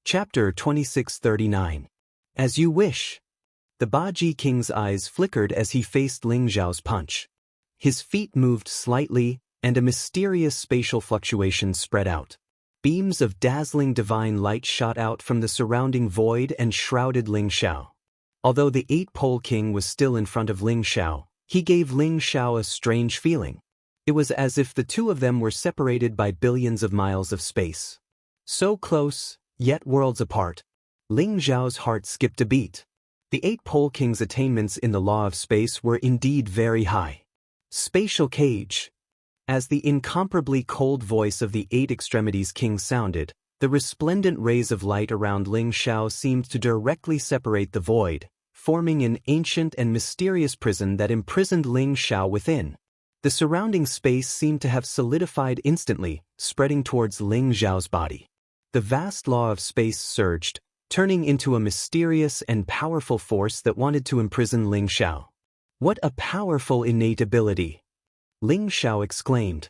Chapter 2639. As you wish. The Baji King's eyes flickered as he faced Ling Zhao's punch. His feet moved slightly, and a mysterious spatial fluctuation spread out. Beams of dazzling divine light shot out from the surrounding void and shrouded Ling Zhao. Although the Eight-Pole King was still in front of Ling Zhao, he gave Ling Zhao a strange feeling. It was as if the two of them were separated by billions of miles of space. So close, yet worlds apart. Ling Zhao's heart skipped a beat. The Eight-Pole King's attainments in the law of space were indeed very high. Spatial cage. As the incomparably cold voice of the Eight Extremities King sounded, the resplendent rays of light around Ling Zhao seemed to directly separate the void, forming an ancient and mysterious prison that imprisoned Ling Zhao within. The surrounding space seemed to have solidified instantly, spreading towards Ling Zhao's body. The vast law of space surged, turning into a mysterious and powerful force that wanted to imprison Ling Zhao. What a powerful innate ability! Ling Zhao exclaimed.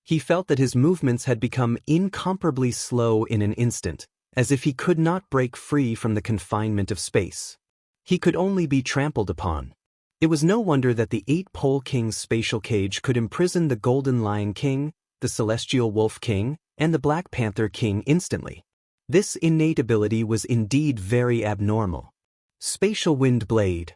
He felt that his movements had become incomparably slow in an instant, as if he could not break free from the confinement of space. He could only be trampled upon. It was no wonder that the Eight-Pole King's spatial cage could imprison the Golden Lion King, the Celestial Wolf King, and the Black Panther King instantly. This innate ability was indeed very abnormal. Spatial Wind Blade.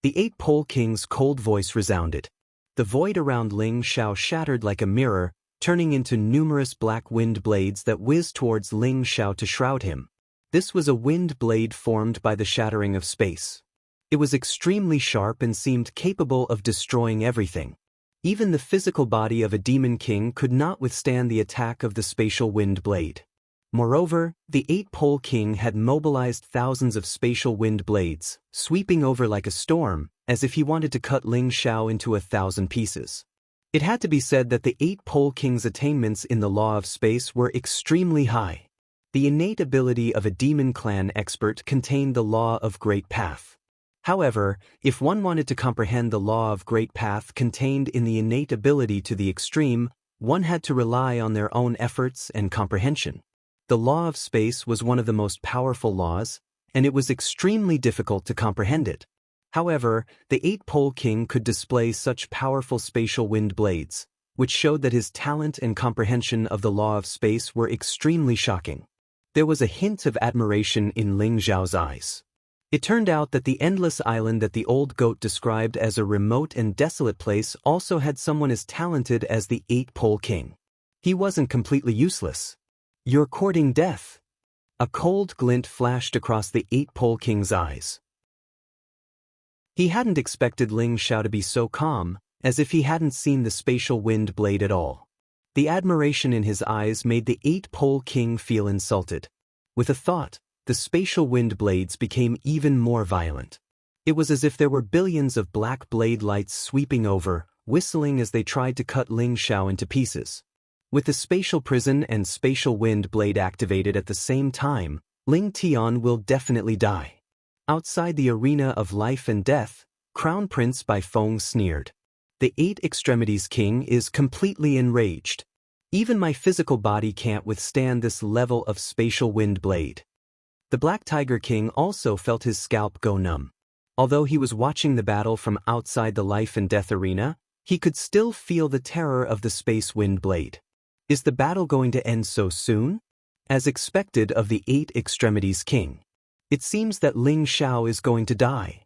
The Eight-Pole King's cold voice resounded. The void around Ling Zhao shattered like a mirror, turning into numerous black wind blades that whizzed towards Ling Zhao to shroud him. This was a wind blade formed by the shattering of space. It was extremely sharp and seemed capable of destroying everything. Even the physical body of a demon king could not withstand the attack of the spatial wind blade. Moreover, the Eight-Pole King had mobilized thousands of spatial wind blades, sweeping over like a storm, as if he wanted to cut Ling Zhao into 1,000 pieces. It had to be said that the Eight-Pole King's attainments in the law of space were extremely high. The innate ability of a demon clan expert contained the law of Great Path. However, if one wanted to comprehend the law of Great Path contained in the innate ability to the extreme, one had to rely on their own efforts and comprehension. The law of space was one of the most powerful laws, and it was extremely difficult to comprehend it. However, the Eight-Pole King could display such powerful spatial wind blades, which showed that his talent and comprehension of the law of space were extremely shocking. There was a hint of admiration in Ling Zhao's eyes. It turned out that the endless island that the old goat described as a remote and desolate place also had someone as talented as the Eight-Pole King. He wasn't completely useless. You're courting death. A cold glint flashed across the Eight-Pole King's eyes. He hadn't expected Ling Zhao to be so calm, as if he hadn't seen the spatial wind blade at all. The admiration in his eyes made the Eight-Pole King feel insulted. With a thought, the spatial wind blades became even more violent. It was as if there were billions of black blade lights sweeping over, whistling as they tried to cut Ling Zhao into pieces. With the spatial prison and spatial wind blade activated at the same time, Ling Tian will definitely die. Outside the arena of life and death, Crown Prince Bai Feng sneered. The Eight Extremities King is completely enraged. Even my physical body can't withstand this level of spatial wind blade. The Black Tiger King also felt his scalp go numb. Although he was watching the battle from outside the life and death arena, he could still feel the terror of the space wind blade. Is the battle going to end so soon? As expected of the Eight Extremities King. It seems that Ling Zhao is going to die.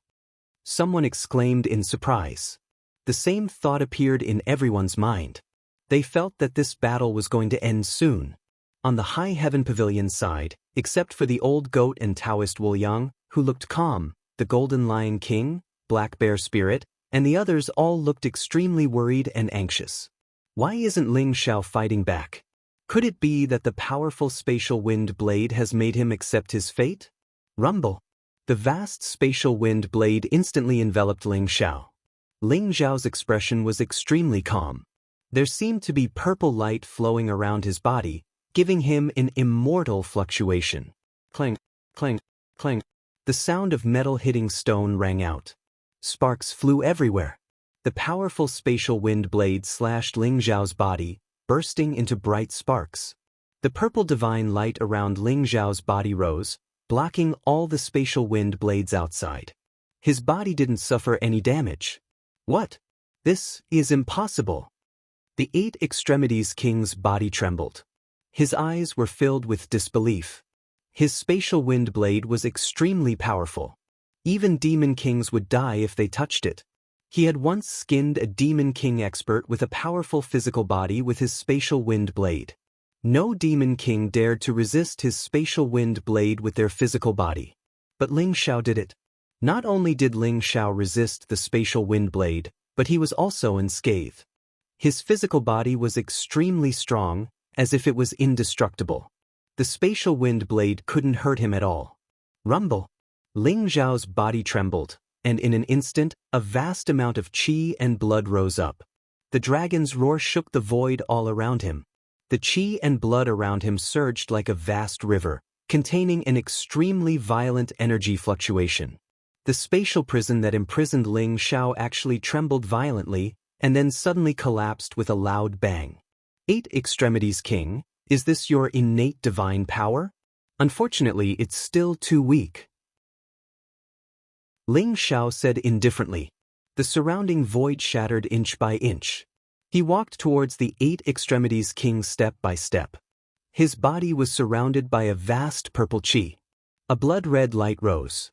Someone exclaimed in surprise. The same thought appeared in everyone's mind. They felt that this battle was going to end soon. On the High Heaven Pavilion side, except for the old goat and Taoist Wu Yang, who looked calm, the Golden Lion King, Black Bear Spirit, and the others all looked extremely worried and anxious. Why isn't Ling Zhao fighting back? Could it be that the powerful spatial wind blade has made him accept his fate? Rumble. The vast spatial wind blade instantly enveloped Ling Zhao. Ling Zhao's expression was extremely calm. There seemed to be purple light flowing around his body, giving him an immortal fluctuation. Clang, clang, clang. The sound of metal hitting stone rang out. Sparks flew everywhere. The powerful spatial wind blade slashed Ling Zhao's body, bursting into bright sparks. The purple divine light around Ling Zhao's body rose, blocking all the spatial wind blades outside. His body didn't suffer any damage. What? This is impossible. The 8 Extremities King's body trembled. His eyes were filled with disbelief. His spatial wind blade was extremely powerful. Even demon kings would die if they touched it. He had once skinned a demon king expert with a powerful physical body with his spatial wind blade. No demon king dared to resist his spatial wind blade with their physical body. But Ling Xiao did it. Not only did Ling Xiao resist the spatial wind blade, but he was also unscathed. His physical body was extremely strong, as if it was indestructible. The spatial wind blade couldn't hurt him at all. Rumble. Ling Zhao's body trembled, and in an instant, a vast amount of qi and blood rose up. The dragon's roar shook the void all around him. The qi and blood around him surged like a vast river, containing an extremely violent energy fluctuation. The spatial prison that imprisoned Ling Xiao actually trembled violently, and then suddenly collapsed with a loud bang. 8 Extremities King, is this your innate divine power? Unfortunately, it's still too weak. Ling Xiao said indifferently. The surrounding void shattered inch by inch. He walked towards the 8 Extremities King step by step. His body was surrounded by a vast purple qi. A blood-red light rose.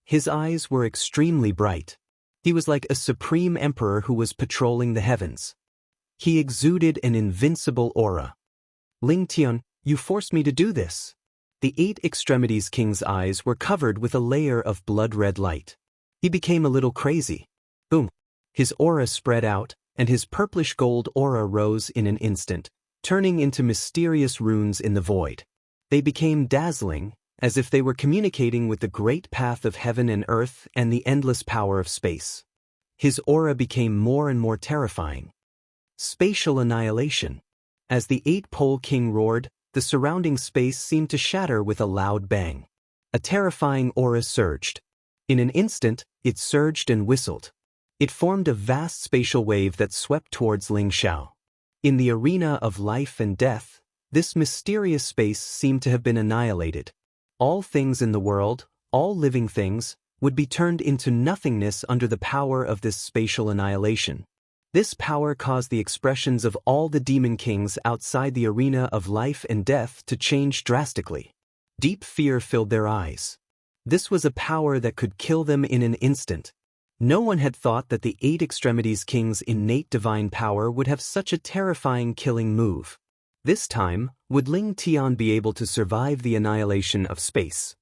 His eyes were extremely bright. He was like a supreme emperor who was patrolling the heavens. He exuded an invincible aura. Ling Tian, you forced me to do this. The 8 Extremities King's eyes were covered with a layer of blood-red light. He became a little crazy. Boom. His aura spread out, and his purplish gold aura rose in an instant, turning into mysterious runes in the void. They became dazzling, as if they were communicating with the great path of heaven and earth and the endless power of space. His aura became more and more terrifying. Spatial annihilation. As the 8-Pole King roared, the surrounding space seemed to shatter with a loud bang. A terrifying aura surged. In an instant, it surged and whistled. It formed a vast spatial wave that swept towards Ling Xiao. In the arena of life and death, this mysterious space seemed to have been annihilated. All things in the world, all living things, would be turned into nothingness under the power of this spatial annihilation. This power caused the expressions of all the demon kings outside the arena of life and death to change drastically. Deep fear filled their eyes. This was a power that could kill them in an instant. No one had thought that the 8 Extremities King's innate divine power would have such a terrifying killing move. This time, would Ling Tian be able to survive the annihilation of space?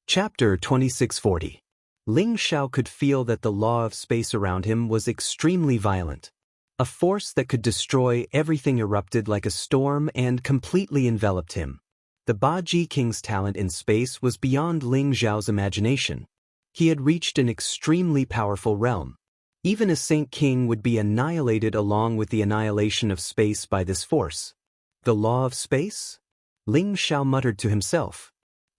Chapter 2640. Ling Xiao could feel that the law of space around him was extremely violent. A force that could destroy everything erupted like a storm and completely enveloped him. The Baji King's talent in space was beyond Ling Xiao's imagination. He had reached an extremely powerful realm. Even a Saint King would be annihilated along with the annihilation of space by this force. The law of space? Ling Xiao muttered to himself.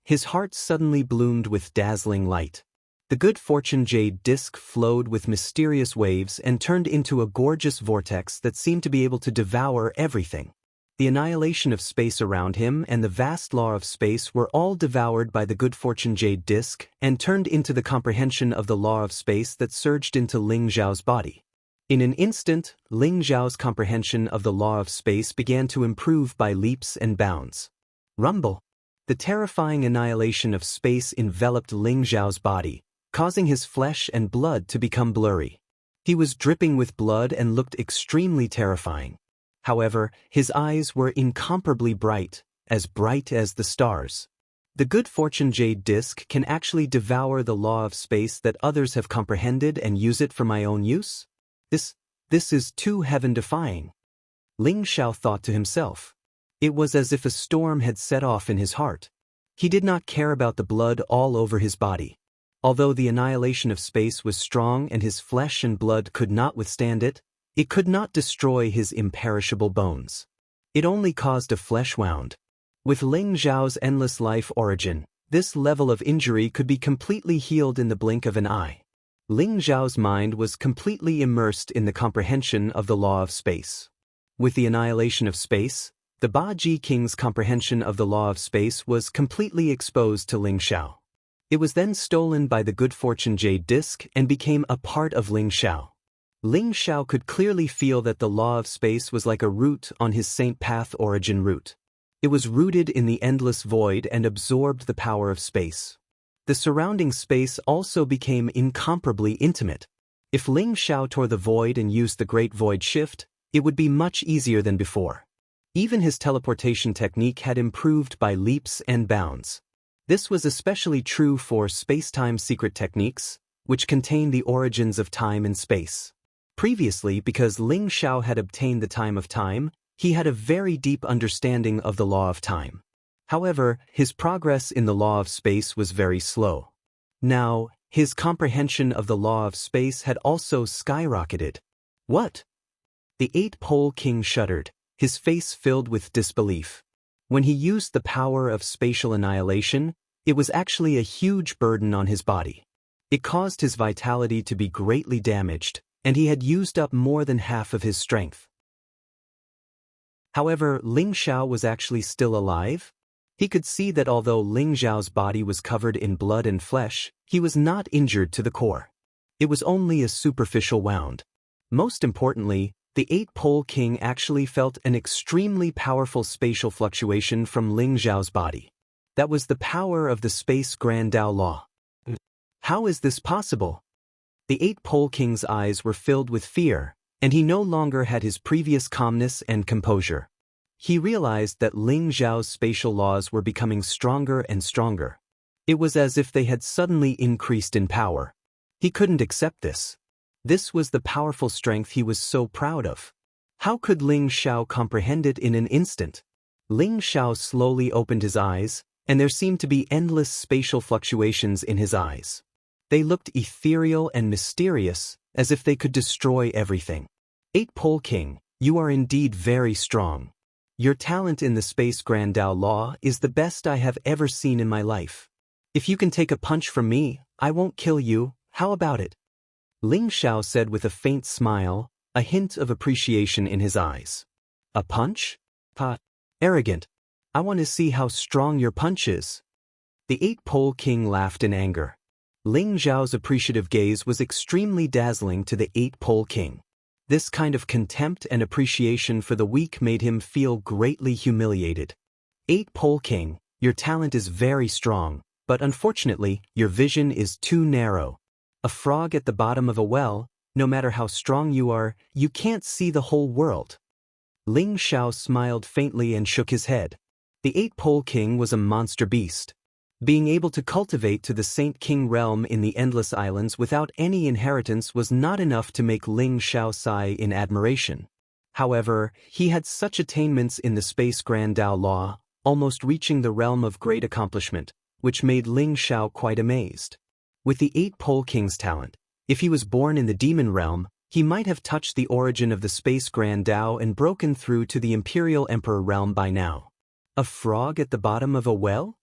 His heart suddenly bloomed with dazzling light. The good fortune jade disc flowed with mysterious waves and turned into a gorgeous vortex that seemed to be able to devour everything. The annihilation of space around him and the vast law of space were all devoured by the good fortune jade disc and turned into the comprehension of the law of space that surged into Ling Zhao's body. In an instant, Ling Zhao's comprehension of the law of space began to improve by leaps and bounds. Rumble. The terrifying annihilation of space enveloped Ling Zhao's body, causing his flesh and blood to become blurry. He was dripping with blood and looked extremely terrifying. However, his eyes were incomparably bright as the stars. The good fortune jade disc can actually devour the law of space that others have comprehended and use it for my own use? This is too heaven-defying. Ling Xiao thought to himself. It was as if a storm had set off in his heart. He did not care about the blood all over his body. Although the annihilation of space was strong and his flesh and blood could not withstand it, it could not destroy his imperishable bones. It only caused a flesh wound. With Ling Zhao's endless life origin, this level of injury could be completely healed in the blink of an eye. Ling Zhao's mind was completely immersed in the comprehension of the law of space. With the annihilation of space, the Baji King's comprehension of the law of space was completely exposed to Ling Xiao. It was then stolen by the good fortune jade disc and became a part of Ling Xiao. Ling Xiao could clearly feel that the law of space was like a root on his saint path origin route. It was rooted in the endless void and absorbed the power of space. The surrounding space also became incomparably intimate. If Ling Xiao tore the void and used the Great Void Shift, it would be much easier than before. Even his teleportation technique had improved by leaps and bounds. This was especially true for space-time secret techniques, which contain the origins of time and space. Previously, because Ling Xiao had obtained the time of time, he had a very deep understanding of the law of time. However, his progress in the law of space was very slow. Now, his comprehension of the law of space had also skyrocketed. What? The Eight-Pole King shuddered, his face filled with disbelief. When he used the power of spatial annihilation, it was actually a huge burden on his body. It caused his vitality to be greatly damaged, and he had used up more than half of his strength. However, Ling Xiao was actually still alive. He could see that although Ling Xiao's body was covered in blood and flesh, he was not injured to the core. It was only a superficial wound. Most importantly, the Eight-Pole King actually felt an extremely powerful spatial fluctuation from Ling Xiao's body. That was the power of the Space Grand Tao Law. How is this possible? The Eight-Pole King's eyes were filled with fear, and he no longer had his previous calmness and composure. He realized that Ling Xiao's spatial laws were becoming stronger and stronger. It was as if they had suddenly increased in power. He couldn't accept this. This was the powerful strength he was so proud of. How could Ling Xiao comprehend it in an instant? Ling Xiao slowly opened his eyes, and there seemed to be endless spatial fluctuations in his eyes. They looked ethereal and mysterious, as if they could destroy everything. Eight-Pole King, you are indeed very strong. Your talent in the Space Grand Tao Law is the best I have ever seen in my life. If you can take a punch from me, I won't kill you, how about it? Ling Xiao said with a faint smile, a hint of appreciation in his eyes. A punch? Arrogant. I want to see how strong your punch is. The Eight-Pole King laughed in anger. Ling Xiao's appreciative gaze was extremely dazzling to the Eight-Pole King. This kind of contempt and appreciation for the weak made him feel greatly humiliated. Eight-Pole King, your talent is very strong, but unfortunately, your vision is too narrow. A frog at the bottom of a well, no matter how strong you are, you can't see the whole world. Ling Xiao smiled faintly and shook his head. The Eight-Pole King was a monster beast. Being able to cultivate to the Saint King realm in the Endless Islands without any inheritance was not enough to make Ling Xiao sigh in admiration. However, he had such attainments in the Space Grand Tao Law, almost reaching the realm of great accomplishment, which made Ling Xiao quite amazed. With the Eight-Pole King's talent, if he was born in the demon realm, he might have touched the origin of the Space Grand Tao and broken through to the Imperial Emperor realm by now. A frog at the bottom of a well?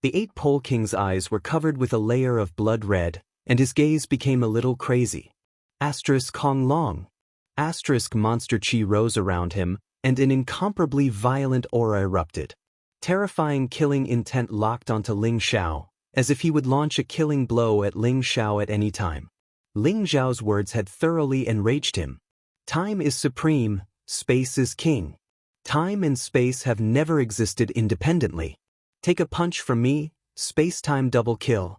The Eight-Pole King's eyes were covered with a layer of blood red, and his gaze became a little crazy. Kong Long. Monster Chi rose around him, and an incomparably violent aura erupted. Terrifying killing intent locked onto Ling Xiao, as if he would launch a killing blow at Ling Xiao at any time. Ling Xiao's words had thoroughly enraged him. Time is supreme, space is king. Time and space have never existed independently. Take a punch from me, space-time double kill.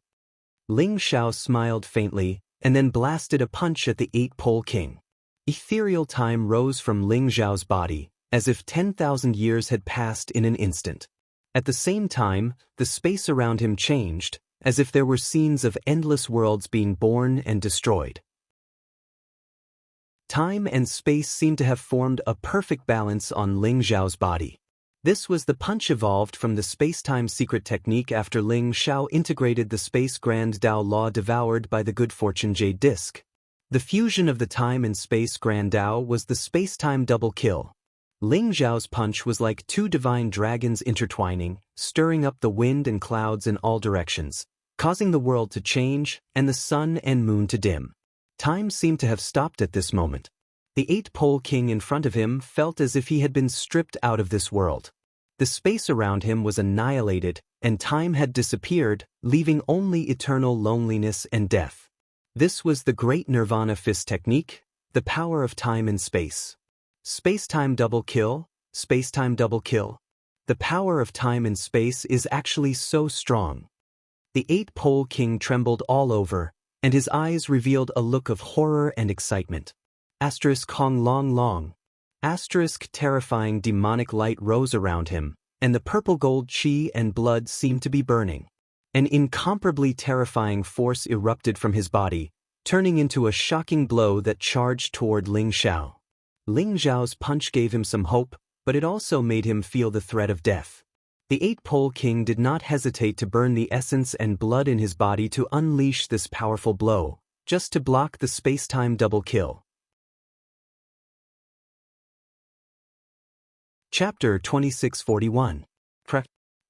Ling Xiao smiled faintly, and then blasted a punch at the Eight-Pole King. Ethereal time rose from Ling Xiao's body, as if 10,000 years had passed in an instant. At the same time, the space around him changed, as if there were scenes of endless worlds being born and destroyed. Time and space seemed to have formed a perfect balance on Ling Xiao's body. This was the punch evolved from the space-time secret technique after Ling Xiao integrated the Space Grand Tao Law devoured by the good fortune jade disc. The fusion of the time and space Grand Tao was the space-time double kill. Ling Xiao's punch was like two divine dragons intertwining, stirring up the wind and clouds in all directions, causing the world to change and the sun and moon to dim. Time seemed to have stopped at this moment. The eight-pole king in front of him felt as if he had been stripped out of this world. The space around him was annihilated, and time had disappeared, leaving only eternal loneliness and death. This was the great Nirvana fist technique, the power of time and space. Space-time double kill, space-time double kill. The power of time and space is actually so strong. The eight-pole king trembled all over, and his eyes revealed a look of horror and excitement. Asterisk Hong Long Long. Asterisk terrifying demonic light rose around him, and the purple gold chi and blood seemed to be burning. An incomparably terrifying force erupted from his body, turning into a shocking blow that charged toward Ling Xiao. Ling Xiao's punch gave him some hope, but it also made him feel the threat of death. The eight-pole king did not hesitate to burn the essence and blood in his body to unleash this powerful blow, just to block the space-time double kill. Chapter 2641.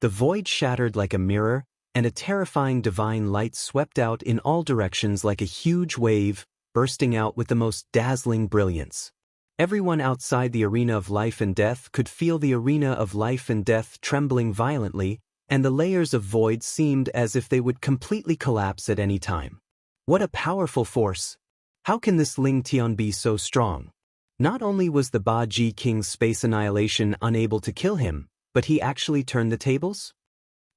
The void shattered like a mirror, and a terrifying divine light swept out in all directions like a huge wave, bursting out with the most dazzling brilliance. Everyone outside the arena of life and death could feel the arena of life and death trembling violently, and the layers of void seemed as if they would completely collapse at any time. What a powerful force! How can this Ling Tian be so strong? Not only was the Ba Ji King's space annihilation unable to kill him, but he actually turned the tables?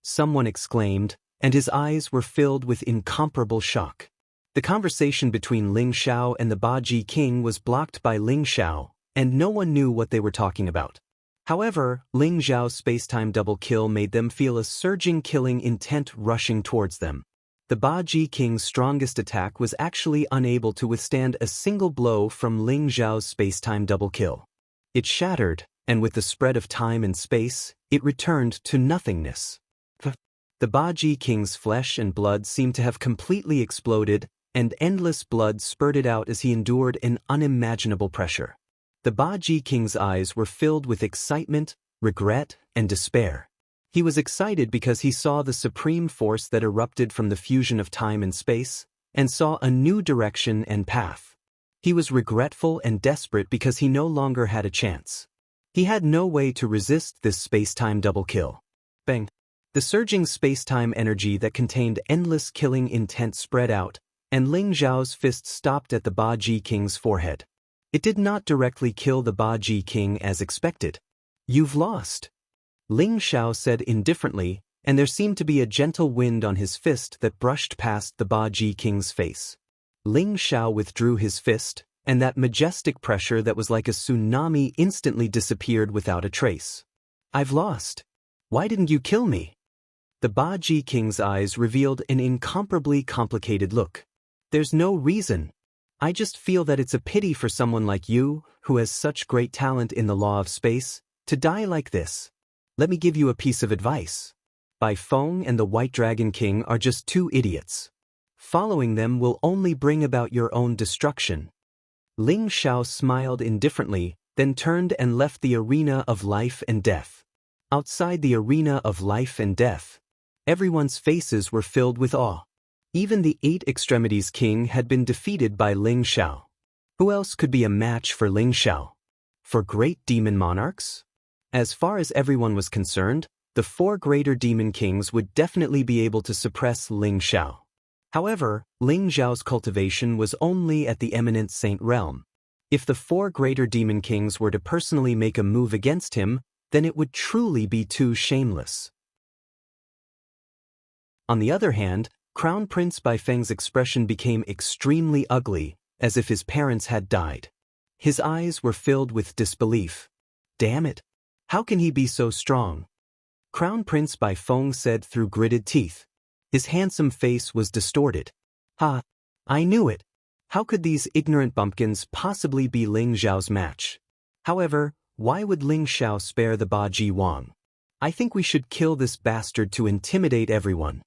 Someone exclaimed, and his eyes were filled with incomparable shock. The conversation between Ling Xiao and the Ba Ji King was blocked by Ling Xiao, and no one knew what they were talking about. However, Ling Xiao's space-time double kill made them feel a surging killing intent rushing towards them. The Ba Ji King's strongest attack was actually unable to withstand a single blow from Ling Xiao's space-time double kill. It shattered, and with the spread of time and space, it returned to nothingness. The Ba Ji King's flesh and blood seemed to have completely exploded, and endless blood spurted out as he endured an unimaginable pressure. The Ba Ji King's eyes were filled with excitement, regret, and despair. He was excited because he saw the supreme force that erupted from the fusion of time and space, and saw a new direction and path. He was regretful and desperate because he no longer had a chance. He had no way to resist this space-time double kill. Bang! The surging space-time energy that contained endless killing intent spread out, and Ling Xiao's fist stopped at the Ba Ji King's forehead. It did not directly kill the Ba Ji King as expected. "You've lost," Ling Xiao said indifferently, and there seemed to be a gentle wind on his fist that brushed past the Ba Ji King's face. Ling Xiao withdrew his fist, and that majestic pressure that was like a tsunami instantly disappeared without a trace. "I've lost. Why didn't you kill me?" The Ba Ji King's eyes revealed an incomparably complicated look. "There's no reason. I just feel that it's a pity for someone like you, who has such great talent in the law of space, to die like this. Let me give you a piece of advice. Bai Feng and the White Dragon King are just two idiots. Following them will only bring about your own destruction." Ling Xiao smiled indifferently, then turned and left the arena of life and death. Outside the arena of life and death, everyone's faces were filled with awe. Even the Eight Extremities King had been defeated by Ling Xiao. Who else could be a match for Ling Xiao? For great demon monarchs? As far as everyone was concerned, the four greater demon kings would definitely be able to suppress Ling Xiao. However, Ling Xiao's cultivation was only at the eminent saint realm. If the four greater demon kings were to personally make a move against him, then it would truly be too shameless. On the other hand, Crown Prince Baifeng's expression became extremely ugly, as if his parents had died. His eyes were filled with disbelief. "Damn it! How can he be so strong?" Crown Prince Baifeng said through gritted teeth. His handsome face was distorted. "Ha! I knew it! How could these ignorant bumpkins possibly be Ling Xiao's match? However, why would Ling Xiao spare the Ba Ji Wang? I think we should kill this bastard to intimidate everyone."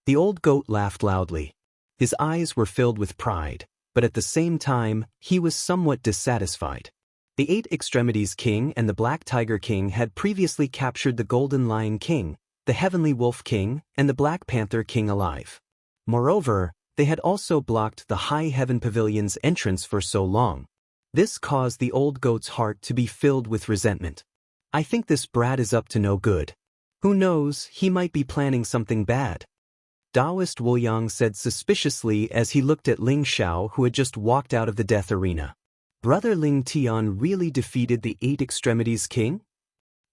The old goat laughed loudly. His eyes were filled with pride, but at the same time, he was somewhat dissatisfied. The Eight Extremities King and the Black Tiger King had previously captured the Golden Lion King, the Heavenly Wolf King, and the Black Panther King alive. Moreover, they had also blocked the High Heaven Pavilion's entrance for so long. This caused the old goat's heart to be filled with resentment. I think this brat is up to no good. Who knows, he might be planning something bad. Taoist Wu Yang said suspiciously as he looked at Ling Xiao, who had just walked out of the death arena. Brother Ling Tian really defeated the Eight Extremities King?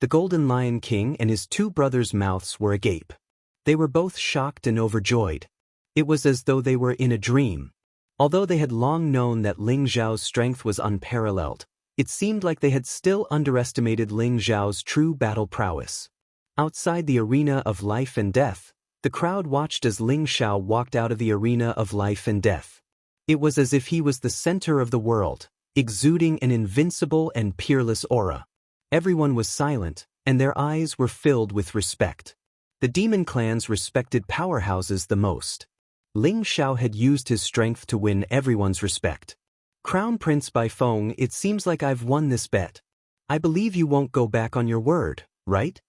The Golden Lion King and his two brothers' mouths were agape. They were both shocked and overjoyed. It was as though they were in a dream. Although they had long known that Ling Xiao's strength was unparalleled, it seemed like they had still underestimated Ling Xiao's true battle prowess. Outside the arena of life and death, the crowd watched as Ling Xiao walked out of the arena of life and death. It was as if he was the center of the world, exuding an invincible and peerless aura. Everyone was silent, and their eyes were filled with respect. The demon clans respected powerhouses the most. Ling Xiao had used his strength to win everyone's respect. Crown Prince Baifeng, it seems like I've won this bet. I believe you won't go back on your word, right?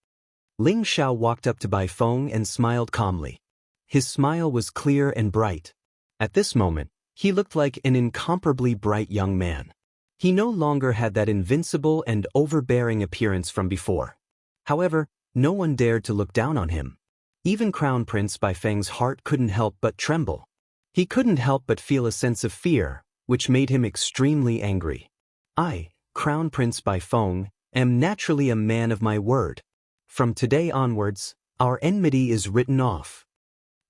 Ling Xiao walked up to Baifeng and smiled calmly. His smile was clear and bright. At this moment, he looked like an incomparably bright young man. He no longer had that invincible and overbearing appearance from before. However, no one dared to look down on him. Even Crown Prince Baifeng's heart couldn't help but tremble. He couldn't help but feel a sense of fear, which made him extremely angry. I, Crown Prince Baifeng, am naturally a man of my word. From today onwards, our enmity is written off.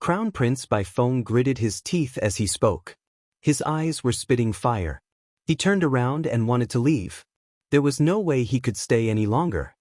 Crown Prince Baifeng gritted his teeth as he spoke. His eyes were spitting fire. He turned around and wanted to leave. There was no way he could stay any longer.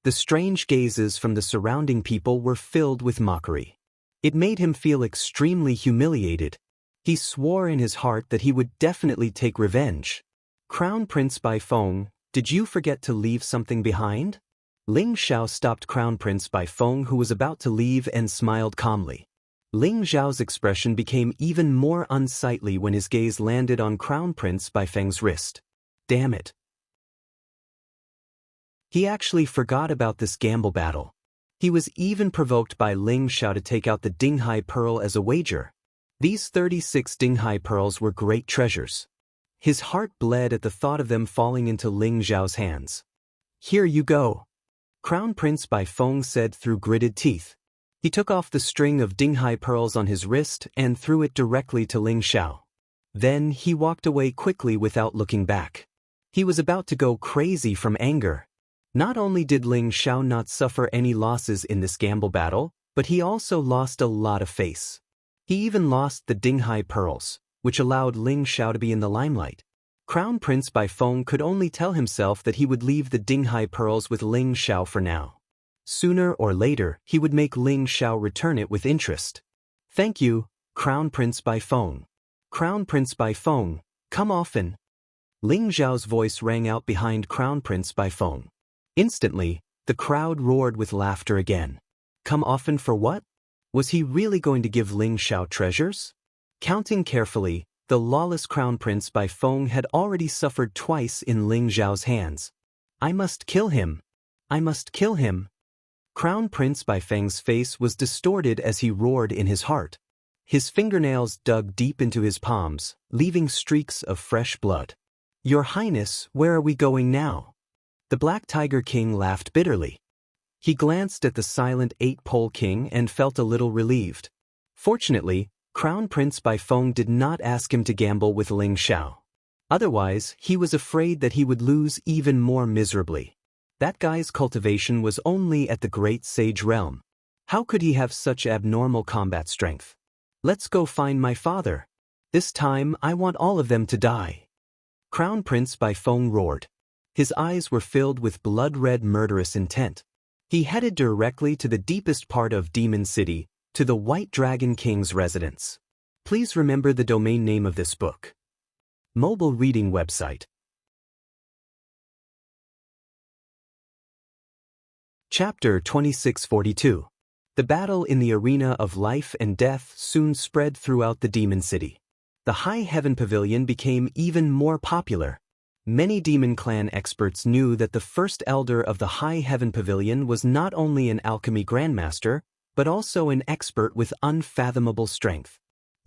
The strange gazes from the surrounding people were filled with mockery. It made him feel extremely humiliated. He swore in his heart that he would definitely take revenge. Crown Prince Baifeng, did you forget to leave something behind? Ling Xiao stopped Crown Prince Baifeng, who was about to leave, and smiled calmly. Ling Xiao's expression became even more unsightly when his gaze landed on Crown Prince Baifeng's wrist. Damn it. He actually forgot about this gamble battle. He was even provoked by Ling Xiao to take out the Dinghai Pearl as a wager. These 36 Dinghai Pearls were great treasures. His heart bled at the thought of them falling into Ling Xiao's hands. Here you go. Crown Prince Baifeng said through gritted teeth. He took off the string of Dinghai pearls on his wrist and threw it directly to Ling Xiao. Then he walked away quickly without looking back. He was about to go crazy from anger. Not only did Ling Xiao not suffer any losses in this gamble battle, but he also lost a lot of face. He even lost the Dinghai pearls, which allowed Ling Xiao to be in the limelight. Crown Prince Baifeng could only tell himself that he would leave the Dinghai pearls with Ling Xiao for now. Sooner or later, he would make Ling Xiao return it with interest. Thank you, Crown Prince Baifeng. Crown Prince Baifeng, come often. Ling Xiao's voice rang out behind Crown Prince Baifeng. Instantly, the crowd roared with laughter again. Come often for what? Was he really going to give Ling Xiao treasures? Counting carefully, the lawless Crown Prince Baifeng had already suffered twice in Ling Xiao's hands. I must kill him. I must kill him. Crown Prince Baifeng's face was distorted as he roared in his heart. His fingernails dug deep into his palms, leaving streaks of fresh blood. Your Highness, where are we going now? The Black Tiger King laughed bitterly. He glanced at the silent Eight-Pole King and felt a little relieved. Fortunately, Crown Prince Baifeng did not ask him to gamble with Ling Xiao. Otherwise, he was afraid that he would lose even more miserably. That guy's cultivation was only at the Great Sage realm. How could he have such abnormal combat strength? Let's go find my father. This time, I want all of them to die. Crown Prince Baifeng roared. His eyes were filled with blood-red murderous intent. He headed directly to the deepest part of Demon City, to the White Dragon King's residence. Please remember the domain name of this book. Mobile reading website. Chapter 2642. The battle in the arena of life and death soon spread throughout the Demon City. The High Heaven Pavilion became even more popular. Many Demon Clan experts knew that the first elder of the High Heaven Pavilion was not only an alchemy grandmaster, but also an expert with unfathomable strength.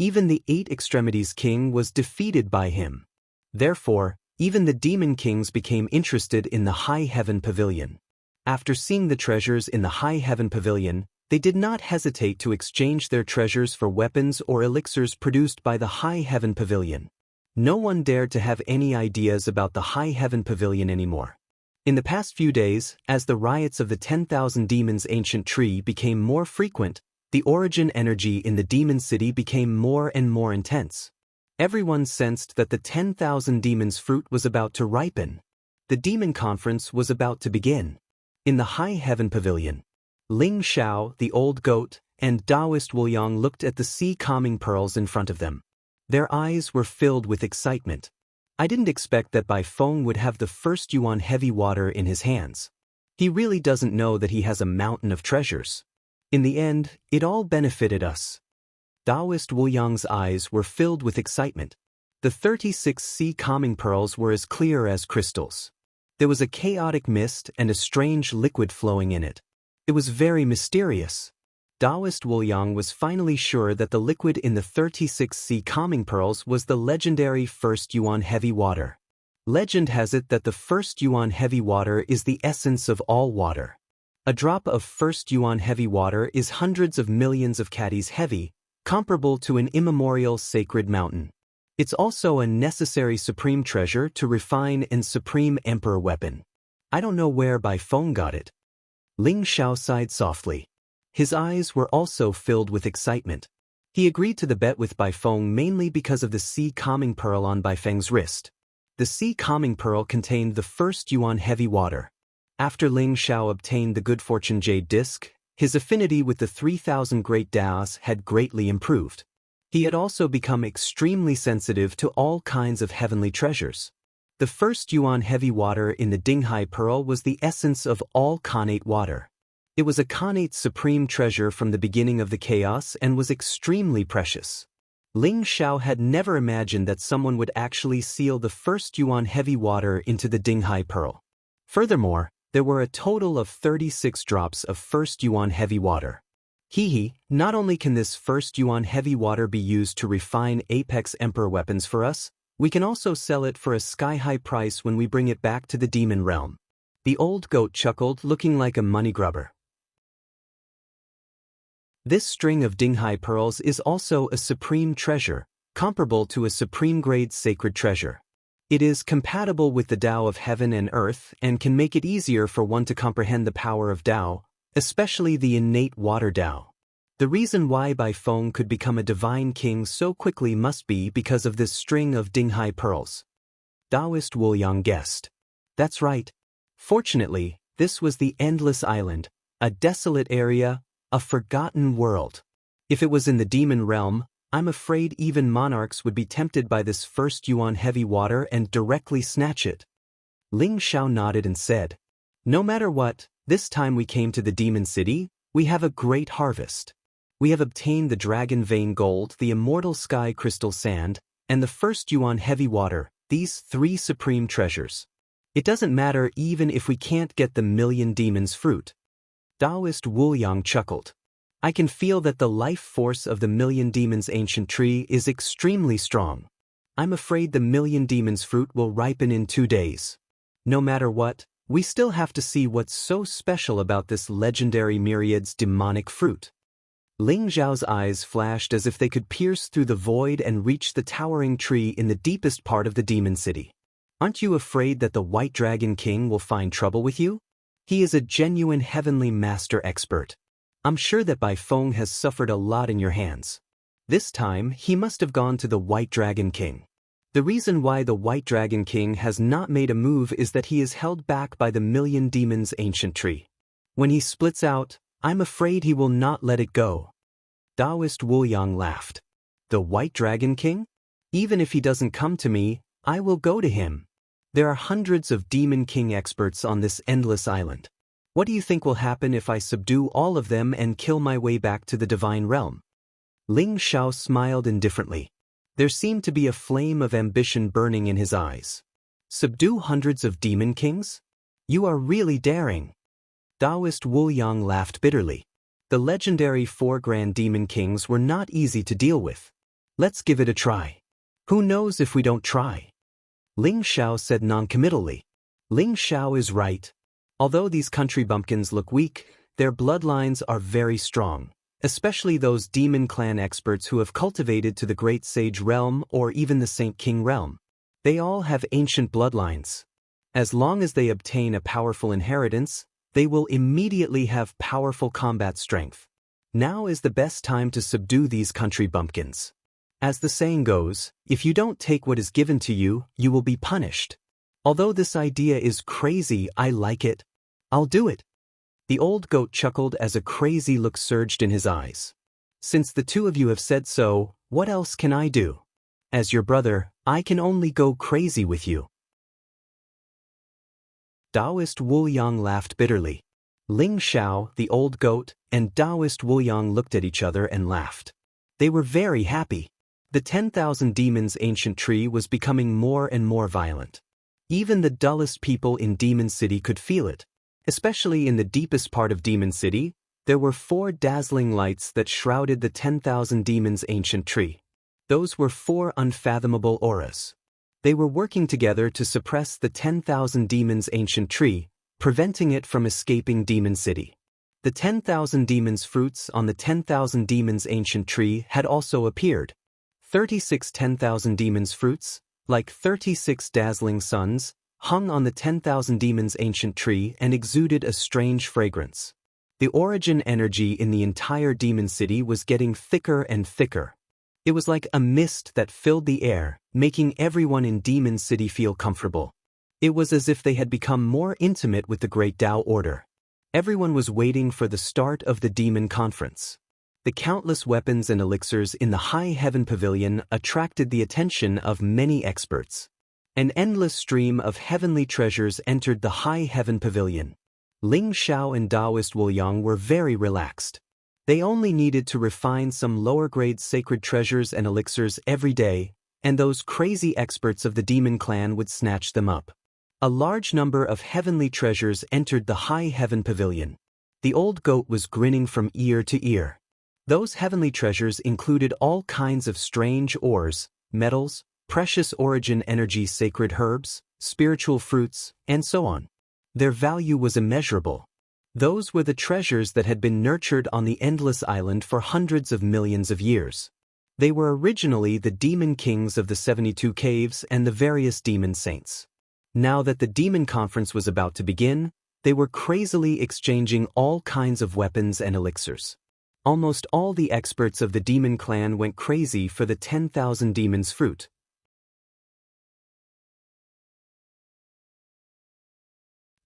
Even the Eight Extremities King was defeated by him. Therefore, even the demon kings became interested in the High Heaven Pavilion. After seeing the treasures in the High Heaven Pavilion, they did not hesitate to exchange their treasures for weapons or elixirs produced by the High Heaven Pavilion. No one dared to have any ideas about the High Heaven Pavilion anymore. In the past few days, as the riots of the 10,000 Demons' ancient tree became more frequent, the origin energy in the demon city became more and more intense. Everyone sensed that the 10,000 demons fruit was about to ripen. The demon conference was about to begin. In the High Heaven Pavilion, Ling Xiao, the old goat, and Taoist Wuliang looked at the sea calming pearls in front of them. Their eyes were filled with excitement. I didn't expect that Bai Feng would have the first yuan heavy water in his hands. He really doesn't know that he has a mountain of treasures. In the end, it all benefited us. Taoist Wuliang's eyes were filled with excitement. The 36 sea calming pearls were as clear as crystals. There was a chaotic mist and a strange liquid flowing in it. It was very mysterious. Taoist Wuliang was finally sure that the liquid in the 36 sea calming pearls was the legendary first yuan heavy water. Legend has it that the first yuan heavy water is the essence of all water. A drop of first yuan heavy water is hundreds of millions of caddies heavy, comparable to an immemorial sacred mountain. It's also a necessary supreme treasure to refine and supreme emperor weapon. I don't know where Bai Feng got it. Ling Xiao sighed softly. His eyes were also filled with excitement. He agreed to the bet with Bai Feng mainly because of the sea calming pearl on Bai Feng's wrist. The sea calming pearl contained the first yuan heavy water. After Ling Xiao obtained the good fortune jade disc, his affinity with the 3,000 great Daos had greatly improved. He had also become extremely sensitive to all kinds of heavenly treasures. The first yuan heavy water in the Dinghai Pearl was the essence of all Khanate water. It was a Khanate supreme treasure from the beginning of the chaos and was extremely precious. Ling Xiao had never imagined that someone would actually seal the first yuan heavy water into the Dinghai Pearl. Furthermore, there were a total of 36 drops of first yuan heavy water. Not only can this first yuan heavy water be used to refine Apex Emperor weapons for us, we can also sell it for a sky-high price when we bring it back to the demon realm. The old goat chuckled, looking like a money grubber. This string of Dinghai pearls is also a supreme treasure, comparable to a supreme-grade sacred treasure. It is compatible with the Tao of heaven and earth and can make it easier for one to comprehend the power of Tao, especially the innate water Tao. The reason why Bai Feng could become a divine king so quickly must be because of this string of Dinghai pearls. Taoist Wuliang guessed. That's right. Fortunately, this was the Endless Island, a desolate area, a forgotten world. If it was in the demon realm, I'm afraid even monarchs would be tempted by this first yuan heavy water and directly snatch it. Ling Xiao nodded and said, "No matter what, this time we came to the demon city, we have a great harvest. We have obtained the dragon vein gold, the immortal sky crystal sand, and the first yuan heavy water, these 3 supreme treasures. It doesn't matter even if we can't get the million demons fruit." Taoist Wuliang chuckled. I can feel that the life force of the million demons ancient tree is extremely strong. I'm afraid the million demons fruit will ripen in 2 days. No matter what, we still have to see what's so special about this legendary myriad's demonic fruit. Ling Zhao's eyes flashed as if they could pierce through the void and reach the towering tree in the deepest part of the demon city. Aren't you afraid that the White Dragon King will find trouble with you? He is a genuine heavenly master expert. I'm sure that Bai Feng has suffered a lot in your hands. This time, he must have gone to the White Dragon King. The reason why the White Dragon King has not made a move is that he is held back by the million demons ancient tree. When he splits out, I'm afraid he will not let it go. Taoist Wuliang laughed. The White Dragon King? Even if he doesn't come to me, I will go to him. There are hundreds of Demon King experts on this endless island. What do you think will happen if I subdue all of them and kill my way back to the divine realm? Ling Xiao smiled indifferently. There seemed to be a flame of ambition burning in his eyes. Subdue hundreds of demon kings? You are really daring. Taoist Wuliang laughed bitterly. The legendary 4 grand demon kings were not easy to deal with. Let's give it a try. Who knows if we don't try? Ling Xiao said noncommittally. Ling Xiao is right. Although these country bumpkins look weak, their bloodlines are very strong, especially those demon clan experts who have cultivated to the Great Sage realm or even the Saint King realm. They all have ancient bloodlines. As long as they obtain a powerful inheritance, they will immediately have powerful combat strength. Now is the best time to subdue these country bumpkins. As the saying goes, if you don't take what is given to you, you will be punished. Although this idea is crazy, I like it. I'll do it. The old goat chuckled as a crazy look surged in his eyes. Since the two of you have said so, what else can I do? As your brother, I can only go crazy with you. Taoist Wu Yang laughed bitterly. Ling Xiao, the old goat, and Taoist Wu Yang looked at each other and laughed. They were very happy. The 10,000 Demons ancient tree was becoming more and more violent. Even the dullest people in Demon City could feel it. Especially in the deepest part of Demon City, there were 4 dazzling lights that shrouded the 10,000 Demons ancient tree. Those were 4 unfathomable auras. They were working together to suppress the 10,000 Demons ancient tree, preventing it from escaping Demon City. The 10,000 Demons fruits on the 10,000 Demons ancient tree had also appeared. 36 10,000 Demons fruits, like 36 dazzling suns, hung on the 10,000 Demons ancient tree and exuded a strange fragrance. The origin energy in the entire Demon City was getting thicker and thicker. It was like a mist that filled the air, making everyone in Demon City feel comfortable. It was as if they had become more intimate with the Great Tao Order. Everyone was waiting for the start of the Demon Conference. The countless weapons and elixirs in the High Heaven Pavilion attracted the attention of many experts. An endless stream of heavenly treasures entered the High Heaven Pavilion. Ling Xiao and Taoist Wu Yang were very relaxed. They only needed to refine some lower-grade sacred treasures and elixirs every day, and those crazy experts of the Demon Clan would snatch them up. A large number of heavenly treasures entered the High Heaven Pavilion. The old goat was grinning from ear to ear. Those heavenly treasures included all kinds of strange ores, metals, precious origin energy sacred herbs, spiritual fruits, and so on. Their value was immeasurable. Those were the treasures that had been nurtured on the Endless Island for hundreds of millions of years. They were originally the demon kings of the 72 caves and the various demon saints. Now that the Demon Conference was about to begin, they were crazily exchanging all kinds of weapons and elixirs. Almost all the experts of the Demon Clan went crazy for the 10,000 Demons fruit.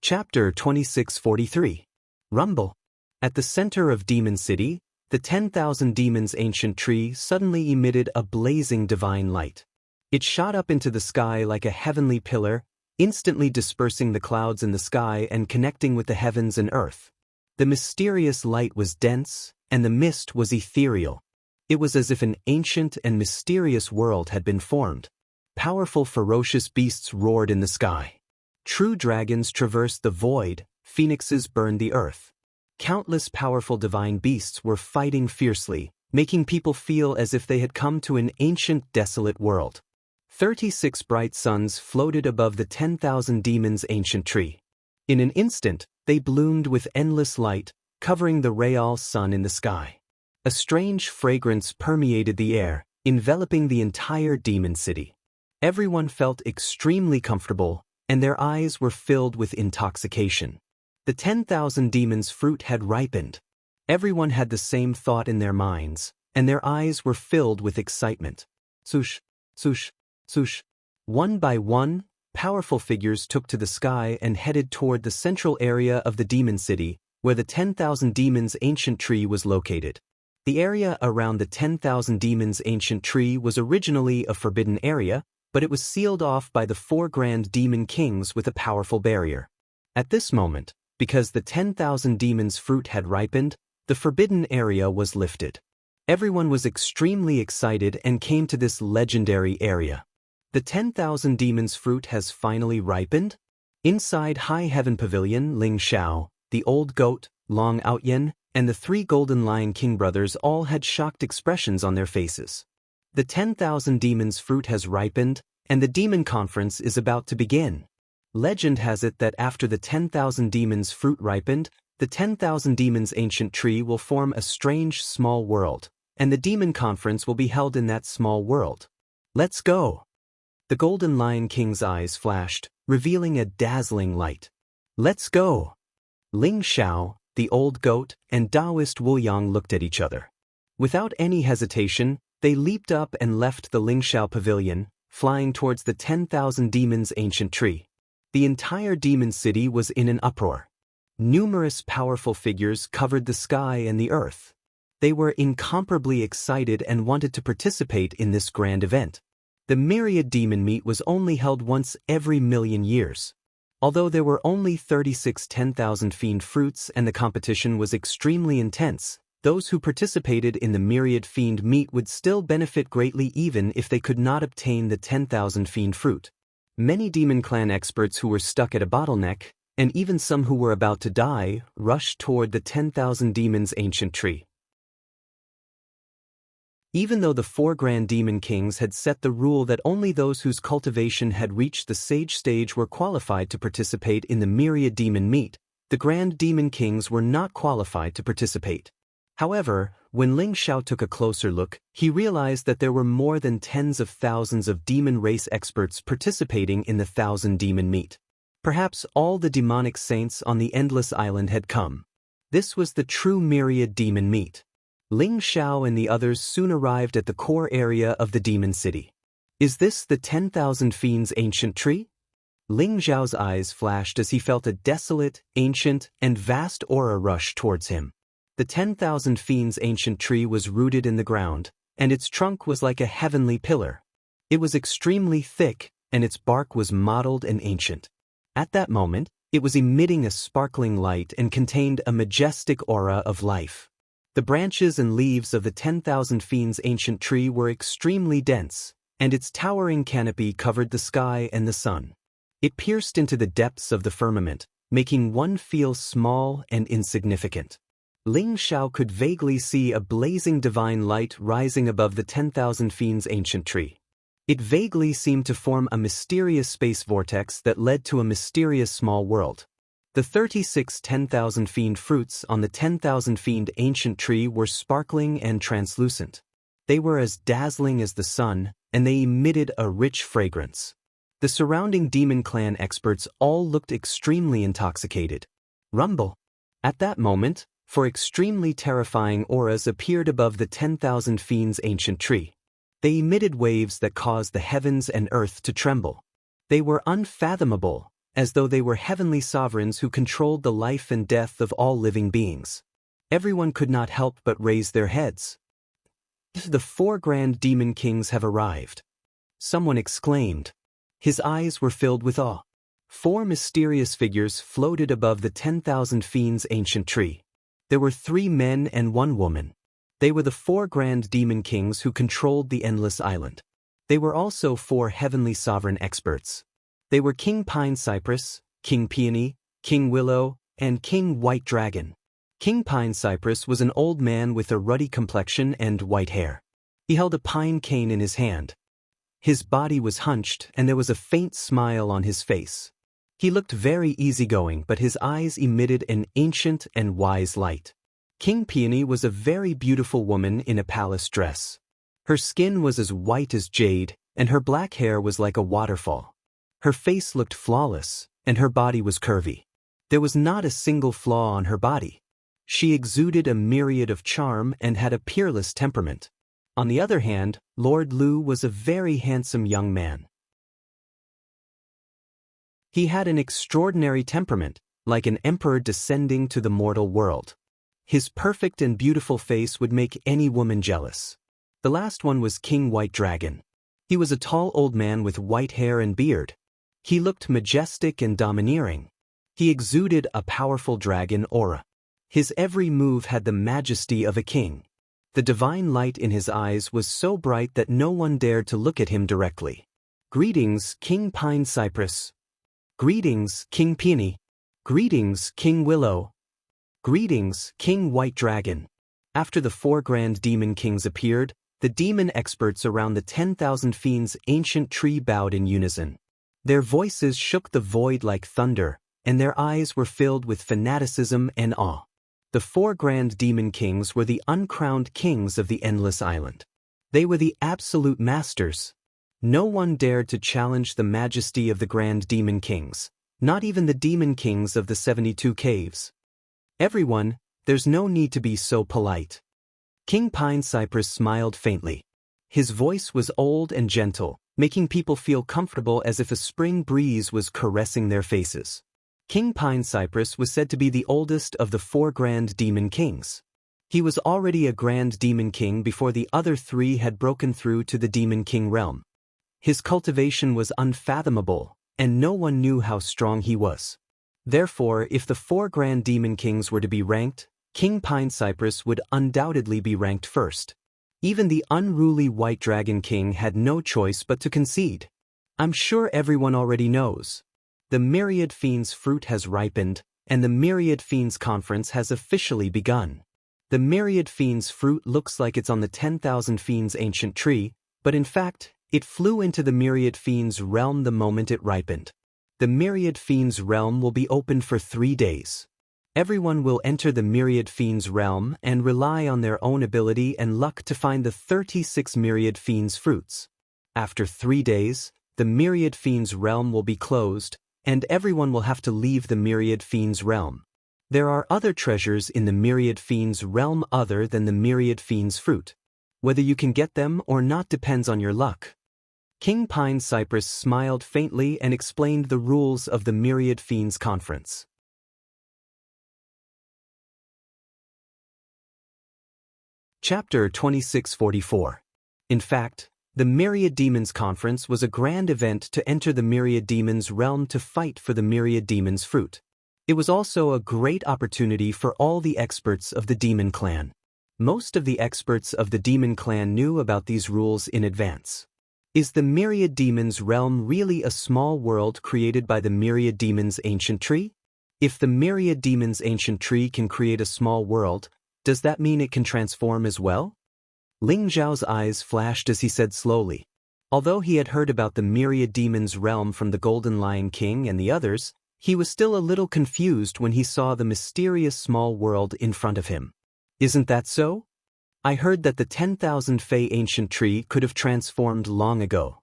Chapter 2643. Rumble. At the center of Demon City, the 10,000 Demons ancient tree suddenly emitted a blazing divine light. It shot up into the sky like a heavenly pillar, instantly dispersing the clouds in the sky and connecting with the heavens and earth. The mysterious light was dense, and the mist was ethereal. It was as if an ancient and mysterious world had been formed. Powerful, ferocious beasts roared in the sky. True dragons traversed the void, phoenixes burned the earth. Countless powerful divine beasts were fighting fiercely, making people feel as if they had come to an ancient, desolate world. 36 bright suns floated above the 10,000 Demons ancient tree. In an instant, they bloomed with endless light, covering the Real sun in the sky. A strange fragrance permeated the air, enveloping the entire Demon City. Everyone felt extremely comfortable, and their eyes were filled with intoxication. The 10,000 Demons fruit had ripened. Everyone had the same thought in their minds, and their eyes were filled with excitement. Swoosh, swoosh, swoosh. One by one, powerful figures took to the sky and headed toward the central area of the Demon City, where the 10,000 Demons ancient tree was located. The area around the 10,000 Demons ancient tree was originally a forbidden area, but it was sealed off by the 4 grand demon kings with a powerful barrier. At this moment, because the 10,000 Demons fruit had ripened, the forbidden area was lifted. Everyone was extremely excited and came to this legendary area. The 10,000 Demons fruit has finally ripened? Inside High Heaven Pavilion, Ling Xiao, the old goat, Long Outyen, and the 3 Golden Lion King brothers all had shocked expressions on their faces. The 10,000 demons fruit has ripened, and the demon conference is about to begin. Legend has it that after the 10,000 demons fruit ripened, the 10,000 demons ancient tree will form a strange small world, and the demon conference will be held in that small world. Let's go! The Golden Lion King's eyes flashed, revealing a dazzling light. Let's go! Ling Xiao, the old goat, and Taoist Wu Yang looked at each other. Without any hesitation, they leaped up and left the Ling Xiao pavilion, flying towards the 10,000 demons ancient tree. The entire demon city was in an uproar. Numerous powerful figures covered the sky and the earth. They were incomparably excited and wanted to participate in this grand event. The myriad demon meet was only held once every million years. Although there were only 36 10,000 fiend fruits and the competition was extremely intense, those who participated in the myriad fiend meet would still benefit greatly even if they could not obtain the 10,000 fiend fruit. Many demon clan experts who were stuck at a bottleneck, and even some who were about to die, rushed toward the 10,000 demons ancient tree. Even though the 4 grand demon kings had set the rule that only those whose cultivation had reached the sage stage were qualified to participate in the myriad demon meet, the grand demon kings were not qualified to participate. However, when Ling Xiao took a closer look, he realized that there were more than tens of thousands of demon race experts participating in the 1,000 demon meet. Perhaps all the demonic saints on the Endless Island had come. This was the true myriad demon meet. Ling Xiao and the others soon arrived at the core area of the demon city. Is this the 10,000 fiends ancient tree? Ling Xiao's eyes flashed as he felt a desolate, ancient, and vast aura rush towards him. The 10,000 fiends ancient tree was rooted in the ground, and its trunk was like a heavenly pillar. It was extremely thick, and its bark was mottled and ancient. At that moment, it was emitting a sparkling light and contained a majestic aura of life. The branches and leaves of the 10,000 fiends ancient tree were extremely dense, and its towering canopy covered the sky and the sun. It pierced into the depths of the firmament, making one feel small and insignificant. Ling Xiao could vaguely see a blazing divine light rising above the 10,000 fiends ancient tree. It vaguely seemed to form a mysterious space vortex that led to a mysterious small world. The 36 10,000 fiend fruits on the 10,000 fiend ancient tree were sparkling and translucent. They were as dazzling as the sun, and they emitted a rich fragrance. The surrounding demon clan experts all looked extremely intoxicated. Rumble! At that moment, 4 extremely terrifying auras appeared above the 10,000 fiends ancient tree. They emitted waves that caused the heavens and earth to tremble. They were unfathomable, as though they were heavenly sovereigns who controlled the life and death of all living beings. Everyone could not help but raise their heads. The 4 grand demon kings have arrived. Someone exclaimed. His eyes were filled with awe. 4 mysterious figures floated above the 10,000 fiends ancient tree. There were 3 men and 1 woman. They were the 4 grand demon kings who controlled the Endless Island. They were also 4 heavenly sovereign experts. They were King Pine Cypress, King Peony, King Willow, and King White Dragon. King Pine Cypress was an old man with a ruddy complexion and white hair. He held a pine cane in his hand. His body was hunched and there was a faint smile on his face. He looked very easygoing, but his eyes emitted an ancient and wise light. King Peony was a very beautiful woman in a palace dress. Her skin was as white as jade, and her black hair was like a waterfall. Her face looked flawless, and her body was curvy. There was not a single flaw on her body. She exuded a myriad of charm and had a peerless temperament. On the other hand, Lord Lu was a very handsome young man. He had an extraordinary temperament, like an emperor descending to the mortal world. His perfect and beautiful face would make any woman jealous. The last one was King White Dragon. He was a tall old man with white hair and beard. He looked majestic and domineering. He exuded a powerful dragon aura. His every move had the majesty of a king. The divine light in his eyes was so bright that no one dared to look at him directly. Greetings, King Pine Cypress. Greetings, King Peony. Greetings, King Willow. Greetings, King White Dragon. After the 4 grand demon kings appeared, the demon experts around the 10,000 fiends' ancient tree bowed in unison. Their voices shook the void like thunder, and their eyes were filled with fanaticism and awe. The 4 grand demon kings were the uncrowned kings of the endless island. They were the absolute masters. No one dared to challenge the majesty of the grand demon kings, not even the demon kings of the 72 caves. Everyone, there's no need to be so polite. King Pine Cypress smiled faintly. His voice was old and gentle, making people feel comfortable as if a spring breeze was caressing their faces. King Pine Cypress was said to be the oldest of the 4 grand demon kings. He was already a grand demon king before the other 3 had broken through to the demon king realm. His cultivation was unfathomable, and no one knew how strong he was. Therefore, if the 4 grand demon kings were to be ranked, King Pine Cypress would undoubtedly be ranked first. Even the unruly White Dragon King had no choice but to concede. I'm sure everyone already knows. The Myriad Fiends fruit has ripened, and the Myriad Fiends conference has officially begun. The Myriad Fiends fruit looks like it's on the 10,000 fiends ancient tree, but in fact, it flew into the Myriad Fiends realm the moment it ripened. The Myriad Fiends realm will be open for 3 days. Everyone will enter the Myriad Fiends realm and rely on their own ability and luck to find the 36 Myriad Fiends fruits. After 3 days, the Myriad Fiends realm will be closed, and everyone will have to leave the Myriad Fiends realm. There are other treasures in the Myriad Fiends realm other than the Myriad Fiends fruit. Whether you can get them or not depends on your luck. King Pine Cypress smiled faintly and explained the rules of the Myriad Fiends conference. Chapter 2644. In fact, the Myriad Demons Conference was a grand event to enter the Myriad Demons realm to fight for the Myriad Demons fruit. It was also a great opportunity for all the experts of the Demon Clan. Most of the experts of the Demon Clan knew about these rules in advance. Is the Myriad Demons realm really a small world created by the Myriad Demons ancient tree? If the Myriad Demons ancient tree can create a small world, does that mean it can transform as well? Ling Zhao's eyes flashed as he said slowly. Although he had heard about the Myriad Demons realm from the Golden Lion King and the others, he was still a little confused when he saw the mysterious small world in front of him. Isn't that so? I heard that the 10,000 Fey ancient tree could have transformed long ago.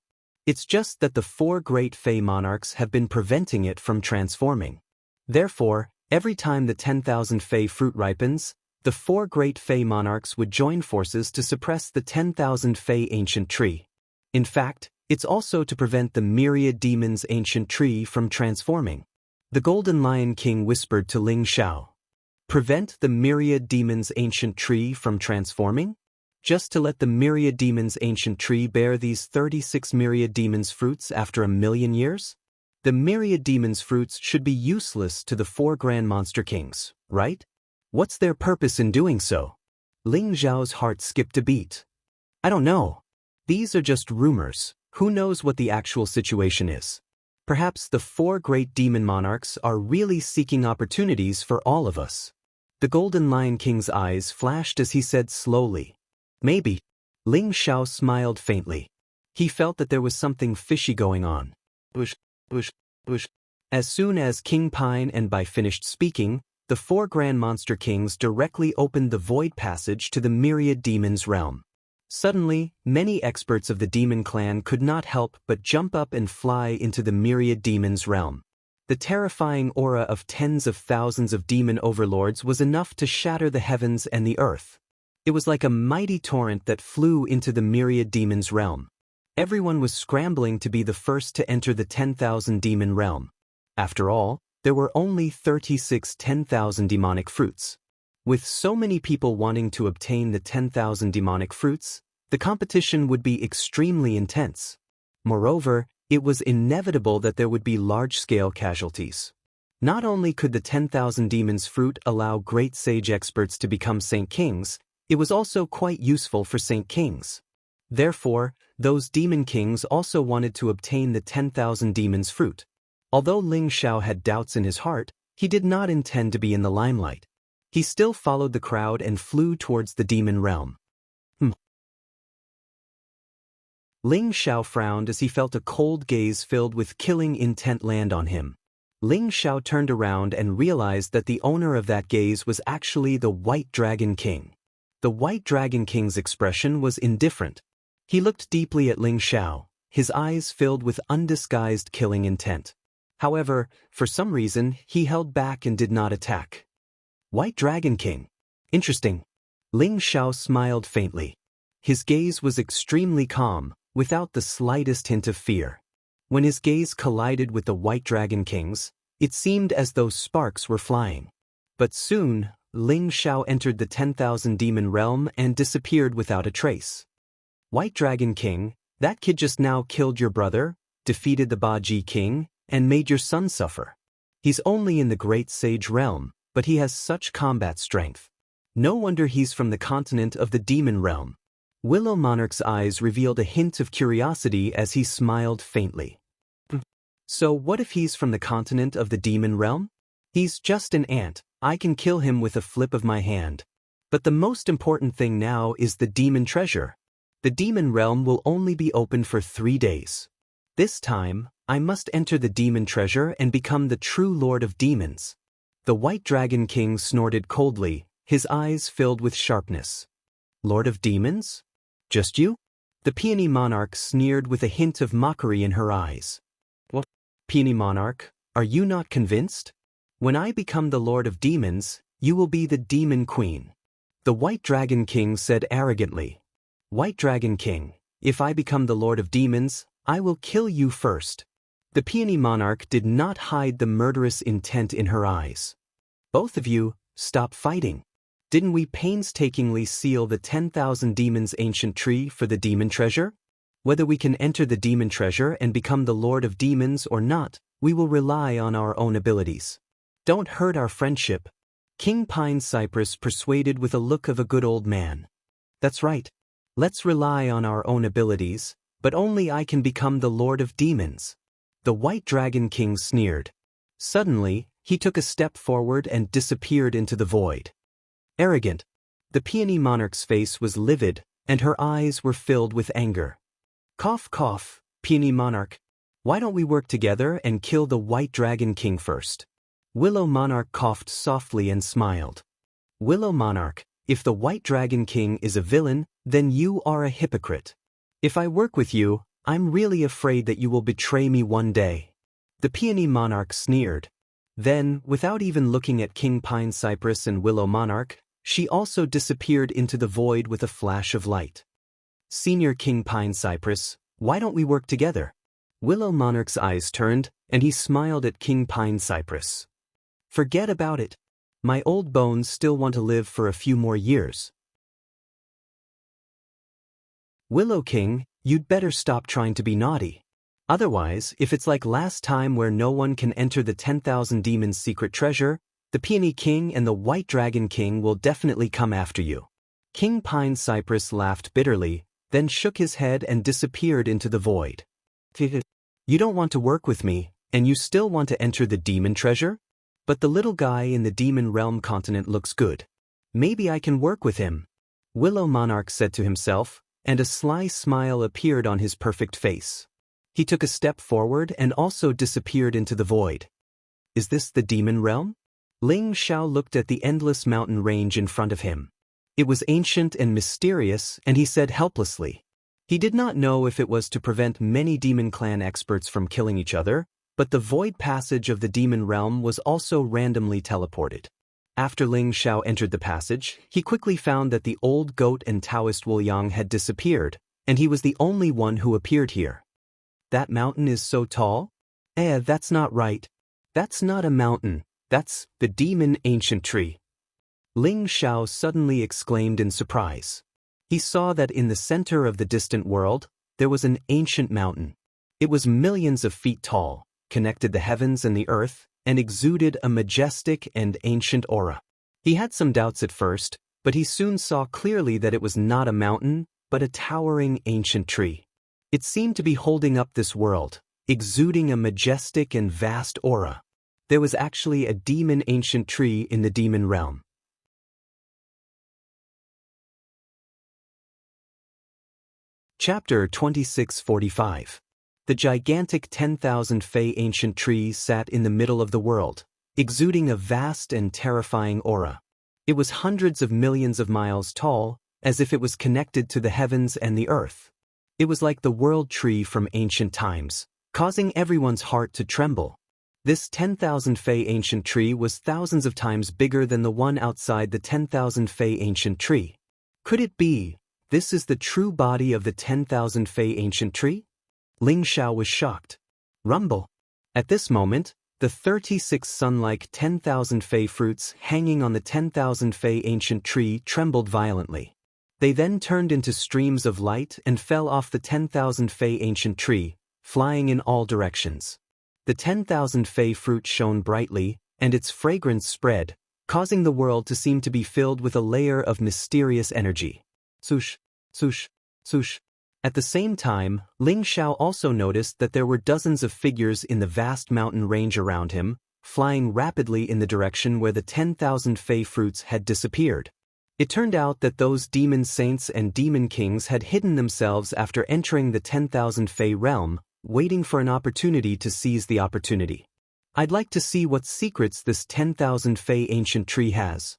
It's just that the 4 great Fey monarchs have been preventing it from transforming. Therefore, every time the 10,000 Fey fruit ripens, the 4 great Fey monarchs would join forces to suppress the 10,000 Fey ancient tree. In fact, it's also to prevent the Myriad Demons ancient tree from transforming. The Golden Lion King whispered to Ling Xiao. Prevent the Myriad Demons ancient tree from transforming? Just to let the Myriad Demons ancient tree bear these 36 Myriad Demons fruits after 1,000,000 years? The Myriad Demons fruits should be useless to the 4 Grand Monster Kings, right? What's their purpose in doing so? Ling Zhao's heart skipped a beat. I don't know. These are just rumors. Who knows what the actual situation is? Perhaps the 4 great demon monarchs are really seeking opportunities for all of us. The Golden Lion King's eyes flashed as he said slowly. Maybe. Ling Xiao smiled faintly. He felt that there was something fishy going on. Bush. As soon as King Pine and Bai finished speaking, the 4 Grand Monster Kings directly opened the Void Passage to the Myriad Demons realm. Suddenly, many experts of the Demon Clan could not help but jump up and fly into the Myriad Demons realm. The terrifying aura of tens of thousands of demon overlords was enough to shatter the heavens and the earth. It was like a mighty torrent that flew into the Myriad Demons realm. Everyone was scrambling to be the first to enter the 10,000 demon realm. After all, there were only 36 10,000 demonic fruits. With so many people wanting to obtain the 10,000 demonic fruits, the competition would be extremely intense. Moreover, it was inevitable that there would be large-scale casualties. Not only could the 10,000 demons fruit allow great sage experts to become Saint Kings, it was also quite useful for Saint Kings. Therefore, those demon kings also wanted to obtain the 10,000 demons fruit. Although Ling Xiao had doubts in his heart, he did not intend to be in the limelight. He still followed the crowd and flew towards the demon realm. Ling Xiao frowned as he felt a cold gaze filled with killing intent land on him. Ling Xiao turned around and realized that the owner of that gaze was actually the White Dragon King. The White Dragon King's expression was indifferent. He looked deeply at Ling Xiao, his eyes filled with undisguised killing intent. However, for some reason, he held back and did not attack. White Dragon King. Interesting. Ling Xiao smiled faintly. His gaze was extremely calm, without the slightest hint of fear. When his gaze collided with the White Dragon King's, it seemed as though sparks were flying. But soon, Ling Xiao entered the 10,000 demon realm and disappeared without a trace. White Dragon King, that kid just now killed your brother, defeated the Baji King, and made your son suffer. He's only in the Great Sage realm, but he has such combat strength. No wonder he's from the continent of the demon realm. Willow Monarch's eyes revealed a hint of curiosity as he smiled faintly. So what if he's from the continent of the demon realm? He's just an ant. I can kill him with a flip of my hand. But the most important thing now is the demon treasure. The demon realm will only be open for 3 days. This time, I must enter the demon treasure and become the true Lord of Demons. The White Dragon King snorted coldly, his eyes filled with sharpness. Lord of Demons? Just you? The Peony Monarch sneered with a hint of mockery in her eyes. What? Peony Monarch, are you not convinced? When I become the Lord of Demons, you will be the Demon Queen. The White Dragon King said arrogantly. White Dragon King, if I become the Lord of Demons, I will kill you first. The Peony Monarch did not hide the murderous intent in her eyes. Both of you, stop fighting. Didn't we painstakingly seal the 10,000 demons ancient tree for the demon treasure? Whether we can enter the demon treasure and become the Lord of Demons or not, we will rely on our own abilities. Don't hurt our friendship. King Pine Cypress persuaded with a look of a good old man. That's right. Let's rely on our own abilities, but only I can become the Lord of Demons. The White Dragon King sneered. Suddenly, he took a step forward and disappeared into the void. Arrogant. The Peony Monarch's face was livid, and her eyes were filled with anger. Cough cough, Peony Monarch. Why don't we work together and kill the White Dragon King first? Willow Monarch coughed softly and smiled. Willow Monarch, if the White Dragon King is a villain, then you are a hypocrite. If I work with you, I'm really afraid that you will betray me one day. The Peony Monarch sneered. Then, without even looking at King Pine Cypress and Willow Monarch, she also disappeared into the void with a flash of light. Senior King Pine Cypress, why don't we work together? Willow Monarch's eyes turned, and he smiled at King Pine Cypress. Forget about it. My old bones still want to live for a few more years. Willow King, you'd better stop trying to be naughty. Otherwise, if it's like last time where no one can enter the 10,000 demons secret treasure, the Peony King and the White Dragon King will definitely come after you. King Pine Cypress laughed bitterly, then shook his head and disappeared into the void. You don't want to work with me, and you still want to enter the demon treasure? But the little guy in the demon realm continent looks good. Maybe I can work with him. Willow Monarch said to himself, and a sly smile appeared on his perfect face. He took a step forward and also disappeared into the void. Is this the demon realm? Ling Xiao looked at the endless mountain range in front of him. It was ancient and mysterious, and he said helplessly. He did not know if it was to prevent many demon clan experts from killing each other, but the void passage of the demon realm was also randomly teleported. After Ling Xiao entered the passage, he quickly found that the old goat and Taoist Wu Yang had disappeared, and he was the only one who appeared here. That mountain is so tall? That's not right. That's not a mountain. That's the demon ancient tree. Ling Xiao suddenly exclaimed in surprise. He saw that in the center of the distant world, there was an ancient mountain. It was millions of feet tall, connected the heavens and the earth, and exuded a majestic and ancient aura. He had some doubts at first, but he soon saw clearly that it was not a mountain, but a towering ancient tree. It seemed to be holding up this world, exuding a majestic and vast aura. There was actually a demon ancient tree in the demon realm. Chapter 2645. The gigantic 10,000 Fei ancient tree sat in the middle of the world, exuding a vast and terrifying aura. It was hundreds of millions of miles tall, as if it was connected to the heavens and the earth. It was like the world tree from ancient times, causing everyone's heart to tremble. This 10,000 Fei ancient tree was thousands of times bigger than the one outside the 10,000 Fei ancient tree. Could it be, this is the true body of the 10,000 Fei ancient tree? Ling Xiao was shocked. Rumble. At this moment, the 36 sun-like 10,000 Fei fruits hanging on the 10,000 Fei ancient tree trembled violently. They then turned into streams of light and fell off the 10,000 Fei ancient tree, flying in all directions. The 10,000 Fei fruit shone brightly, and its fragrance spread, causing the world to seem to be filled with a layer of mysterious energy. Swoosh, swoosh, swoosh. At the same time, Ling Xiao also noticed that there were dozens of figures in the vast mountain range around him, flying rapidly in the direction where the 10,000 Fei fruits had disappeared. It turned out that those demon saints and demon kings had hidden themselves after entering the 10,000 Fei realm, waiting for an opportunity to seize the opportunity. I'd like to see what secrets this 10,000 Fei ancient tree has.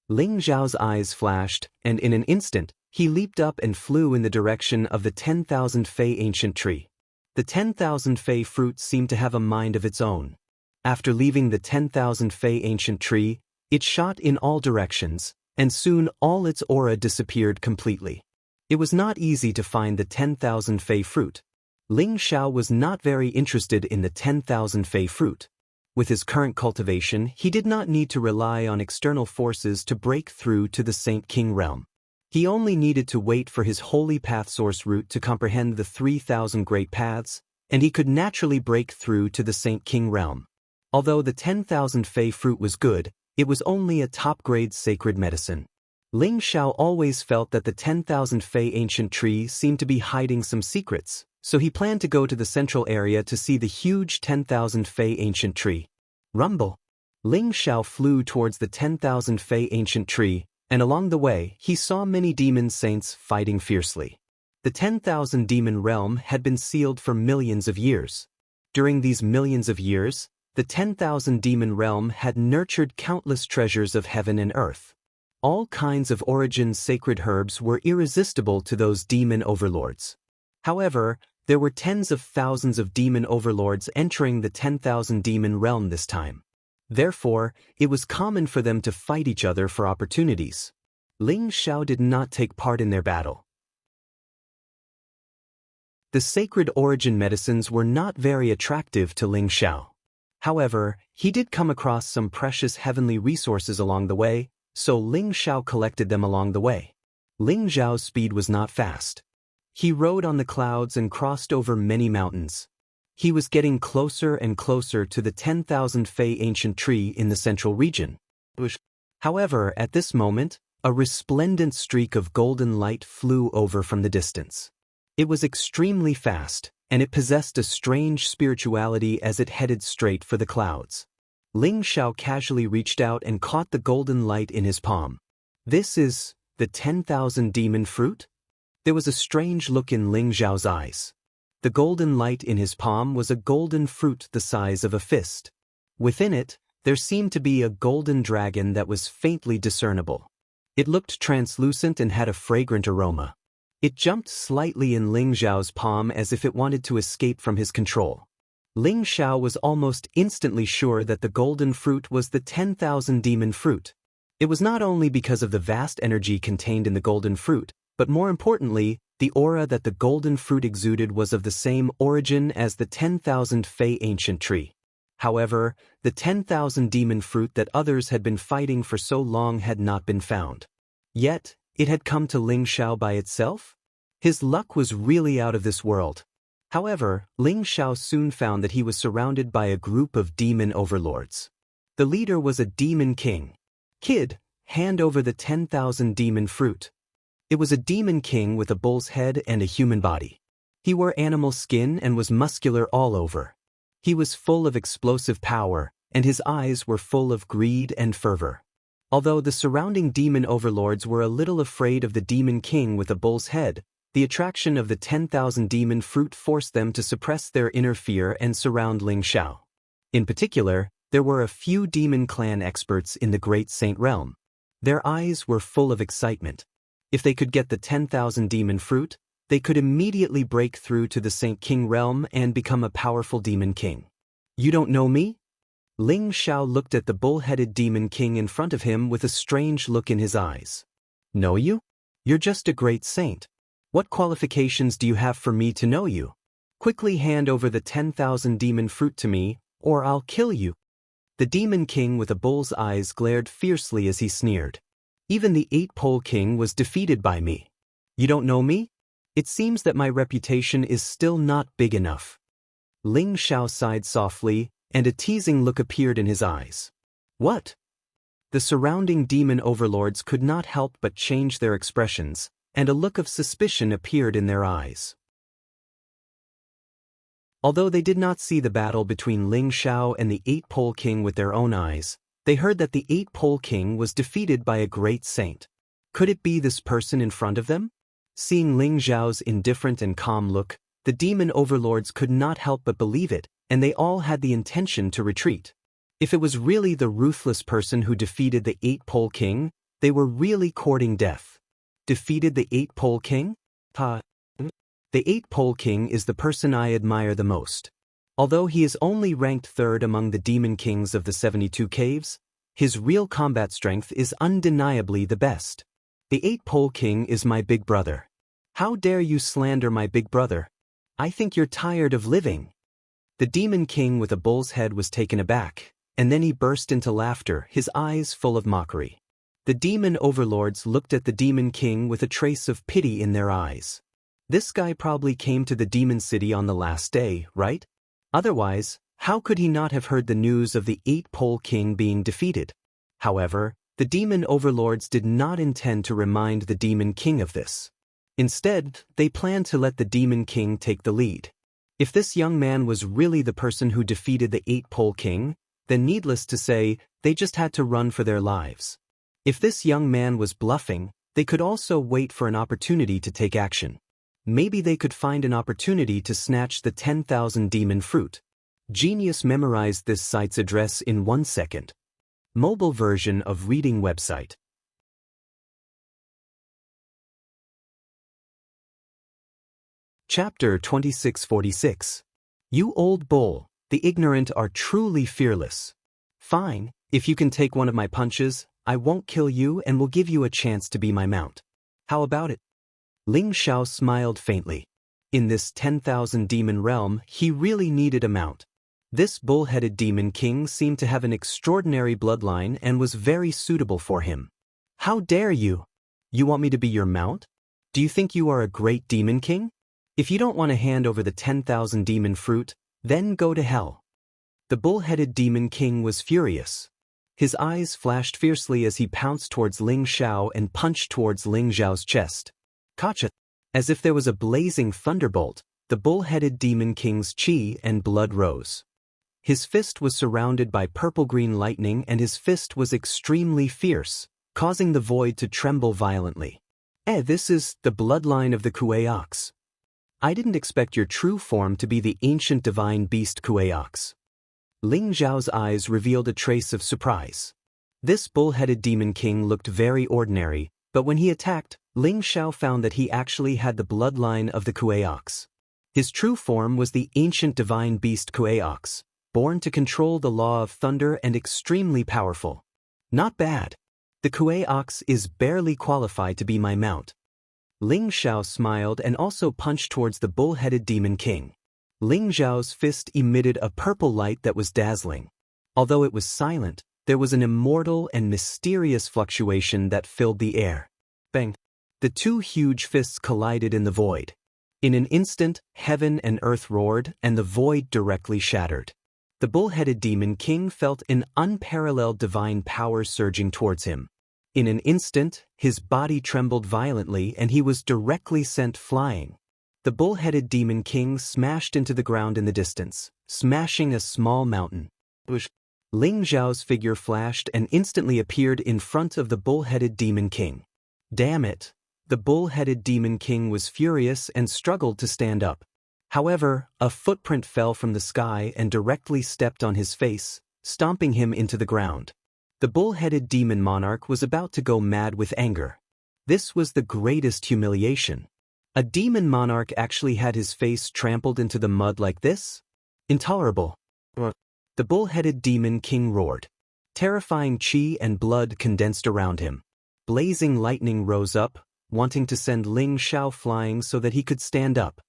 Ling Xiao's eyes flashed, and in an instant, he leaped up and flew in the direction of the 10,000 Fei ancient tree. The 10,000 Fei fruit seemed to have a mind of its own. After leaving the 10,000 Fei ancient tree, it shot in all directions, and soon all its aura disappeared completely. It was not easy to find the 10,000 Fei fruit. Ling Xiao was not very interested in the 10,000 Fei fruit. With his current cultivation, he did not need to rely on external forces to break through to the Saint King realm. He only needed to wait for his holy path source route to comprehend the 3,000 great paths, and he could naturally break through to the Saint King realm. Although the 10,000 Fei fruit was good, it was only a top-grade sacred medicine. Ling Xiao always felt that the 10,000 Fei ancient tree seemed to be hiding some secrets, so he planned to go to the central area to see the huge 10,000 Fei ancient tree. Rumble. Ling Xiao flew towards the 10,000 Fei ancient tree, and along the way, he saw many demon saints fighting fiercely. The 10,000 demon realm had been sealed for millions of years. During these millions of years, the 10,000 demon realm had nurtured countless treasures of heaven and earth. All kinds of origin sacred herbs were irresistible to those demon overlords. However, there were tens of thousands of demon overlords entering the 10,000 demon realm this time. Therefore, it was common for them to fight each other for opportunities. Ling Xiao did not take part in their battle. The sacred origin medicines were not very attractive to Ling Xiao. However, he did come across some precious heavenly resources along the way, so Ling Xiao collected them along the way. Ling Xiao's speed was not fast. He rode on the clouds and crossed over many mountains. He was getting closer and closer to the 10,000 Fei ancient tree in the central region. However, at this moment, a resplendent streak of golden light flew over from the distance. It was extremely fast, and it possessed a strange spirituality as it headed straight for the clouds. Ling Xiao casually reached out and caught the golden light in his palm. This is the 10,000 demon fruit? There was a strange look in Ling Xiao's eyes. The golden light in his palm was a golden fruit the size of a fist. Within it, there seemed to be a golden dragon that was faintly discernible. It looked translucent and had a fragrant aroma. It jumped slightly in Ling Xiao's palm as if it wanted to escape from his control. Ling Xiao was almost instantly sure that the golden fruit was the 10,000 demon fruit. It was not only because of the vast energy contained in the golden fruit, but more importantly, the aura that the golden fruit exuded was of the same origin as the 10,000 Fei ancient tree. However, the 10,000 demon fruit that others had been fighting for so long had not been found. Yet, it had come to Ling Xiao by itself? His luck was really out of this world. However, Ling Xiao soon found that he was surrounded by a group of demon overlords. The leader was a demon king. Kid, hand over the 10,000 demon fruit. It was a demon king with a bull's head and a human body. He wore animal skin and was muscular all over. He was full of explosive power, and his eyes were full of greed and fervor. Although the surrounding demon overlords were a little afraid of the demon king with a bull's head, The attraction of the 10,000 demon fruit forced them to suppress their inner fear and surround Ling Xiao. In particular, there were a few demon clan experts in the Great Saint realm. Their eyes were full of excitement. If they could get the 10,000 demon fruit, they could immediately break through to the Saint King realm and become a powerful demon king. You don't know me? Ling Xiao looked at the bull-headed demon king in front of him with a strange look in his eyes. Know you? You're just a great saint. What qualifications do you have for me to know you? Quickly hand over the 10,000 demon fruit to me, or I'll kill you. The demon king with a bull's eyes glared fiercely as he sneered. Even the 8-pole king was defeated by me. You don't know me? It seems that my reputation is still not big enough. Ling Xiao sighed softly, and a teasing look appeared in his eyes. What? The surrounding demon overlords could not help but change their expressions, and a look of suspicion appeared in their eyes. Although they did not see the battle between Ling Xiao and the 8-pole king with their own eyes, they heard that the 8-pole king was defeated by a great saint. Could it be this person in front of them? Seeing Ling Xiao's indifferent and calm look, the demon overlords could not help but believe it, and they all had the intention to retreat. If it was really the ruthless person who defeated the 8-pole king, they were really courting death. Defeated the 8-pole king? The 8-pole king is the person I admire the most. Although he is only ranked 3rd among the demon kings of the 72 caves, his real combat strength is undeniably the best. The 8-pole king is my big brother. How dare you slander my big brother? I think you're tired of living. The demon king with a bull's head was taken aback, and then he burst into laughter, his eyes full of mockery. The demon overlords looked at the demon king with a trace of pity in their eyes. This guy probably came to the demon city on the last day, right? Otherwise, how could he not have heard the news of the 8-pole king being defeated? However, the demon overlords did not intend to remind the demon king of this. Instead, they planned to let the demon king take the lead. If this young man was really the person who defeated the 8-pole king, then needless to say, they just had to run for their lives. If this young man was bluffing, they could also wait for an opportunity to take action. Maybe they could find an opportunity to snatch the 10,000 demon fruit. Genius memorized this site's address in 1 second. Mobile version of reading website. Chapter 2646. You old bull, the ignorant are truly fearless. Fine, if you can take one of my punches, I won't kill you and will give you a chance to be my mount. How about it? Ling Xiao smiled faintly. In this 10,000 demon realm, he really needed a mount. This bull-headed demon king seemed to have an extraordinary bloodline and was very suitable for him. How dare you? You want me to be your mount? Do you think you are a great demon king? If you don't want to hand over the 10,000 demon fruit, then go to hell. The bull-headed demon king was furious. His eyes flashed fiercely as he pounced towards Ling Xiao and punched towards Ling Xiao's chest. Gotcha! As if there was a blazing thunderbolt, the bull-headed demon king's chi and blood rose. His fist was surrounded by purple-green lightning and his fist was extremely fierce, causing the void to tremble violently. This is the bloodline of the Kuei-ox. I didn't expect your true form to be the ancient divine beast Kuei-ox. Ling Xiao's eyes revealed a trace of surprise. This bull-headed demon king looked very ordinary, but when he attacked, Ling Xiao found that he actually had the bloodline of the Kuei-ox. His true form was the ancient divine beast Kuei-ox, born to control the law of thunder and extremely powerful. Not bad. The Kuei-ox is barely qualified to be my mount. Ling Xiao smiled and also punched towards the bull-headed demon king. Ling Xiao's fist emitted a purple light that was dazzling. Although it was silent, there was an immortal and mysterious fluctuation that filled the air. Bang! The two huge fists collided in the void. In an instant, heaven and earth roared, and the void directly shattered. The bull-headed demon king felt an unparalleled divine power surging towards him. In an instant, his body trembled violently and he was directly sent flying. The bull-headed demon king smashed into the ground in the distance, smashing a small mountain. Ling Xiao's figure flashed and instantly appeared in front of the bull-headed demon king. Damn it! The bull-headed demon king was furious and struggled to stand up. However, a footprint fell from the sky and directly stepped on his face, stomping him into the ground. The bull-headed demon monarch was about to go mad with anger. This was the greatest humiliation. A demon monarch actually had his face trampled into the mud like this? Intolerable. The bull-headed demon king roared. Terrifying chi and blood condensed around him. Blazing lightning rose up, wanting to send Ling Xiao flying so that he could stand up.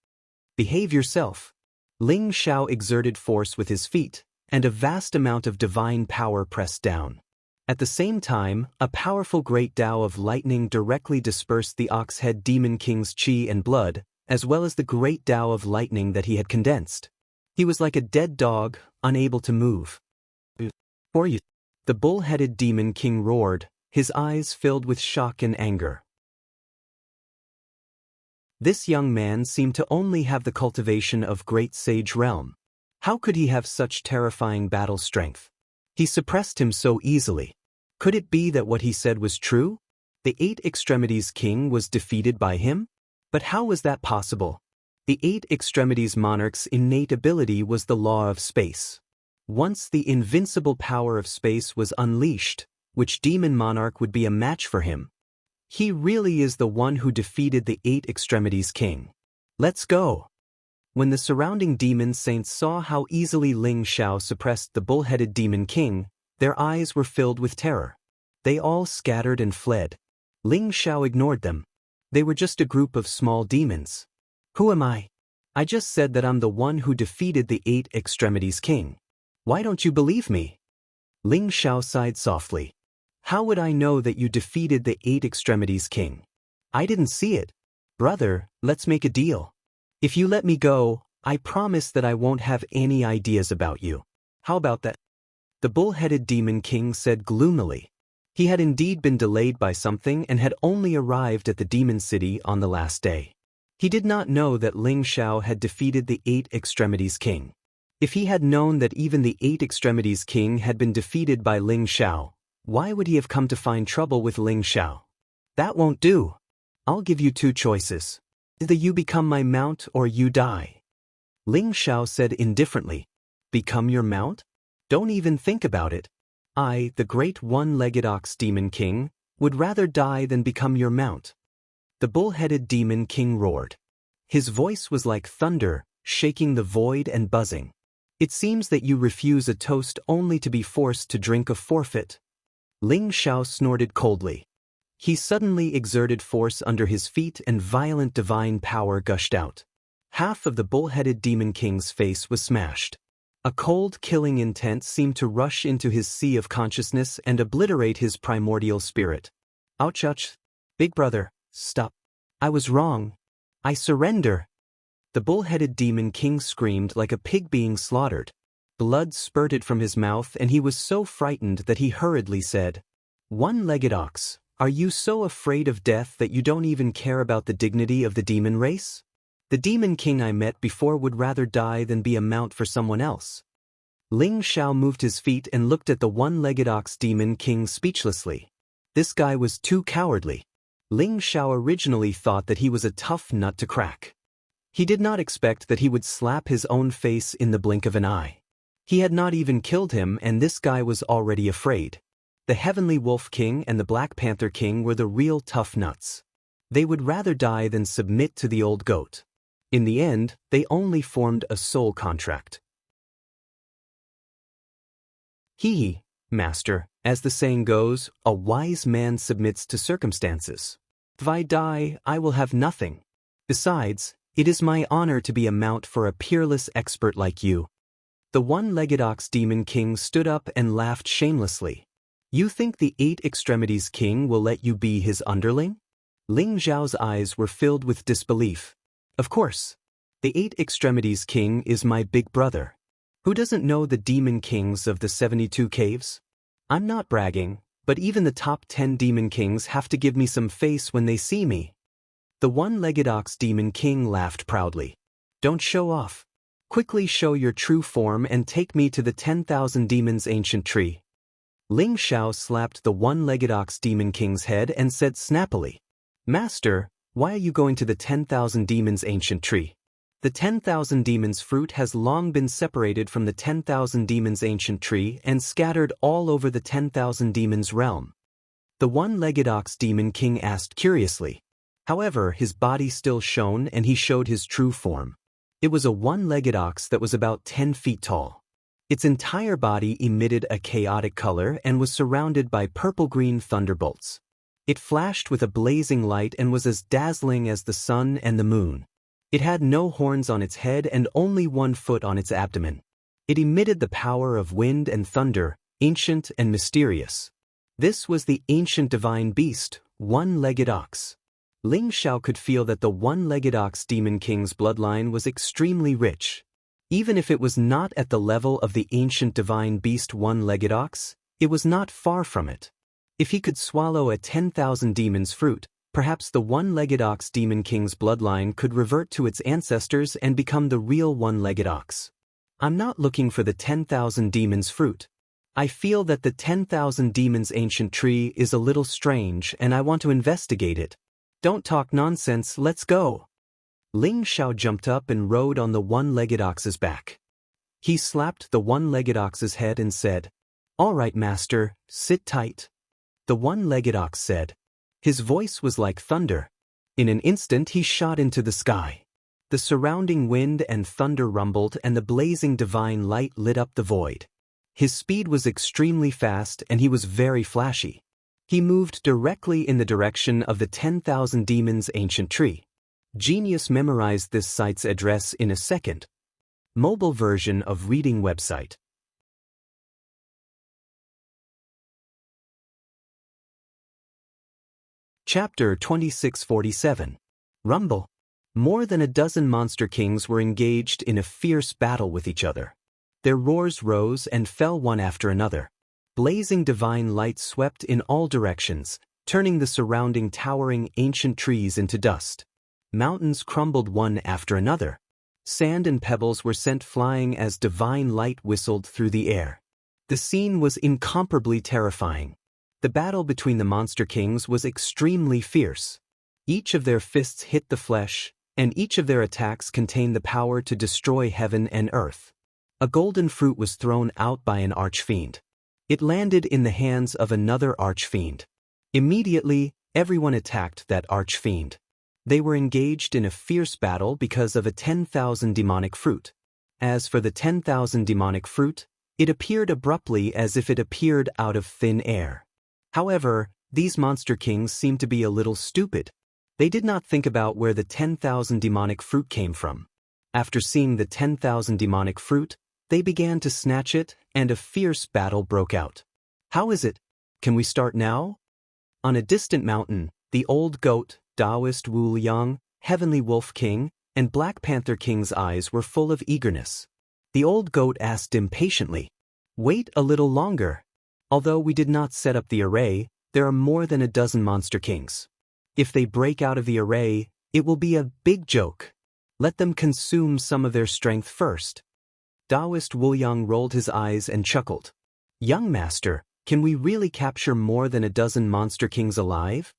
Behave yourself. Ling Xiao exerted force with his feet, and a vast amount of divine power pressed down. At the same time, a powerful great Tao of lightning directly dispersed the ox-head demon king's chi and blood, as well as the great Tao of lightning that he had condensed. He was like a dead dog, unable to move. For you. The bull-headed demon king roared, his eyes filled with shock and anger. This young man seemed to only have the cultivation of great sage realm. How could he have such terrifying battle strength? He suppressed him so easily. Could it be that what he said was true? The Eight Extremities King was defeated by him? But how was that possible? The Eight Extremities Monarch's innate ability was the law of space. Once the invincible power of space was unleashed, which demon monarch would be a match for him? He really is the one who defeated the Eight Extremities King. Let's go. When the surrounding demon saints saw how easily Ling Xiao suppressed the bull-headed demon king, their eyes were filled with terror. They all scattered and fled. Ling Xiao ignored them. They were just a group of small demons. Who am I? I just said that I'm the one who defeated the Eight Extremities King. Why don't you believe me? Ling Xiao sighed softly. How would I know that you defeated the Eight Extremities King? I didn't see it. Brother, let's make a deal. If you let me go, I promise that I won't have any ideas about you. How about that? The bull-headed demon king said gloomily. He had indeed been delayed by something and had only arrived at the demon city on the last day. He did not know that Ling Xiao had defeated the Eight Extremities King. If he had known that even the Eight Extremities King had been defeated by Ling Xiao, why would he have come to find trouble with Ling Xiao? That won't do. I'll give you two choices. Either you become my mount or you die. Ling Xiao said indifferently. Become your mount? Don't even think about it. I, the great one-legged ox demon king, would rather die than become your mount. The bull-headed demon king roared. His voice was like thunder, shaking the void and buzzing. It seems that you refuse a toast only to be forced to drink a forfeit. Ling Xiao snorted coldly. He suddenly exerted force under his feet and violent divine power gushed out. Half of the bull-headed demon king's face was smashed. A cold, killing intent seemed to rush into his sea of consciousness and obliterate his primordial spirit. Ouch, ouch. Big brother, stop. I was wrong. I surrender. The bull-headed demon king screamed like a pig being slaughtered. Blood spurted from his mouth and he was so frightened that he hurriedly said, One-legged ox, are you so afraid of death that you don't even care about the dignity of the demon race? The demon king I met before would rather die than be a mount for someone else. Ling Xiao moved his feet and looked at the one-legged ox demon king speechlessly. This guy was too cowardly. Ling Xiao originally thought that he was a tough nut to crack. He did not expect that he would slap his own face in the blink of an eye. He had not even killed him and this guy was already afraid. The Heavenly Wolf King and the Black Panther King were the real tough nuts. They would rather die than submit to the old goat. In the end, they only formed a soul contract. Hee, master, as the saying goes, a wise man submits to circumstances. If I die, I will have nothing. Besides, it is my honor to be a mount for a peerless expert like you. The one-legged ox demon king stood up and laughed shamelessly. You think the Eight Extremities King will let you be his underling? Ling Xiao's eyes were filled with disbelief. Of course. The Eight Extremities King is my big brother. Who doesn't know the demon kings of the 72 caves? I'm not bragging, but even the top 10 demon kings have to give me some face when they see me. The one-legged ox demon king laughed proudly. Don't show off. Quickly show your true form and take me to the 10,000 demons ancient tree. Ling Xiao slapped the one-legged ox demon king's head and said snappily, Master, why are you going to the 10,000 demons ancient tree? The 10,000 demons fruit has long been separated from the 10,000 demons ancient tree and scattered all over the 10,000 demons realm. The one-legged ox demon king asked curiously. However, his body still shone and he showed his true form. It was a one-legged ox that was about 10 feet tall. Its entire body emitted a chaotic color and was surrounded by purple-green thunderbolts. It flashed with a blazing light and was as dazzling as the sun and the moon. It had no horns on its head and only 1 foot on its abdomen. It emitted the power of wind and thunder, ancient and mysterious. This was the ancient divine beast, one-legged ox. Ling Xiao could feel that the one-legged ox demon king's bloodline was extremely rich. Even if it was not at the level of the ancient divine beast one-legged ox, it was not far from it. If he could swallow a 10,000 demons fruit, perhaps the one-legged ox demon king's bloodline could revert to its ancestors and become the real one-legged ox. I'm not looking for the 10,000 demons fruit. I feel that the 10,000 demons ancient tree is a little strange and I want to investigate it. Don't talk nonsense, let's go. Ling Xiao jumped up and rode on the one-legged ox's back. He slapped the one-legged ox's head and said, "All right, master, sit tight." The one-legged ox said. His voice was like thunder. In an instant he shot into the sky. The surrounding wind and thunder rumbled and the blazing divine light lit up the void. His speed was extremely fast and he was very flashy. He moved directly in the direction of the 10,000 demons ancient tree. Genius memorized this site's address in a second. Mobile version of reading website. Chapter 2647. Rumble. More than a dozen monster kings were engaged in a fierce battle with each other. Their roars rose and fell one after another. Blazing divine light swept in all directions, turning the surrounding towering ancient trees into dust. Mountains crumbled one after another. Sand and pebbles were sent flying as divine light whistled through the air. The scene was incomparably terrifying. The battle between the monster kings was extremely fierce. Each of their fists hit the flesh, and each of their attacks contained the power to destroy heaven and earth. A golden fruit was thrown out by an archfiend. It landed in the hands of another archfiend. Immediately, everyone attacked that archfiend. They were engaged in a fierce battle because of a 10,000 demonic fruit. As for the 10,000 demonic fruit, it appeared abruptly as if it appeared out of thin air. However, these monster kings seemed to be a little stupid. They did not think about where the 10,000 demonic fruit came from. After seeing the 10,000 demonic fruit, they began to snatch it, and a fierce battle broke out. How is it? Can we start now? On a distant mountain, the old goat, Taoist Wu Liang, Heavenly Wolf King, and Black Panther King's eyes were full of eagerness. The old goat asked impatiently, "Wait a little longer. Although we did not set up the array, there are more than a dozen monster kings. If they break out of the array, it will be a big joke. Let them consume some of their strength first." Taoist Wuliang rolled his eyes and chuckled. "Young master, can we really capture more than a dozen monster kings alive?"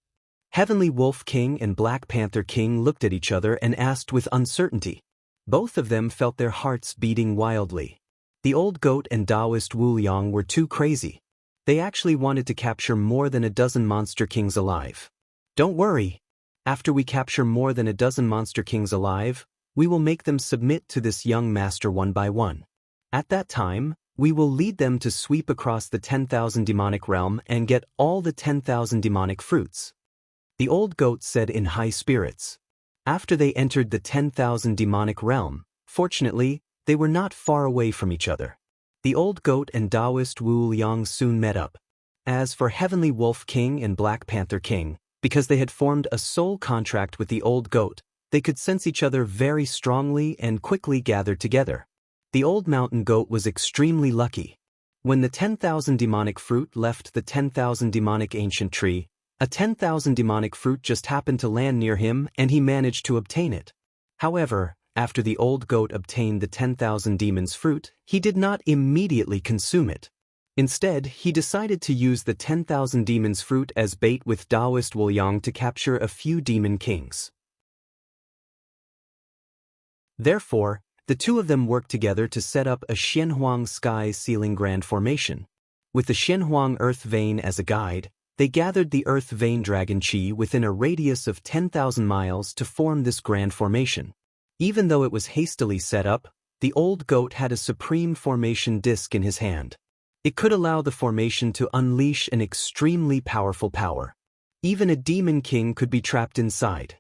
Heavenly Wolf King and Black Panther King looked at each other and asked with uncertainty. Both of them felt their hearts beating wildly. The old goat and Taoist Wuliang were too crazy. They actually wanted to capture more than a dozen monster kings alive. "Don't worry. After we capture more than a dozen monster kings alive, we will make them submit to this young master one by one. At that time, we will lead them to sweep across the 10,000 demonic realm and get all the 10,000 demonic fruits," the old goat said in high spirits. After they entered the 10,000 demonic realm, fortunately, they were not far away from each other. The old goat and Taoist Wu Liang soon met up. As for Heavenly Wolf King and Black Panther King, because they had formed a soul contract with the old goat, they could sense each other very strongly and quickly gathered together. The old mountain goat was extremely lucky. When the 10,000 demonic fruit left the 10,000 demonic ancient tree, a 10,000 demonic fruit just happened to land near him and he managed to obtain it. However, after the old goat obtained the 10,000 demons fruit, he did not immediately consume it. Instead, he decided to use the 10,000 demons fruit as bait with Taoist Wuliang to capture a few demon kings. Therefore, the two of them worked together to set up a Xianhuang sky ceiling grand formation. With the Xianhuang earth vein as a guide, they gathered the earth vein dragon qi within a radius of 10,000 miles to form this grand formation. Even though it was hastily set up, the old goat had a supreme formation disc in his hand. It could allow the formation to unleash an extremely powerful power. Even a demon king could be trapped inside.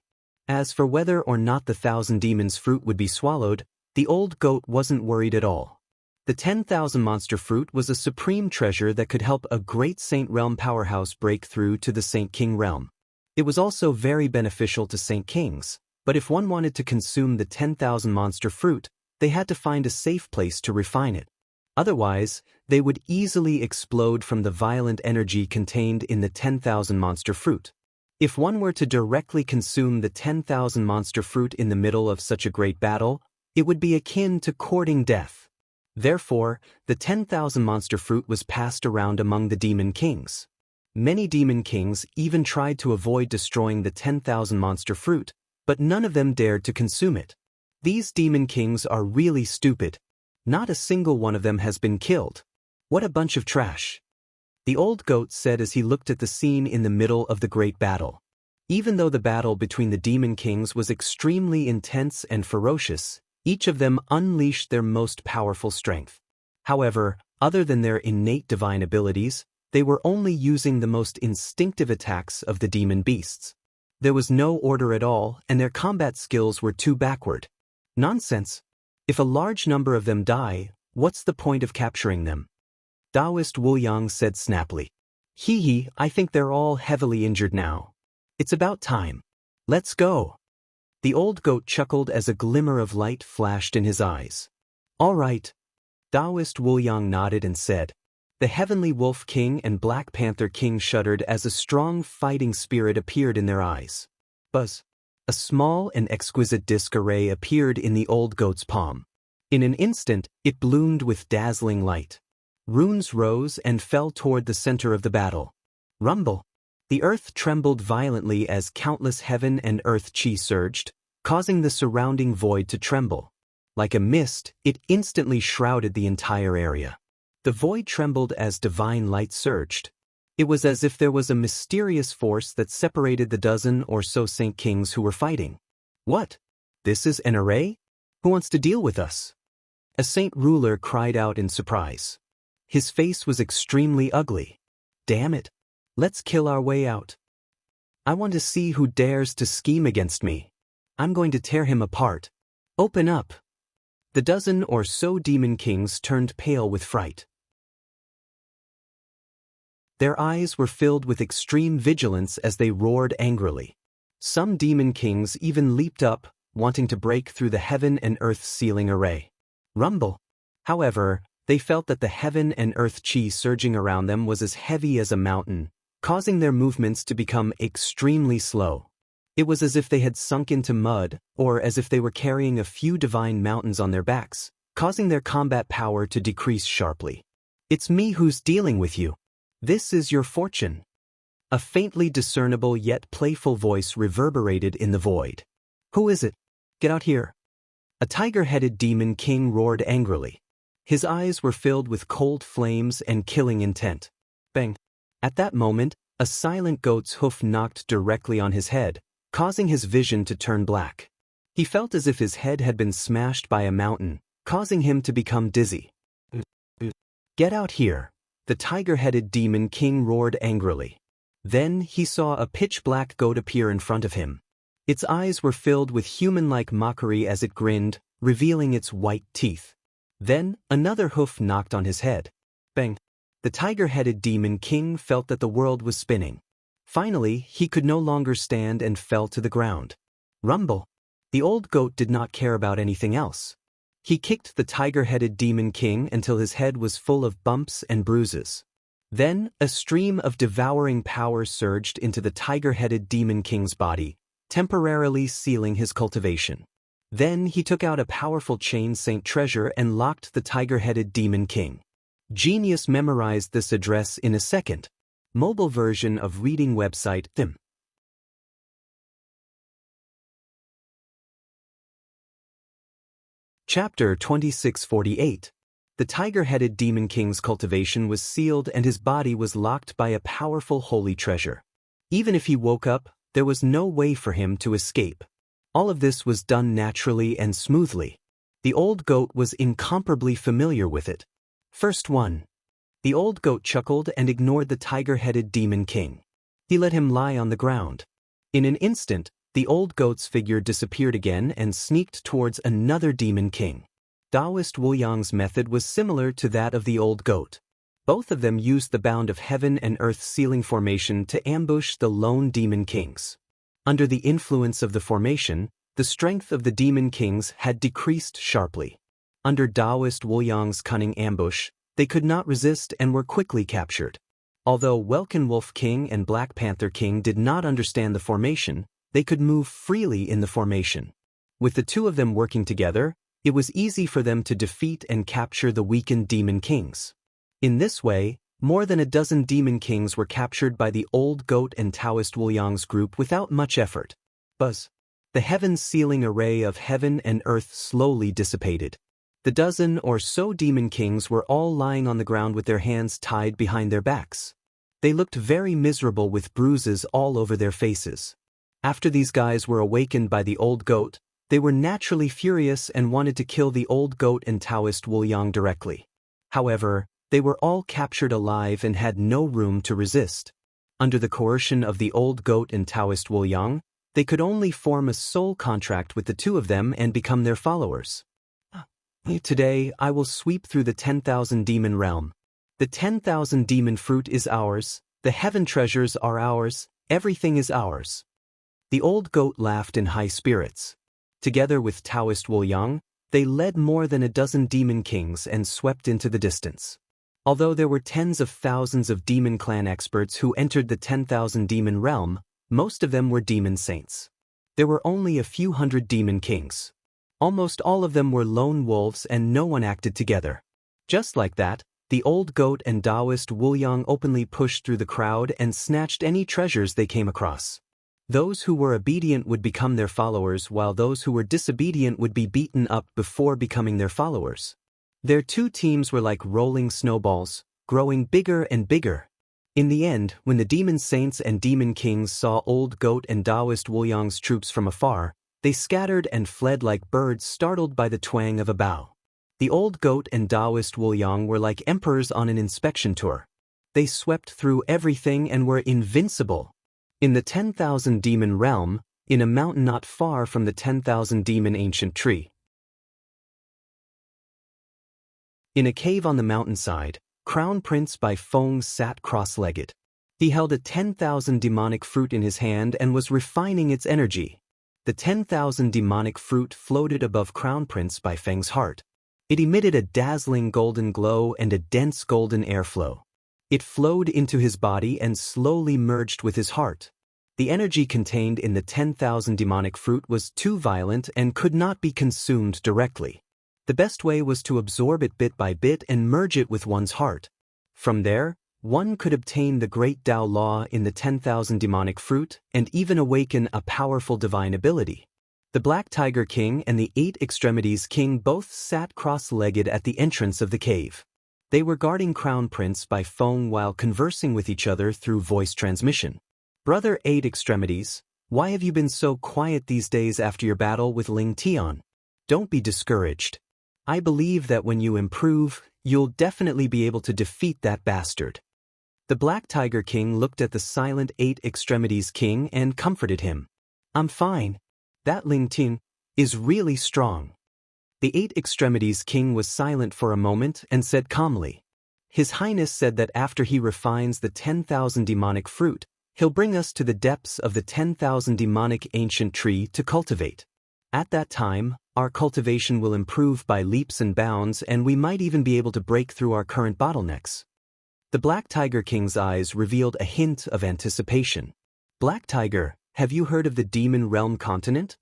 As for whether or not the 1,000 demons fruit would be swallowed, the old goat wasn't worried at all. The 10,000 monster fruit was a supreme treasure that could help a great Saint Realm powerhouse break through to the Saint King realm. It was also very beneficial to Saint Kings, but if one wanted to consume the 10,000 monster fruit, they had to find a safe place to refine it. Otherwise, they would easily explode from the violent energy contained in the 10,000 monster fruit. If one were to directly consume the 10,000 monster fruit in the middle of such a great battle, it would be akin to courting death. Therefore, the 10,000 monster fruit was passed around among the demon kings. Many demon kings even tried to avoid destroying the 10,000 monster fruit, but none of them dared to consume it. These demon kings are really stupid. Not a single one of them has been killed. What a bunch of trash. The old goat said as he looked at the scene in the middle of the great battle. Even though the battle between the demon kings was extremely intense and ferocious, each of them unleashed their most powerful strength. However, other than their innate divine abilities, they were only using the most instinctive attacks of the demon beasts. There was no order at all, and their combat skills were too backward. Nonsense. If a large number of them die, what's the point of capturing them? Taoist Wuliang said snappily. Hee, I think they're all heavily injured now. It's about time. Let's go. The old goat chuckled as a glimmer of light flashed in his eyes. All right. Taoist Wuliang nodded and said. The Heavenly Wolf King and Black Panther King shuddered as a strong fighting spirit appeared in their eyes. Buzz. A small and exquisite disc array appeared in the old goat's palm. In an instant, it bloomed with dazzling light. Runes rose and fell toward the center of the battle. Rumble. The earth trembled violently as countless heaven and earth chi surged, causing the surrounding void to tremble. Like a mist, it instantly shrouded the entire area. The void trembled as divine light surged. It was as if there was a mysterious force that separated the dozen or so Saint Kings who were fighting. What? This is an array? Who wants to deal with us? A saint ruler cried out in surprise. His face was extremely ugly. Damn it. Let's kill our way out. I want to see who dares to scheme against me. I'm going to tear him apart. Open up. The dozen or so demon kings turned pale with fright. Their eyes were filled with extreme vigilance as they roared angrily. Some demon kings even leaped up, wanting to break through the heaven and earth ceiling array. Rumble. However, they felt that the heaven and earth chi surging around them was as heavy as a mountain, causing their movements to become extremely slow. It was as if they had sunk into mud, or as if they were carrying a few divine mountains on their backs, causing their combat power to decrease sharply. It's me who's dealing with you. This is your fortune. A faintly discernible yet playful voice reverberated in the void. Who is it? Get out here. A tiger-headed demon king roared angrily. His eyes were filled with cold flames and killing intent. Bang. At that moment, a silent goat's hoof knocked directly on his head, causing his vision to turn black. He felt as if his head had been smashed by a mountain, causing him to become dizzy. Get out here. The tiger-headed demon king roared angrily. Then he saw a pitch-black goat appear in front of him. Its eyes were filled with human-like mockery as it grinned, revealing its white teeth. Then, another hoof knocked on his head. Bang! The tiger-headed demon king felt that the world was spinning. Finally, he could no longer stand and fell to the ground. Rumble! The old goat did not care about anything else. He kicked the tiger-headed demon king until his head was full of bumps and bruises. Then, a stream of devouring power surged into the tiger-headed demon king's body, temporarily sealing his cultivation. Then he took out a powerful chain saint treasure and locked the tiger-headed demon king. Genius memorized this address in a second. Mobile version of reading website Thim. Chapter 2648. The tiger-headed demon king's cultivation was sealed and his body was locked by a powerful holy treasure. Even if he woke up, there was no way for him to escape. All of this was done naturally and smoothly. The old goat was incomparably familiar with it. First one. The old goat chuckled and ignored the tiger-headed demon king. He let him lie on the ground. In an instant, the old goat's figure disappeared again and sneaked towards another demon king. Taoist Wu-Yang's method was similar to that of the old goat. Both of them used the bound of heaven and earth sealing formation to ambush the lone demon kings. Under the influence of the formation, the strength of the demon kings had decreased sharply. Under Taoist Wu-Yang's cunning ambush, they could not resist and were quickly captured. Although Welkin Wolf King and Black Panther King did not understand the formation, they could move freely in the formation. With the two of them working together, it was easy for them to defeat and capture the weakened demon kings. In this way, more than a dozen demon kings were captured by the old goat and Taoist Wu-Yang's group without much effort. Buzz. The heaven-sealing array of heaven and earth slowly dissipated. The dozen or so demon kings were all lying on the ground with their hands tied behind their backs. They looked very miserable with bruises all over their faces. After these guys were awakened by the old goat, they were naturally furious and wanted to kill the old goat and Taoist Wu-Yang directly. However, they were all captured alive and had no room to resist. Under the coercion of the old goat and Taoist Wu-Yang, they could only form a soul contract with the two of them and become their followers. Today, I will sweep through the 10,000 demon realm. The 10,000 demon fruit is ours, the heaven treasures are ours, everything is ours. The old goat laughed in high spirits. Together with Taoist Wu-Yang, they led more than a dozen demon kings and swept into the distance. Although there were tens of thousands of demon clan experts who entered the 10,000 demon realm, most of them were demon saints. There were only a few hundred demon kings. Almost all of them were lone wolves and no one acted together. Just like that, the old goat and Taoist Wu-Yang openly pushed through the crowd and snatched any treasures they came across. Those who were obedient would become their followers while those who were disobedient would be beaten up before becoming their followers. Their two teams were like rolling snowballs, growing bigger and bigger. In the end, when the demon saints and demon kings saw old goat and Taoist Wu-Yang's troops from afar, they scattered and fled like birds startled by the twang of a bow. The old goat and Taoist Wu-Yang were like emperors on an inspection tour. They swept through everything and were invincible. In the 10,000 demon realm, in a mountain not far from the 10,000 demon ancient tree. In a cave on the mountainside, Crown Prince Bai Feng sat cross-legged. He held a 10,000 demonic fruit in his hand and was refining its energy. The 10,000 demonic fruit floated above Crown Prince Bai Feng's heart. It emitted a dazzling golden glow and a dense golden airflow. It flowed into his body and slowly merged with his heart. The energy contained in the 10,000 demonic fruit was too violent and could not be consumed directly. The best way was to absorb it bit by bit and merge it with one's heart. From there, one could obtain the great Tao law in the 10,000 demonic fruit and even awaken a powerful divine ability. The Black Tiger King and the Eight Extremities King both sat cross-legged at the entrance of the cave. They were guarding Crown Prince Bai Feng while conversing with each other through voice transmission. Brother Eight Extremities, why have you been so quiet these days after your battle with Ling Tian? Don't be discouraged. I believe that when you improve, you'll definitely be able to defeat that bastard. The Black Tiger King looked at the silent Eight Extremities King and comforted him. I'm fine. That Ling Tian is really strong. The Eight Extremities King was silent for a moment and said calmly. His Highness said that after he refines the 10,000 demonic fruit, he'll bring us to the depths of the 10,000 demonic ancient tree to cultivate. At that time, our cultivation will improve by leaps and bounds and we might even be able to break through our current bottlenecks. The Black Tiger King's eyes revealed a hint of anticipation. Black Tiger, have you heard of the Demon Realm continent?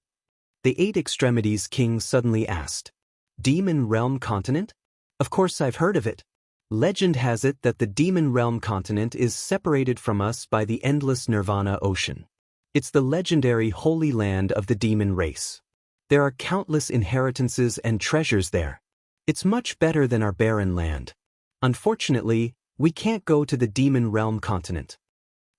The Eight Extremities King suddenly asked. Demon Realm continent? Of course I've heard of it. Legend has it that the Demon Realm continent is separated from us by the endless Nirvana ocean. It's the legendary holy land of the demon race. There are countless inheritances and treasures there. It's much better than our barren land. Unfortunately, we can't go to the Demon Realm continent.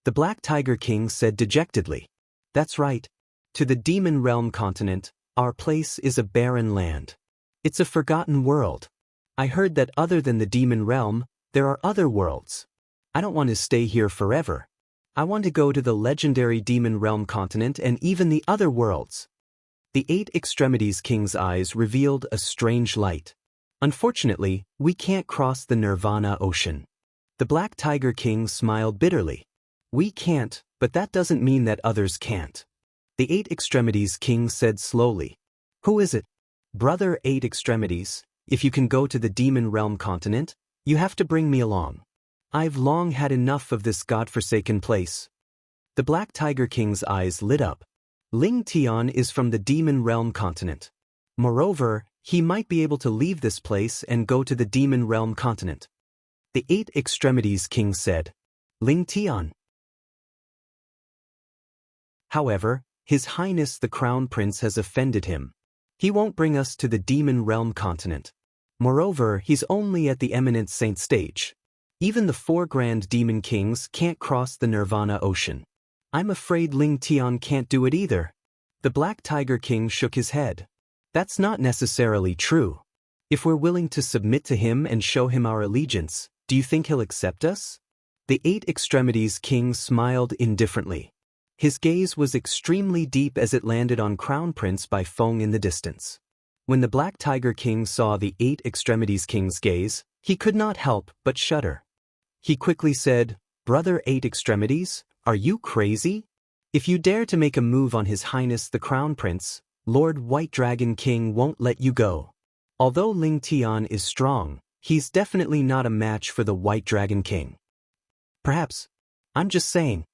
The Black Tiger King said dejectedly. That's right. To the Demon Realm continent, our place is a barren land. It's a forgotten world. I heard that other than the Demon Realm, there are other worlds. I don't want to stay here forever. I want to go to the legendary Demon Realm continent and even the other worlds. The Eight Extremities King's eyes revealed a strange light. Unfortunately, we can't cross the Nirvana ocean. The Black Tiger King smiled bitterly. We can't, but that doesn't mean that others can't. The Eight Extremities King said slowly. Who is it? Brother Eight Extremities, if you can go to the Demon Realm continent, you have to bring me along. I've long had enough of this godforsaken place. The Black Tiger King's eyes lit up. Ling Tian is from the Demon Realm continent. Moreover, he might be able to leave this place and go to the Demon Realm continent. The Eight Extremities King said. Ling Tian. However, His Highness the Crown Prince has offended him. He won't bring us to the Demon Realm continent. Moreover, he's only at the Eminent Saint stage. Even the 4 Grand Demon Kings can't cross the Nirvana ocean. I'm afraid Ling Tian can't do it either. The Black Tiger King shook his head. That's not necessarily true. If we're willing to submit to him and show him our allegiance, do you think he'll accept us? The Eight Extremities King smiled indifferently. His gaze was extremely deep as it landed on Crown Prince Bai Feng in the distance. When the Black Tiger King saw the Eight Extremities King's gaze, he could not help but shudder. He quickly said, Brother Eight Extremities, are you crazy? If you dare to make a move on His Highness the Crown Prince, Lord White Dragon King won't let you go. Although Ling Tian is strong, he's definitely not a match for the White Dragon King. Perhaps. I'm just saying.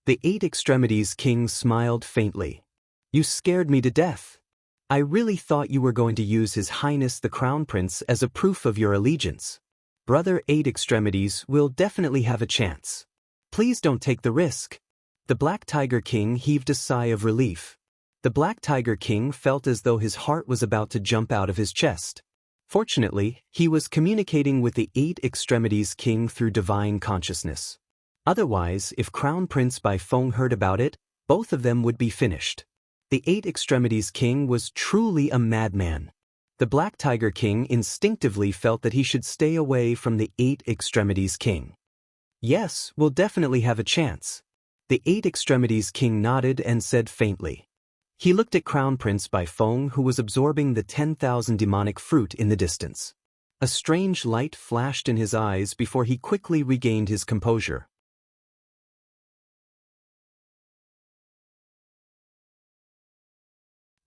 The Eight Extremities King smiled faintly. You scared me to death. I really thought you were going to use His Highness the Crown Prince as a proof of your allegiance. Brother Eight Extremities will definitely have a chance. Please don't take the risk. The Black Tiger King heaved a sigh of relief. The Black Tiger King felt as though his heart was about to jump out of his chest. Fortunately, he was communicating with the Eight Extremities King through divine consciousness. Otherwise, if Crown Prince Bai Feng heard about it, both of them would be finished. The Eight Extremities King was truly a madman. The Black Tiger King instinctively felt that he should stay away from the Eight Extremities King. Yes, we'll definitely have a chance. The Eight Extremities King nodded and said faintly. He looked at Crown Prince Bai Feng, who was absorbing the 10,000 demonic fruit in the distance. A strange light flashed in his eyes before he quickly regained his composure.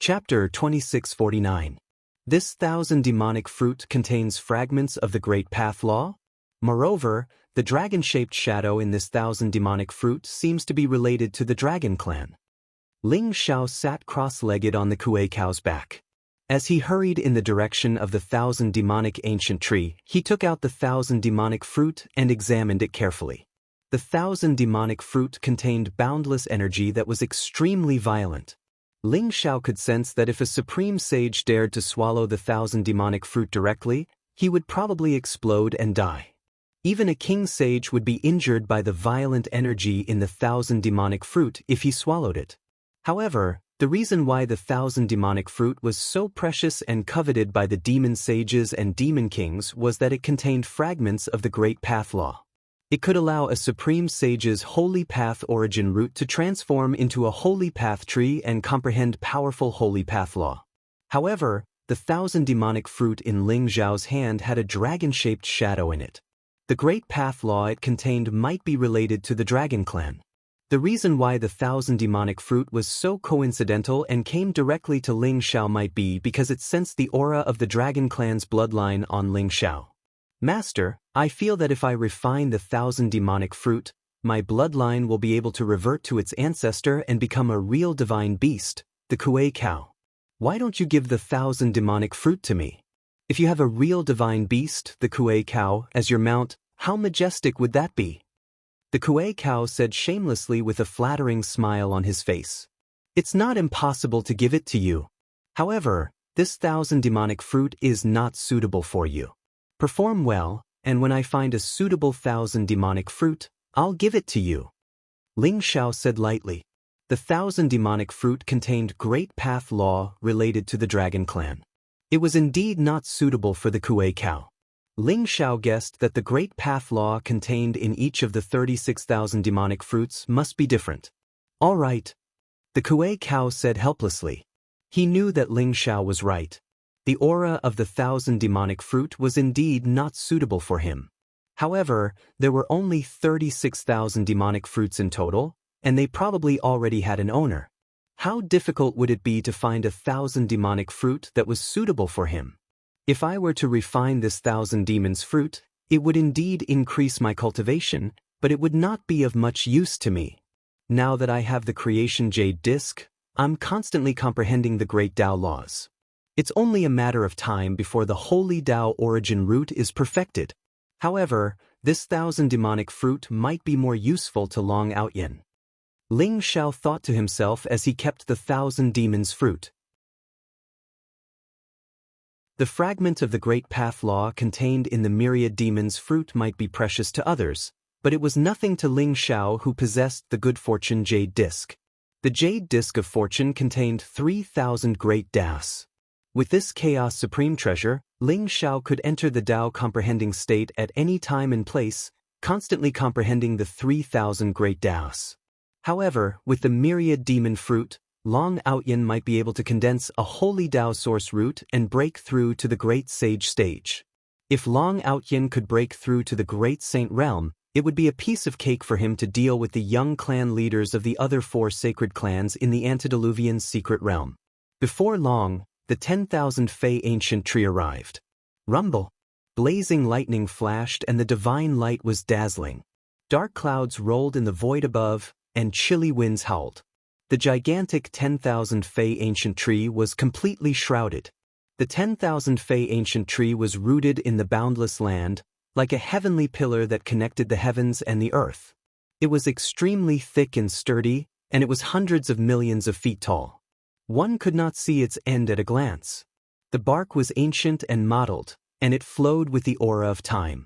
Chapter 2649. This 1,000 demonic fruit contains fragments of the Great Path Law. Moreover, the dragon-shaped shadow in this 1,000 demonic fruit seems to be related to the Dragon Clan. Ling Xiao sat cross-legged on the Kuei cow's back. As he hurried in the direction of the 1,000 demonic ancient tree, he took out the 1,000 demonic fruit and examined it carefully. The 1,000 demonic fruit contained boundless energy that was extremely violent. Ling Xiao could sense that if a supreme sage dared to swallow the 1,000 demonic fruit directly, he would probably explode and die. Even a king sage would be injured by the violent energy in the 1,000 demonic fruit if he swallowed it. However, the reason why the 1,000 demonic fruit was so precious and coveted by the demon sages and demon kings was that it contained fragments of the Great Path Law. It could allow a supreme sage's holy path origin root to transform into a holy path tree and comprehend powerful holy path law. However, the 1,000 demonic fruit in Ling Xiao's hand had a dragon-shaped shadow in it. The Great Path Law it contained might be related to the Dragon Clan. The reason why the 1,000 demonic fruit was so coincidental and came directly to Ling Xiao might be because it sensed the aura of the Dragon Clan's bloodline on Ling Xiao. Master, I feel that if I refine the 1,000 demonic fruit, my bloodline will be able to revert to its ancestor and become a real divine beast, the Kuei cow. Why don't you give the 1,000 demonic fruit to me? If you have a real divine beast, the Kuei cow, as your mount, how majestic would that be? The Kuei cow said shamelessly with a flattering smile on his face. It's not impossible to give it to you. However, this 1,000 demonic fruit is not suitable for you. Perform well, and when I find a suitable 1,000 demonic fruit, I'll give it to you. Ling Xiao said lightly. The 1,000 demonic fruit contained great path law related to the dragon clan. It was indeed not suitable for the Kuei cow. Ling Xiao guessed that the great path law contained in each of the 36,000 demonic fruits must be different. All right. The Kuei cow said helplessly. He knew that Ling Xiao was right. The aura of the 1,000 demonic fruit was indeed not suitable for him. However, there were only 36,000 demonic fruits in total, and they probably already had an owner. How difficult would it be to find 1,000 demonic fruit that was suitable for him? If I were to refine this 1,000 demons fruit, it would indeed increase my cultivation, but it would not be of much use to me. Now that I have the creation jade disc, I'm constantly comprehending the great Tao laws. It's only a matter of time before the holy Tao origin root is perfected. However, this 1,000 demonic fruit might be more useful to Long Outyin. Ling Xiao thought to himself as he kept the 1,000 demons fruit. The fragment of the great path law contained in the myriad demons fruit might be precious to others, but it was nothing to Ling Xiao who possessed the good fortune jade disc. The jade disc of fortune contained 3,000 great das. With this chaos supreme treasure, Ling Xiao could enter the Tao comprehending state at any time and place, constantly comprehending the 3,000 great das. However, with the myriad demon fruit, Long Outyin might be able to condense a holy Tao source root and break through to the great sage stage. If Long Outyin could break through to the great saint realm, it would be a piece of cake for him to deal with the young clan leaders of the other 4 sacred clans in the antediluvian secret realm. Before long, the 10,000 Fey ancient tree arrived. Rumble! Blazing lightning flashed and the divine light was dazzling. Dark clouds rolled in the void above, and chilly winds howled. The gigantic 10,000 Fey ancient tree was completely shrouded. The 10,000 Fey ancient tree was rooted in the boundless land, like a heavenly pillar that connected the heavens and the earth. It was extremely thick and sturdy, and it was hundreds of millions of feet tall. One could not see its end at a glance. The bark was ancient and mottled, and it flowed with the aura of time.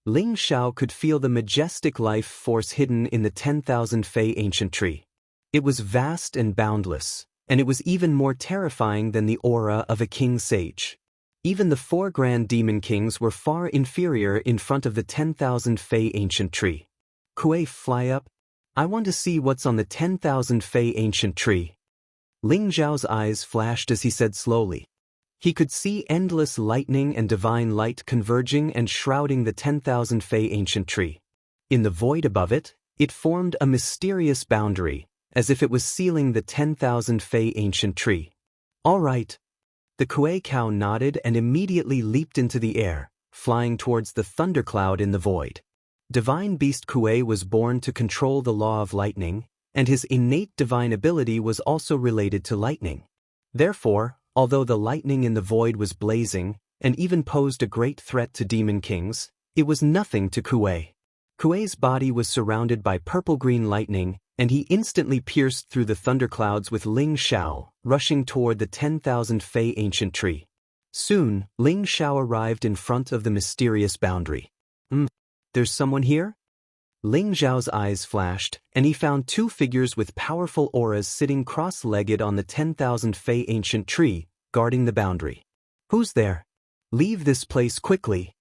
Ling Xiao could feel the majestic life force hidden in the 10,000 Fey ancient tree. It was vast and boundless, and it was even more terrifying than the aura of a king sage. Even the 4 grand demon kings were far inferior in front of the 10,000 Fey ancient tree. Kuei, fly up. I want to see what's on the 10,000 Fey ancient tree. Ling Zhao's eyes flashed as he said slowly. He could see endless lightning and divine light converging and shrouding the 10,000 Fey ancient tree. In the void above it, it formed a mysterious boundary, as if it was sealing the 10,000 Fey ancient tree. All right. The Kuei cow nodded and immediately leaped into the air, flying towards the thundercloud in the void. Divine beast Kuei was born to control the law of lightning, and his innate divine ability was also related to lightning. Therefore, although the lightning in the void was blazing, and even posed a great threat to demon kings, it was nothing to Kuei. Kuei's body was surrounded by purple-green lightning, and he instantly pierced through the thunderclouds with Ling Xiao, rushing toward the 10,000 Fey ancient tree. Soon, Ling Xiao arrived in front of the mysterious boundary. There's someone here? Ling Xiao's eyes flashed, and he found 2 figures with powerful auras sitting cross-legged on the 10,000 Fey ancient tree, guarding the boundary. Who's there? Leave this place quickly.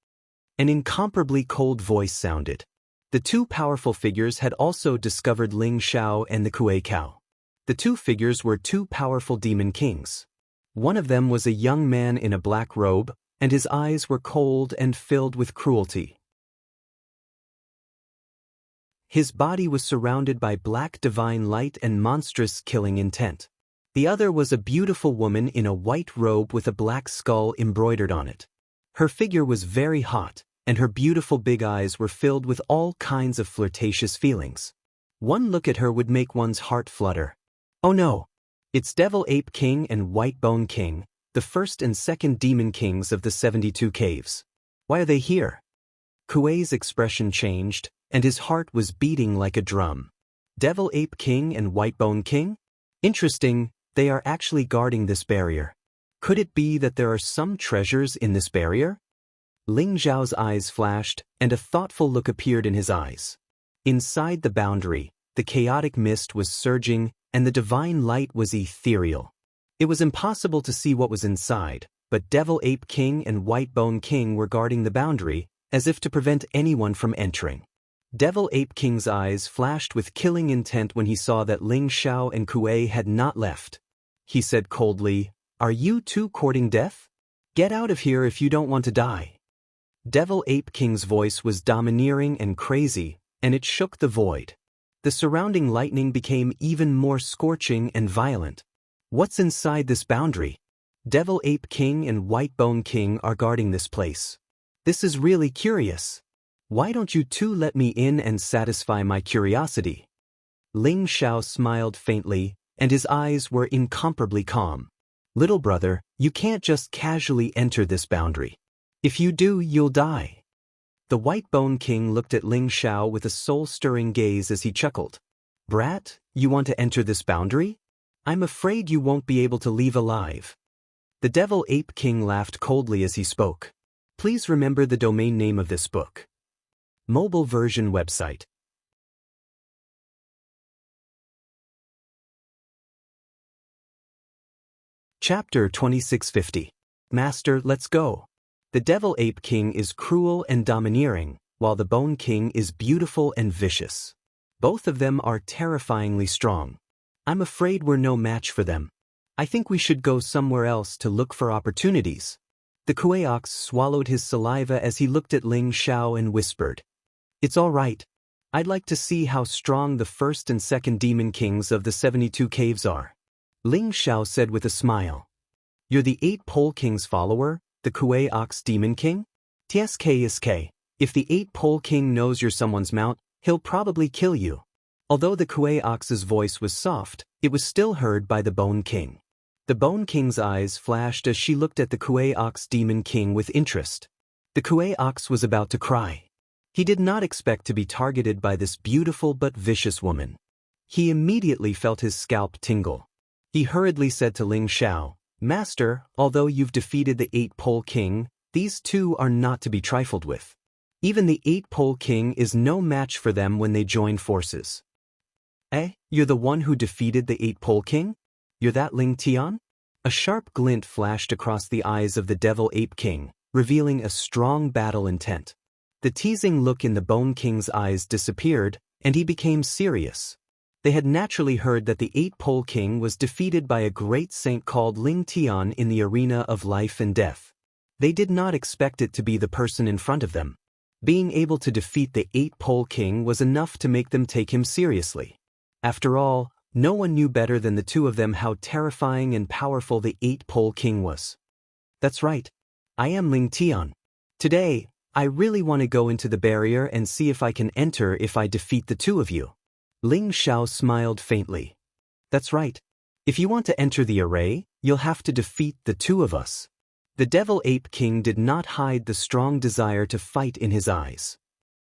An incomparably cold voice sounded. The 2 powerful figures had also discovered Ling Xiao and the Kuei cow. The 2 figures were 2 powerful demon kings. One of them was a young man in a black robe, and his eyes were cold and filled with cruelty. His body was surrounded by black divine light and monstrous killing intent. The other was a beautiful woman in a white robe with a black skull embroidered on it. Her figure was very hot, and her beautiful big eyes were filled with all kinds of flirtatious feelings. One look at her would make one's heart flutter. Oh no! It's Devil Ape King and White Bone King, the first and second demon kings of the 72 caves. Why are they here? Kuei's expression changed, and his heart was beating like a drum. Devil Ape King and Whitebone King? Interesting, they are actually guarding this barrier. Could it be that there are some treasures in this barrier? Ling Zhao's eyes flashed, and a thoughtful look appeared in his eyes. Inside the boundary, the chaotic mist was surging, and the divine light was ethereal. It was impossible to see what was inside, but Devil Ape King and Whitebone King were guarding the boundary, as if to prevent anyone from entering. Devil Ape King's eyes flashed with killing intent when he saw that Ling Zhao and Kuei had not left. He said coldly, "Are you two courting death? Get out of here if you don't want to die." Devil Ape King's voice was domineering and crazy, and it shook the void. The surrounding lightning became even more scorching and violent. What's inside this boundary? Devil Ape King and Whitebone King are guarding this place. This is really curious. Why don't you two let me in and satisfy my curiosity? Ling Zhao smiled faintly, and his eyes were incomparably calm. Little brother, you can't just casually enter this boundary. If you do, you'll die. The Whitebone King looked at Ling Zhao with a soul-stirring gaze as he chuckled. Brat, you want to enter this boundary? I'm afraid you won't be able to leave alive. The Devil Ape King laughed coldly as he spoke. Please remember the domain name of this book. Mobile version website. Chapter 2650. Master, let's go. The Devil Ape King is cruel and domineering, while the Bone King is beautiful and vicious. Both of them are terrifyingly strong. I'm afraid we're no match for them. I think we should go somewhere else to look for opportunities. The Kuei ox swallowed his saliva as he looked at Ling Zhao and whispered, It's all right. I'd like to see how strong the first and second demon kings of the 72 caves are. Ling Zhao said with a smile. You're the 8 Pole King's follower, the Kuei ox demon king? TSK. If the 8 Pole King knows you're someone's mount, he'll probably kill you. Although the Kuei ox's voice was soft, it was still heard by the Bone King. The Bone King's eyes flashed as she looked at the Kuei ox demon king with interest. The Kuei ox was about to cry. He did not expect to be targeted by this beautiful but vicious woman. He immediately felt his scalp tingle. He hurriedly said to Ling Zhao, Master, although you've defeated the 8 Pole King, these two are not to be trifled with. Even the 8 Pole King is no match for them when they join forces. You're the one who defeated the 8 Pole King? You're that Ling Tian? A sharp glint flashed across the eyes of the Devil Ape King, revealing a strong battle intent. The teasing look in the Bone King's eyes disappeared, and he became serious. They had naturally heard that the 8 Pole King was defeated by a great saint called Ling Tian in the arena of life and death. They did not expect it to be the person in front of them. Being able to defeat the 8 Pole King was enough to make them take him seriously. After all, no one knew better than the two of them how terrifying and powerful the 8 Pole King was. That's right. I am Ling Tian. Today, I really want to go into the barrier and see if I can enter if I defeat the two of you. Ling Zhao smiled faintly. That's right. If you want to enter the array, you'll have to defeat the two of us. The Devil Ape King did not hide the strong desire to fight in his eyes.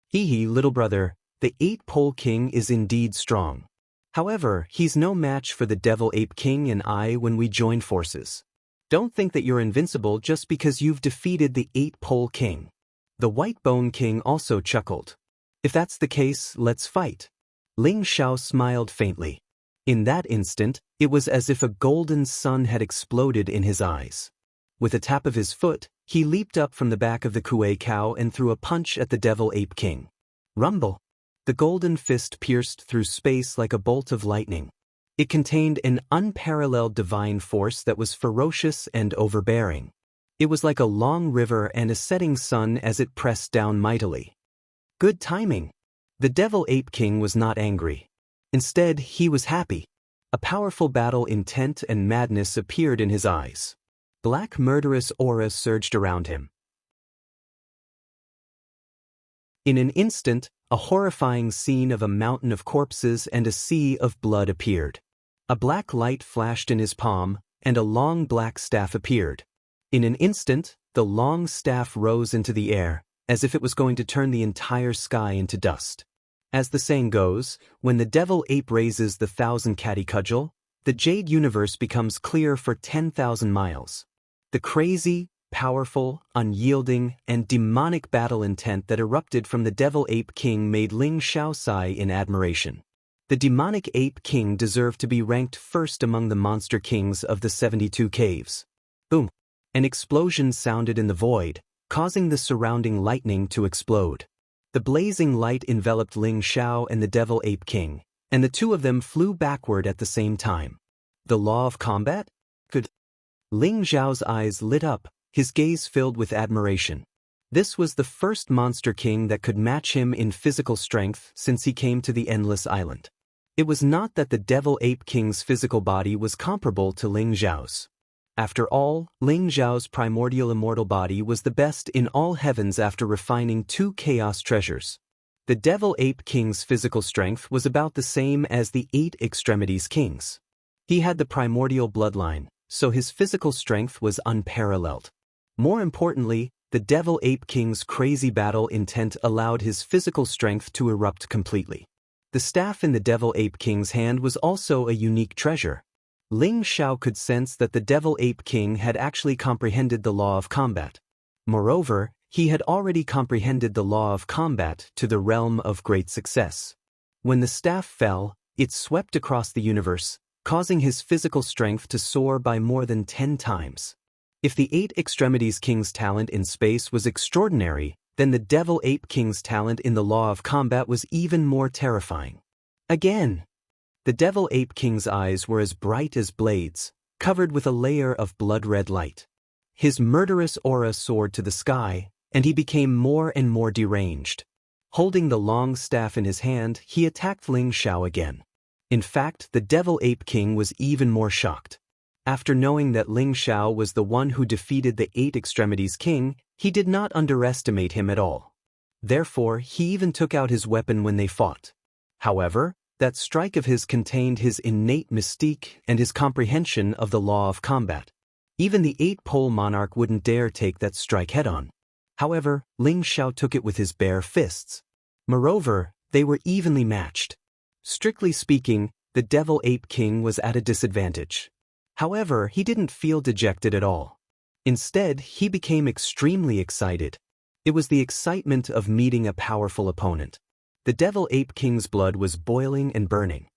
Hee, little brother, the 8 Pole King is indeed strong. However, he's no match for the Devil Ape King and I when we join forces. Don't think that you're invincible just because you've defeated the 8 Pole King. The Whitebone King also chuckled. If that's the case, let's fight. Ling Zhao smiled faintly. In that instant, it was as if a golden sun had exploded in his eyes. With a tap of his foot, he leaped up from the back of the Kuei cow and threw a punch at the Devil Ape King. Rumble! The golden fist pierced through space like a bolt of lightning. It contained an unparalleled divine force that was ferocious and overbearing. It was like a long river and a setting sun as it pressed down mightily. Good timing! The Devil Ape King was not angry. Instead, he was happy. A powerful battle intent and madness appeared in his eyes. Black murderous aura surged around him. In an instant, a horrifying scene of a mountain of corpses and a sea of blood appeared. A black light flashed in his palm, and a long black staff appeared. In an instant, the long staff rose into the air, as if it was going to turn the entire sky into dust. As the saying goes, when the devil ape raises the 1,000-catty cudgel, the jade universe becomes clear for 10,000 miles. The crazy, powerful, unyielding, and demonic battle intent that erupted from the devil ape king made Ling Xiao sigh in admiration. The demonic ape king deserved to be ranked first among the monster kings of the 72 caves. Boom! An explosion sounded in the void, causing the surrounding lightning to explode. The blazing light enveloped Ling Xiao and the devil ape king, and the two of them flew backward at the same time. The law of combat? Could? Ling Xiao's eyes lit up, his gaze filled with admiration. This was the first monster king that could match him in physical strength since he came to the Endless Island. It was not that the devil ape king's physical body was comparable to Ling Xiao's. After all, Ling Xiao's primordial immortal body was the best in all heavens after refining 2 chaos treasures. The devil ape king's physical strength was about the same as the 8 extremities king's. He had the primordial bloodline, so his physical strength was unparalleled. More importantly, the devil ape king's crazy battle intent allowed his physical strength to erupt completely. The staff in the devil ape king's hand was also a unique treasure. Ling Xiao could sense that the devil ape king had actually comprehended the law of combat. Moreover, he had already comprehended the law of combat to the realm of great success. When the staff fell, it swept across the universe, causing his physical strength to soar by more than 10 times. If the 8 extremities king's talent in space was extraordinary, then the devil ape king's talent in the law of combat was even more terrifying. Again! The devil ape king's eyes were as bright as blades, covered with a layer of blood-red light. His murderous aura soared to the sky, and he became more and more deranged. Holding the long staff in his hand, he attacked Ling Xiao again. In fact, the devil ape king was even more shocked. After knowing that Ling Xiao was the one who defeated the 8 extremities king, he did not underestimate him at all. Therefore, he even took out his weapon when they fought. However, that strike of his contained his innate mystique and his comprehension of the law of combat. Even the 8-pole monarch wouldn't dare take that strike head-on. However, Ling Xiao took it with his bare fists. Moreover, they were evenly matched. Strictly speaking, the devil ape king was at a disadvantage. However, he didn't feel dejected at all. Instead, he became extremely excited. It was the excitement of meeting a powerful opponent. The devil ape king's blood was boiling and burning.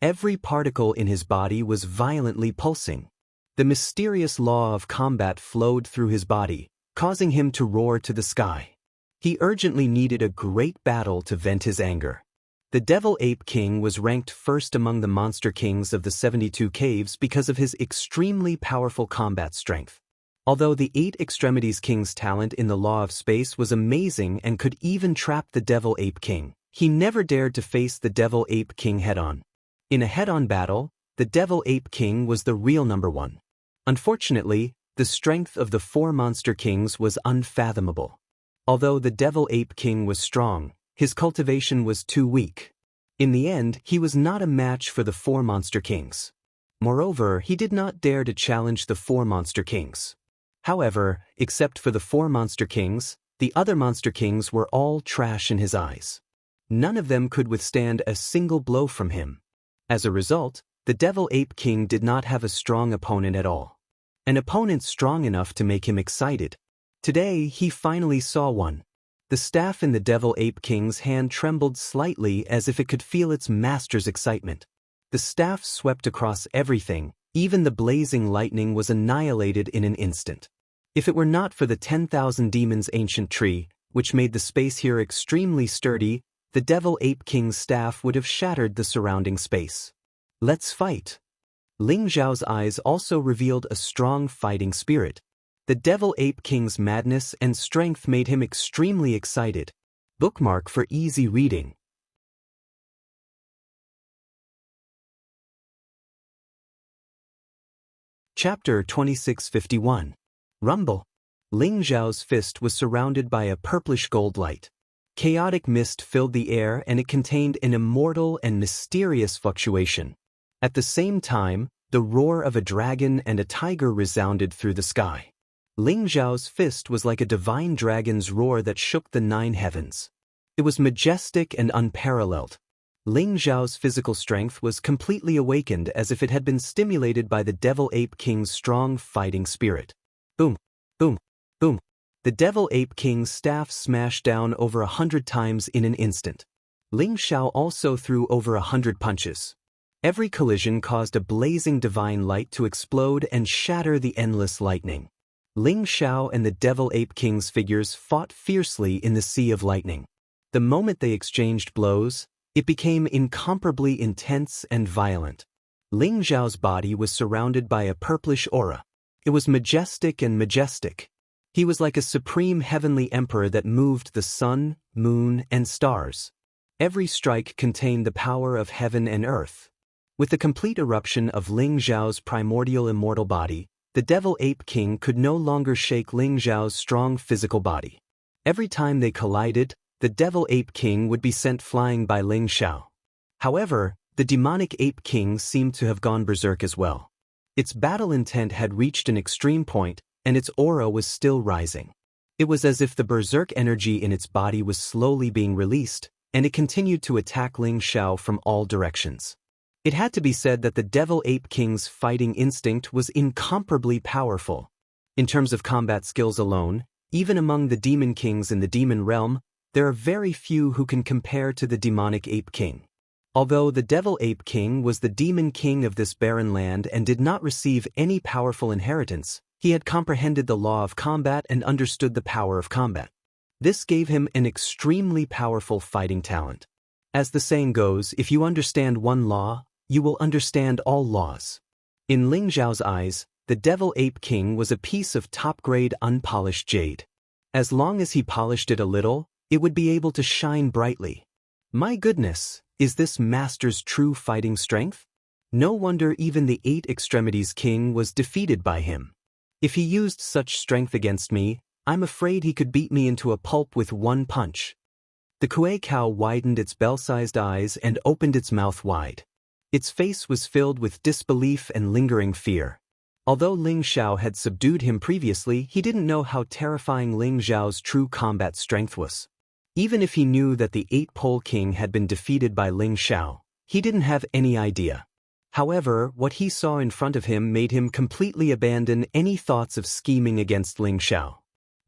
Every particle in his body was violently pulsing. The mysterious law of combat flowed through his body, causing him to roar to the sky. He urgently needed a great battle to vent his anger. The devil ape king was ranked first among the monster kings of the 72 caves because of his extremely powerful combat strength. Although the 8 extremities king's talent in the law of space was amazing and could even trap the devil ape king, he never dared to face the devil ape king head-on. In a head-on battle, the devil ape king was the real number one. Unfortunately, the strength of the 4 monster kings was unfathomable. Although the devil ape king was strong, his cultivation was too weak. In the end, he was not a match for the 4 monster kings. Moreover, he did not dare to challenge the 4 monster kings. However, except for the 4 monster kings, the other monster kings were all trash in his eyes. None of them could withstand a single blow from him. As a result, the devil ape king did not have a strong opponent at all. An opponent strong enough to make him excited. Today, he finally saw one. The staff in the devil ape king's hand trembled slightly as if it could feel its master's excitement. The staff swept across everything, even the blazing lightning was annihilated in an instant. If it were not for the 10,000 demons ancient tree, which made the space here extremely sturdy, the devil ape king's staff would have shattered the surrounding space. Let's fight. Ling Xiao's eyes also revealed a strong fighting spirit. The devil ape king's madness and strength made him extremely excited. Bookmark for easy reading. Chapter 2651. Rumble. Ling Xiao's fist was surrounded by a purplish gold light. Chaotic mist filled the air and it contained an immortal and mysterious fluctuation. At the same time, the roar of a dragon and a tiger resounded through the sky. Ling Zhao's fist was like a divine dragon's roar that shook the 9 heavens. It was majestic and unparalleled. Ling Zhao's physical strength was completely awakened as if it had been stimulated by the Devil Ape King's strong fighting spirit. Boom, boom, boom. The Devil Ape King's staff smashed down over 100 times in an instant. Ling Zhao also threw over 100 punches. Every collision caused a blazing divine light to explode and shatter the endless lightning. Ling Zhao and the Devil Ape King's figures fought fiercely in the sea of lightning. The moment they exchanged blows, it became incomparably intense and violent. Ling Zhao's body was surrounded by a purplish aura. It was majestic and majestic. He was like a supreme heavenly emperor that moved the sun, moon, and stars. Every strike contained the power of heaven and earth. With the complete eruption of Ling Zhao's primordial immortal body, the Devil Ape King could no longer shake Ling Zhao's strong physical body. Every time they collided, the Devil Ape King would be sent flying by Ling Zhao. However, the Demonic Ape King seemed to have gone berserk as well. Its battle intent had reached an extreme point, and its aura was still rising. It was as if the berserk energy in its body was slowly being released, and it continued to attack Ling Zhao from all directions. It had to be said that the Devil Ape King's fighting instinct was incomparably powerful. In terms of combat skills alone, even among the demon kings in the demon realm, there are very few who can compare to the Demonic Ape King. Although the Devil Ape King was the demon king of this barren land and did not receive any powerful inheritance, he had comprehended the law of combat and understood the power of combat. This gave him an extremely powerful fighting talent. As the saying goes, if you understand one law, you will understand all laws. In Ling Zhao's eyes, the Devil Ape King was a piece of top-grade unpolished jade. As long as he polished it a little, it would be able to shine brightly. My goodness, is this master's true fighting strength? No wonder even the 8 Extremities King was defeated by him. If he used such strength against me, I'm afraid he could beat me into a pulp with one punch. The Kuei cow widened its bell-sized eyes and opened its mouth wide. Its face was filled with disbelief and lingering fear. Although Ling Zhao had subdued him previously, he didn't know how terrifying Ling Zhao's true combat strength was. Even if he knew that the 8-Pole King had been defeated by Ling Zhao, he didn't have any idea. However, what he saw in front of him made him completely abandon any thoughts of scheming against Ling Zhao.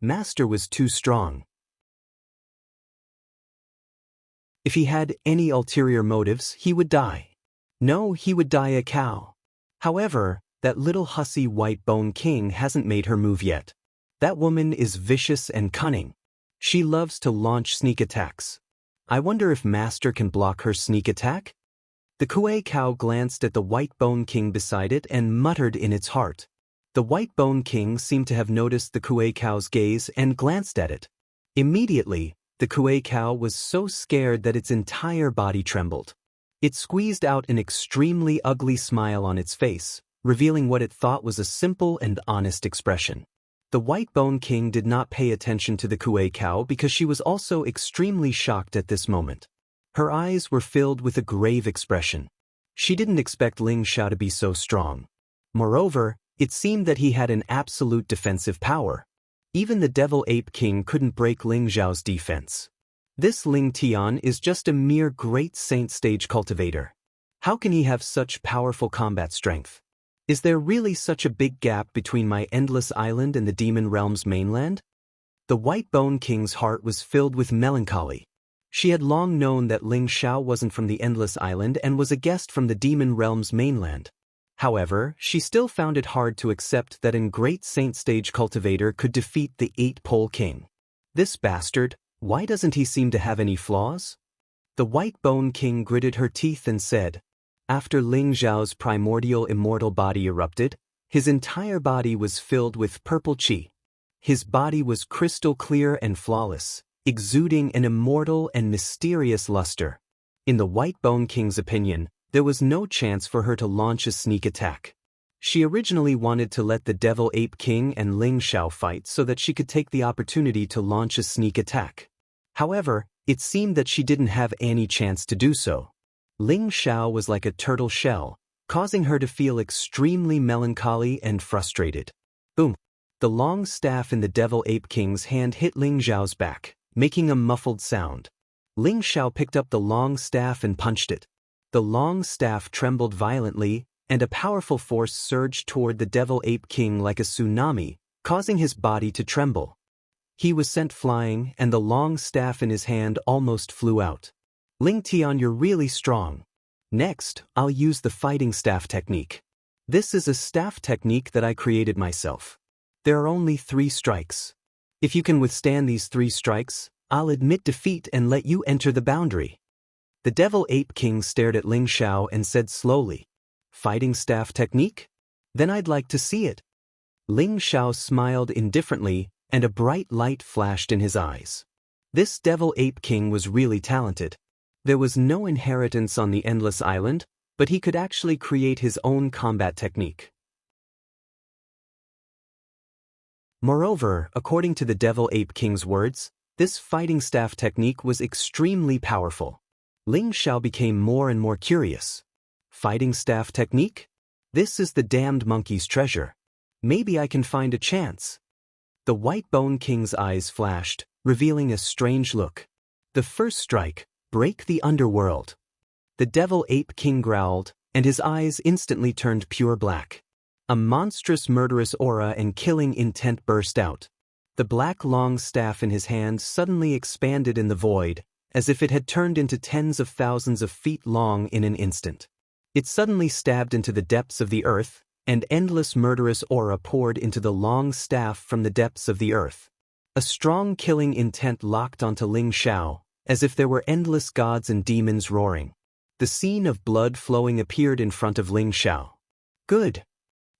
Master was too strong. If he had any ulterior motives, he would die. No, he would die a cow. However, that little hussy White Bone King hasn't made her move yet. That woman is vicious and cunning. She loves to launch sneak attacks. I wonder if Master can block her sneak attack? The Kuei cow glanced at the White Bone King beside it and muttered in its heart. The White Bone King seemed to have noticed the Kuei cow's gaze and glanced at it. Immediately, the Kuei cow was so scared that its entire body trembled. It squeezed out an extremely ugly smile on its face, revealing what it thought was a simple and honest expression. The White Bone King did not pay attention to the Kuei cow because she was also extremely shocked at this moment. Her eyes were filled with a grave expression. She didn't expect Ling Zhao to be so strong. Moreover, it seemed that he had an absolute defensive power. Even the Devil Ape King couldn't break Ling Zhao's defense. This Ling Tian is just a mere great saint stage cultivator. How can he have such powerful combat strength? Is there really such a big gap between my endless island and the demon realm's mainland? The White Bone King's heart was filled with melancholy. She had long known that Ling Zhao wasn't from the endless island and was a guest from the demon realm's mainland. However, she still found it hard to accept that a great saint stage cultivator could defeat the 8-Pole King. This bastard, why doesn't he seem to have any flaws? The White Bone King gritted her teeth and said, after Ling Zhao's primordial immortal body erupted, his entire body was filled with purple qi. His body was crystal clear and flawless, exuding an immortal and mysterious luster. In the White Bone King's opinion, there was no chance for her to launch a sneak attack. She originally wanted to let the Devil Ape King and Ling Zhao fight so that she could take the opportunity to launch a sneak attack. However, it seemed that she didn't have any chance to do so. Ling Zhao was like a turtle shell, causing her to feel extremely melancholy and frustrated. Boom! The long staff in the Devil Ape King's hand hit Ling Xiao's back, making a muffled sound. Ling Xiao picked up the long staff and punched it. The long staff trembled violently, and a powerful force surged toward the Devil Ape King like a tsunami, causing his body to tremble. He was sent flying, and the long staff in his hand almost flew out. Ling Tian, you're really strong. Next, I'll use the fighting staff technique. This is a staff technique that I created myself. There are only 3 strikes. If you can withstand these 3 strikes, I'll admit defeat and let you enter the boundary. The Devil Ape King stared at Ling Xiao and said slowly, "Fighting staff technique? Then I'd like to see it." Ling Xiao smiled indifferently, and a bright light flashed in his eyes. This Devil Ape King was really talented. There was no inheritance on the Endless Island, but he could actually create his own combat technique. Moreover, according to the Devil Ape King's words, this fighting staff technique was extremely powerful. Ling Xiao became more and more curious. Fighting staff technique? This is the damned monkey's treasure. Maybe I can find a chance. The White Bone King's eyes flashed, revealing a strange look. The first strike, break the underworld. The Devil Ape King growled, and his eyes instantly turned pure black. A monstrous murderous aura and killing intent burst out. The black long staff in his hand suddenly expanded in the void, as if it had turned into tens of thousands of feet long in an instant. It suddenly stabbed into the depths of the earth, and endless murderous aura poured into the long staff from the depths of the earth. A strong killing intent locked onto Ling Xiao, as if there were endless gods and demons roaring. The scene of blood flowing appeared in front of Ling Xiao. Good.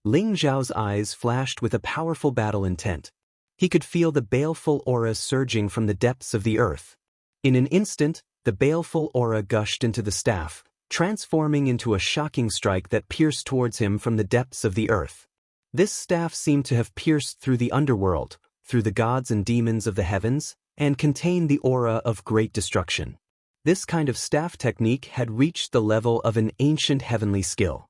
Ling Xiao's eyes flashed with a powerful battle intent. He could feel the baleful aura surging from the depths of the earth. In an instant, the baleful aura gushed into the staff, transforming into a shocking strike that pierced towards him from the depths of the earth. This staff seemed to have pierced through the underworld, through the gods and demons of the heavens, and contained the aura of great destruction. This kind of staff technique had reached the level of an ancient heavenly skill.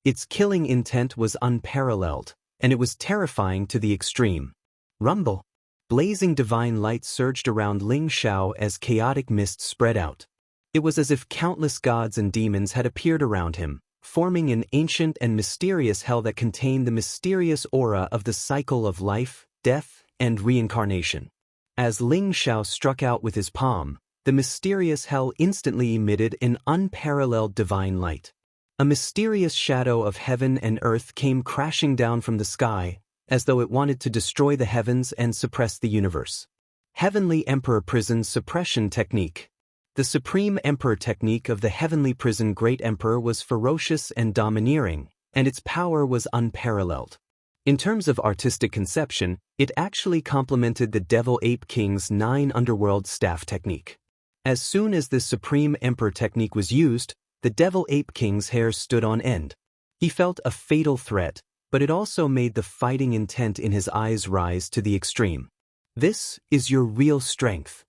Its killing intent was unparalleled, and it was terrifying to the extreme. Rumble! Blazing divine light surged around Ling Xiao as chaotic mist spread out. It was as if countless gods and demons had appeared around him, forming an ancient and mysterious hell that contained the mysterious aura of the cycle of life, death, and reincarnation. As Ling Xiao struck out with his palm, the mysterious hell instantly emitted an unparalleled divine light. A mysterious shadow of heaven and earth came crashing down from the sky, as though it wanted to destroy the heavens and suppress the universe. Heavenly Emperor Prison Suppression Technique. The Supreme Emperor technique of the Heavenly Prison Great Emperor was ferocious and domineering, and its power was unparalleled. In terms of artistic conception, it actually complemented the Devil Ape King's 9 underworld staff technique. As soon as this Supreme Emperor technique was used, the Devil Ape King's hair stood on end. He felt a fatal threat, but it also made the fighting intent in his eyes rise to the extreme. This is your real strength.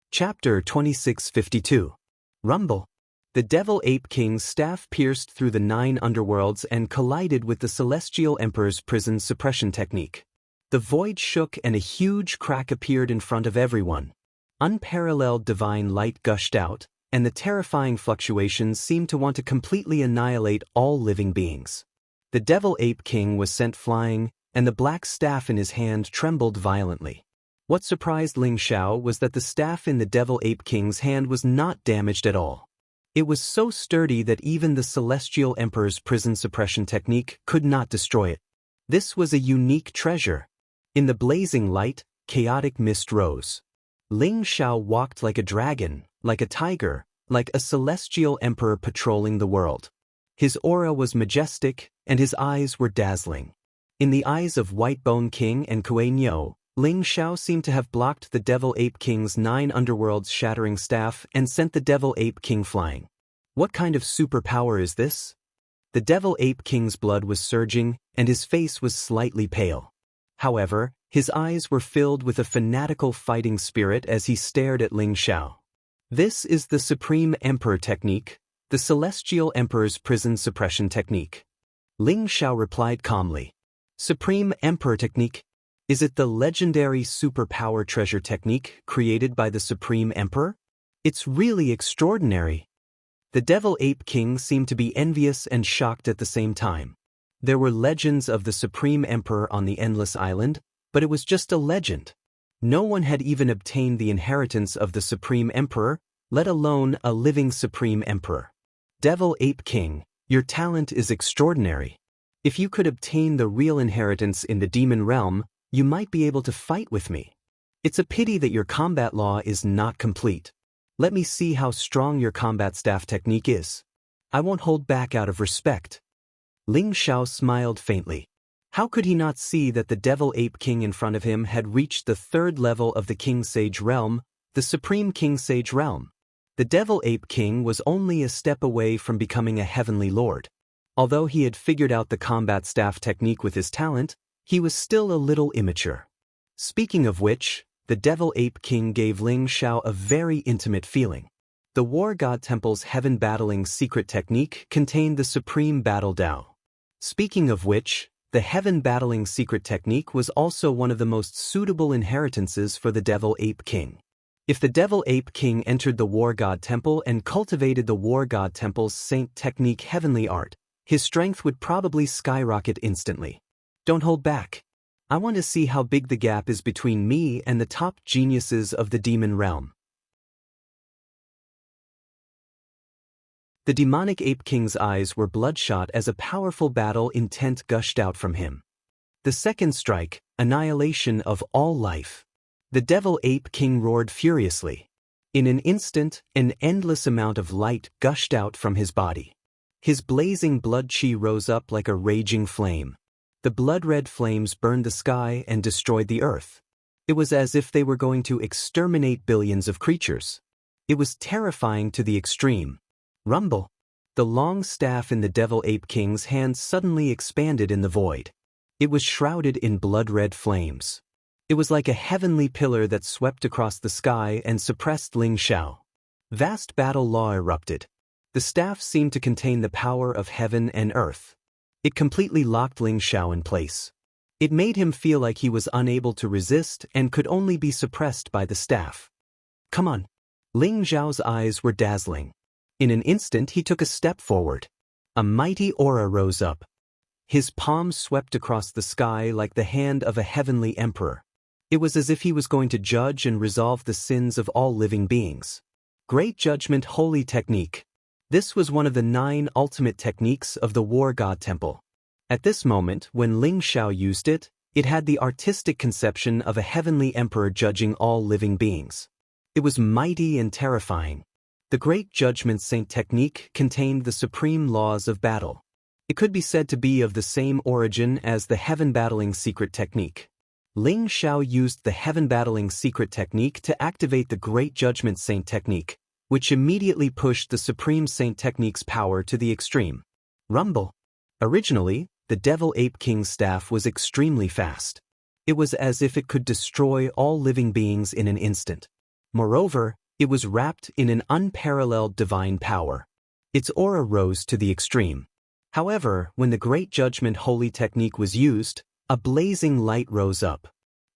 Chapter 2652. Rumble. The Devil Ape King's staff pierced through the 9 underworlds and collided with the Celestial Emperor's prison suppression technique. The void shook and a huge crack appeared in front of everyone. Unparalleled divine light gushed out, and the terrifying fluctuations seemed to want to completely annihilate all living beings. The Devil Ape King was sent flying, and the black staff in his hand trembled violently. What surprised Ling Xiao was that the staff in the Devil Ape King's hand was not damaged at all. It was so sturdy that even the Celestial Emperor's prison suppression technique could not destroy it. This was a unique treasure. In the blazing light, chaotic mist rose. Ling Xiao walked like a dragon, like a tiger, like a celestial emperor patrolling the world. His aura was majestic, and his eyes were dazzling. In the eyes of White Bone King and Kuei Niu, Ling Xiao seemed to have blocked the Devil Ape King's 9 underworlds shattering staff and sent the Devil Ape King flying. What kind of superpower is this? The Devil Ape King's blood was surging, and his face was slightly pale. However, His eyes were filled with a fanatical fighting spirit as he stared at Ling Xiao. This is the Supreme Emperor technique, the Celestial Emperor's prison suppression technique. Ling Xiao replied calmly. Supreme Emperor technique? Is it the legendary superpower treasure technique created by the Supreme Emperor? It's really extraordinary. The Devil Ape King seemed to be envious and shocked at the same time. There were legends of the Supreme Emperor on the Endless Island, but it was just a legend. No one had even obtained the inheritance of the Supreme Emperor, let alone a living Supreme Emperor. Devil Ape King, your talent is extraordinary. If you could obtain the real inheritance in the demon realm, you might be able to fight with me. It's a pity that your combat law is not complete. Let me see how strong your combat staff technique is. I won't hold back out of respect. Ling Xiao smiled faintly. How could he not see that the Devil Ape King in front of him had reached the third level of the King Sage realm, the Supreme King Sage realm? The Devil Ape King was only a step away from becoming a heavenly lord. Although he had figured out the combat staff technique with his talent, he was still a little immature. Speaking of which, the Devil Ape King gave Ling Xiao a very intimate feeling. The War God Temple's heaven battling secret technique contained the Supreme Battle Dao. Speaking of which, the heaven battling secret technique was also one of the most suitable inheritances for the Devil Ape King. If the Devil Ape King entered the War God Temple and cultivated the War God Temple's Saint Technique heavenly art, his strength would probably skyrocket instantly. Don't hold back. I want to see how big the gap is between me and the top geniuses of the demon realm. The demonic ape king's eyes were bloodshot as a powerful battle intent gushed out from him. The second strike, annihilation of all life. The Devil Ape King roared furiously. In an instant, an endless amount of light gushed out from his body. His blazing blood chi rose up like a raging flame. The blood-red flames burned the sky and destroyed the earth. It was as if they were going to exterminate billions of creatures. It was terrifying to the extreme. Rumble. The long staff in the Devil Ape King's hand suddenly expanded in the void. It was shrouded in blood-red flames. It was like a heavenly pillar that swept across the sky and suppressed Ling Xiao. Vast battle law erupted. The staff seemed to contain the power of heaven and earth. It completely locked Ling Xiao in place. It made him feel like he was unable to resist and could only be suppressed by the staff. Come on. Ling Xiao's eyes were dazzling. In an instant he took a step forward. A mighty aura rose up. His palms swept across the sky like the hand of a heavenly emperor. It was as if he was going to judge and resolve the sins of all living beings. Great Judgment Holy Technique. This was one of the 9 ultimate techniques of the War God Temple. At this moment, when Ling Xiao used it, it had the artistic conception of a heavenly emperor judging all living beings. It was mighty and terrifying. The Great Judgment Saint technique contained the supreme laws of battle. It could be said to be of the same origin as the Heaven Battling Secret Technique. Ling Xiao used the Heaven Battling Secret Technique to activate the Great Judgment Saint technique, which immediately pushed the Supreme Saint technique's power to the extreme. Rumble. Originally, the Devil Ape King's staff was extremely fast. It was as if it could destroy all living beings in an instant. Moreover, it was wrapped in an unparalleled divine power. Its aura rose to the extreme. However, when the Great Judgment Holy Technique was used, a blazing light rose up.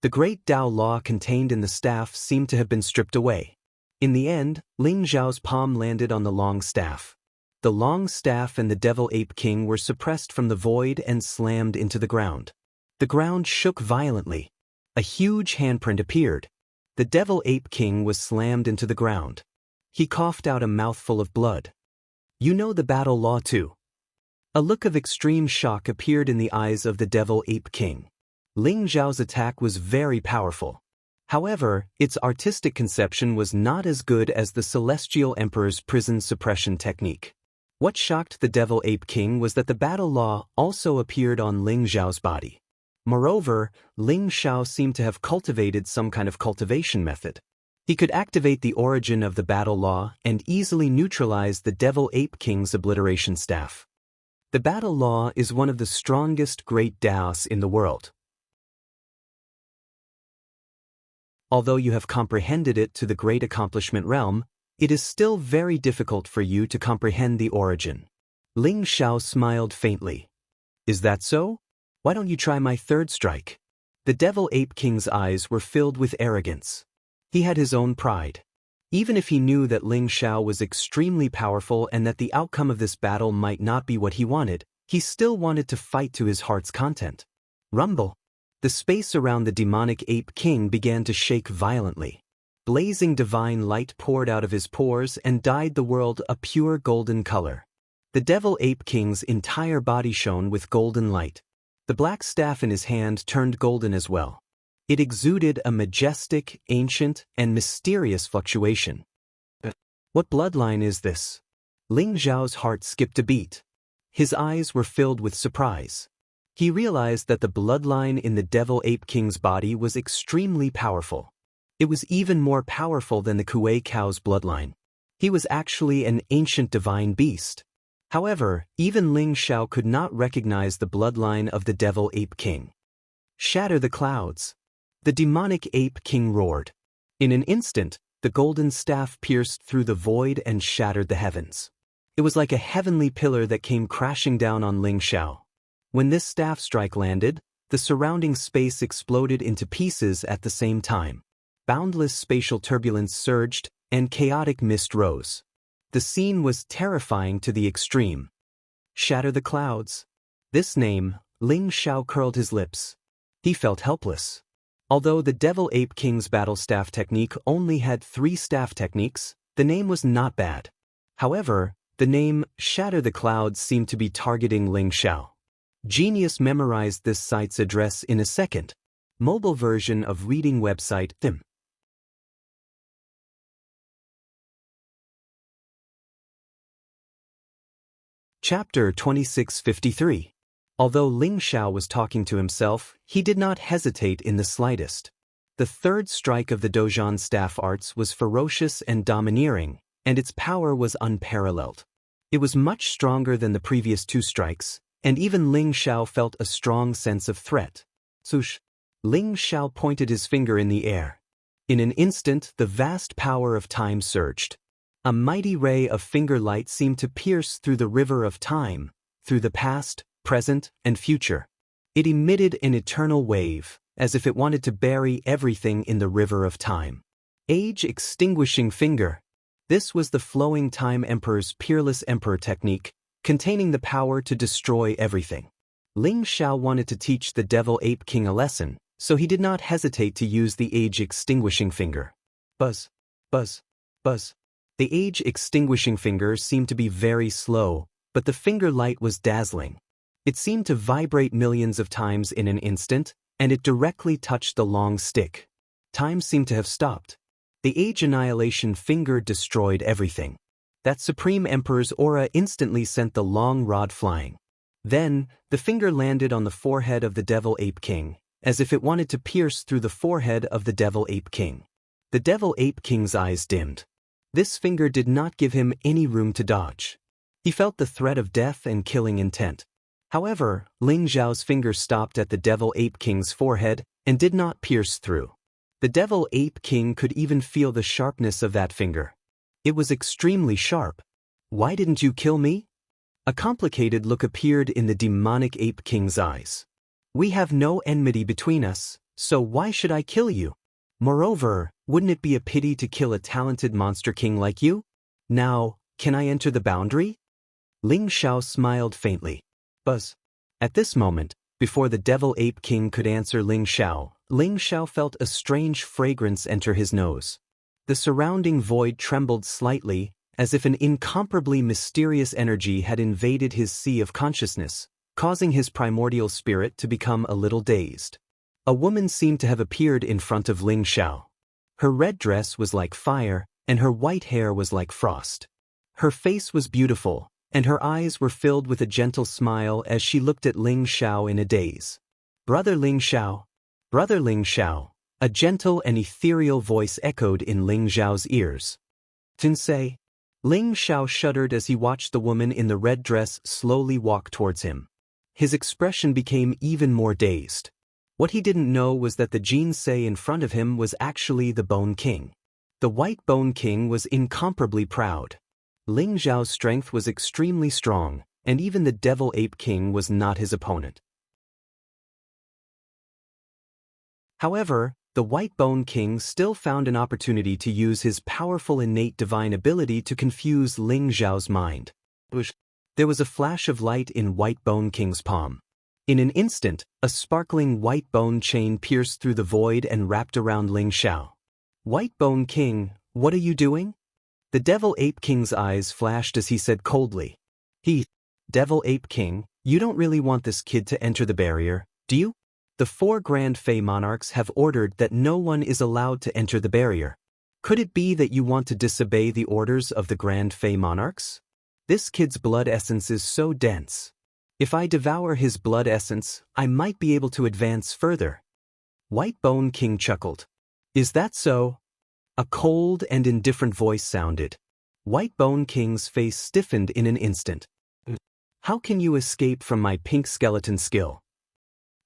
The great Tao law contained in the staff seemed to have been stripped away. In the end, Ling Xiao's palm landed on the long staff. The long staff and the Devil Ape King were suppressed from the void and slammed into the ground. The ground shook violently. A huge handprint appeared. The Devil Ape King was slammed into the ground. He coughed out a mouthful of blood. You know the battle law too. A look of extreme shock appeared in the eyes of the Devil Ape King. Ling Xiao's attack was very powerful. However, its artistic conception was not as good as the Celestial Emperor's prison suppression technique. What shocked the Devil Ape King was that the battle law also appeared on Ling Xiao's body. Moreover, Ling Xiao seemed to have cultivated some kind of cultivation method. He could activate the origin of the battle law and easily neutralize the Devil Ape King's obliteration staff. The battle law is one of the strongest great Daos in the world. Although you have comprehended it to the great accomplishment realm, it is still very difficult for you to comprehend the origin. Ling Xiao smiled faintly. Is that so? Why don't you try my third strike? The Devil Ape King's eyes were filled with arrogance. He had his own pride. Even if he knew that Ling Xiao was extremely powerful and that the outcome of this battle might not be what he wanted, he still wanted to fight to his heart's content. Rumble. The space around the demonic ape king began to shake violently. Blazing divine light poured out of his pores and dyed the world a pure golden color. The Devil Ape King's entire body shone with golden light. The black staff in his hand turned golden as well. It exuded a majestic, ancient, and mysterious fluctuation. What bloodline is this? Ling Xiao's heart skipped a beat. His eyes were filled with surprise. He realized that the bloodline in the Devil Ape King's body was extremely powerful. It was even more powerful than the Kuei cow's bloodline. He was actually an ancient divine beast. However, even Ling Xiao could not recognize the bloodline of the Devil Ape King. Shatter the clouds. The demonic ape king roared. In an instant, the golden staff pierced through the void and shattered the heavens. It was like a heavenly pillar that came crashing down on Ling Xiao. When this staff strike landed, the surrounding space exploded into pieces at the same time. Boundless spatial turbulence surged, and chaotic mist rose. The scene was terrifying to the extreme. Shatter the clouds. This name, Ling Xiao curled his lips. He felt helpless. Although the Devil Ape King's battle staff technique only had 3 staff techniques, the name was not bad. However, the name Shatter the Clouds seemed to be targeting Ling Xiao. Genius memorized this site's address in a second. Mobile version of reading website Tim. Chapter 2653. Although Ling Xiao was talking to himself, he did not hesitate in the slightest. The third strike of the Dozhan staff arts was ferocious and domineering, and its power was unparalleled. It was much stronger than the previous 2 strikes, and even Ling Xiao felt a strong sense of threat. Swoosh! Ling Xiao pointed his finger in the air. In an instant, the vast power of time surged. A mighty ray of finger light seemed to pierce through the river of time, through the past, present, and future. It emitted an eternal wave, as if it wanted to bury everything in the river of time. Age-extinguishing finger. This was the Flowing Time Emperor's Peerless Emperor technique, containing the power to destroy everything. Ling Xiao wanted to teach the Devil Ape King a lesson, so he did not hesitate to use the age-extinguishing finger. Buzz, buzz, buzz. The age-extinguishing finger seemed to be very slow, but the finger light was dazzling. It seemed to vibrate millions of times in an instant, and it directly touched the long stick. Time seemed to have stopped. The age annihilation finger destroyed everything. That Supreme Emperor's aura instantly sent the long rod flying. Then, the finger landed on the forehead of the Devil Ape King, as if it wanted to pierce through the forehead of the Devil Ape King. The Devil Ape King's eyes dimmed. This finger did not give him any room to dodge. He felt the threat of death and killing intent. However, Ling Xiao's finger stopped at the Devil Ape King's forehead and did not pierce through. The Devil Ape King could even feel the sharpness of that finger. It was extremely sharp. Why didn't you kill me? A complicated look appeared in the demonic Ape King's eyes. We have no enmity between us, so why should I kill you? Moreover, wouldn't it be a pity to kill a talented monster king like you? Now, can I enter the boundary? Ling Xiao smiled faintly. Buzz. At this moment, before the Devil Ape King could answer Ling Xiao felt a strange fragrance enter his nose. The surrounding void trembled slightly, as if an incomparably mysterious energy had invaded his sea of consciousness, causing his primordial spirit to become a little dazed. A woman seemed to have appeared in front of Ling Xiao. Her red dress was like fire, and her white hair was like frost. Her face was beautiful, and her eyes were filled with a gentle smile as she looked at Ling Xiao in a daze. Brother Ling Xiao! Brother Ling Xiao! A gentle and ethereal voice echoed in Ling Xiao's ears. Tinsei. Ling Xiao shuddered as he watched the woman in the red dress slowly walk towards him. His expression became even more dazed. What he didn't know was that the Jinsei in front of him was actually the Bone King. The White Bone King was incomparably proud. Ling Zhao's strength was extremely strong, and even the Devil Ape King was not his opponent. However, the White Bone King still found an opportunity to use his powerful innate divine ability to confuse Ling Zhao's mind. There was a flash of light in White Bone King's palm. In an instant, a sparkling white bone chain pierced through the void and wrapped around Ling Zhao. White Bone King, what are you doing? The Devil Ape King's eyes flashed as he said coldly. Devil Ape King, you don't really want this kid to enter the barrier, do you? The 4 Grand Fey monarchs have ordered that no one is allowed to enter the barrier. Could it be that you want to disobey the orders of the Grand Fey monarchs? This kid's blood essence is so dense. If I devour his blood essence, I might be able to advance further. White Bone King chuckled. Is that so? A cold and indifferent voice sounded. White Bone King's face stiffened in an instant. How can you escape from my pink skeleton skill?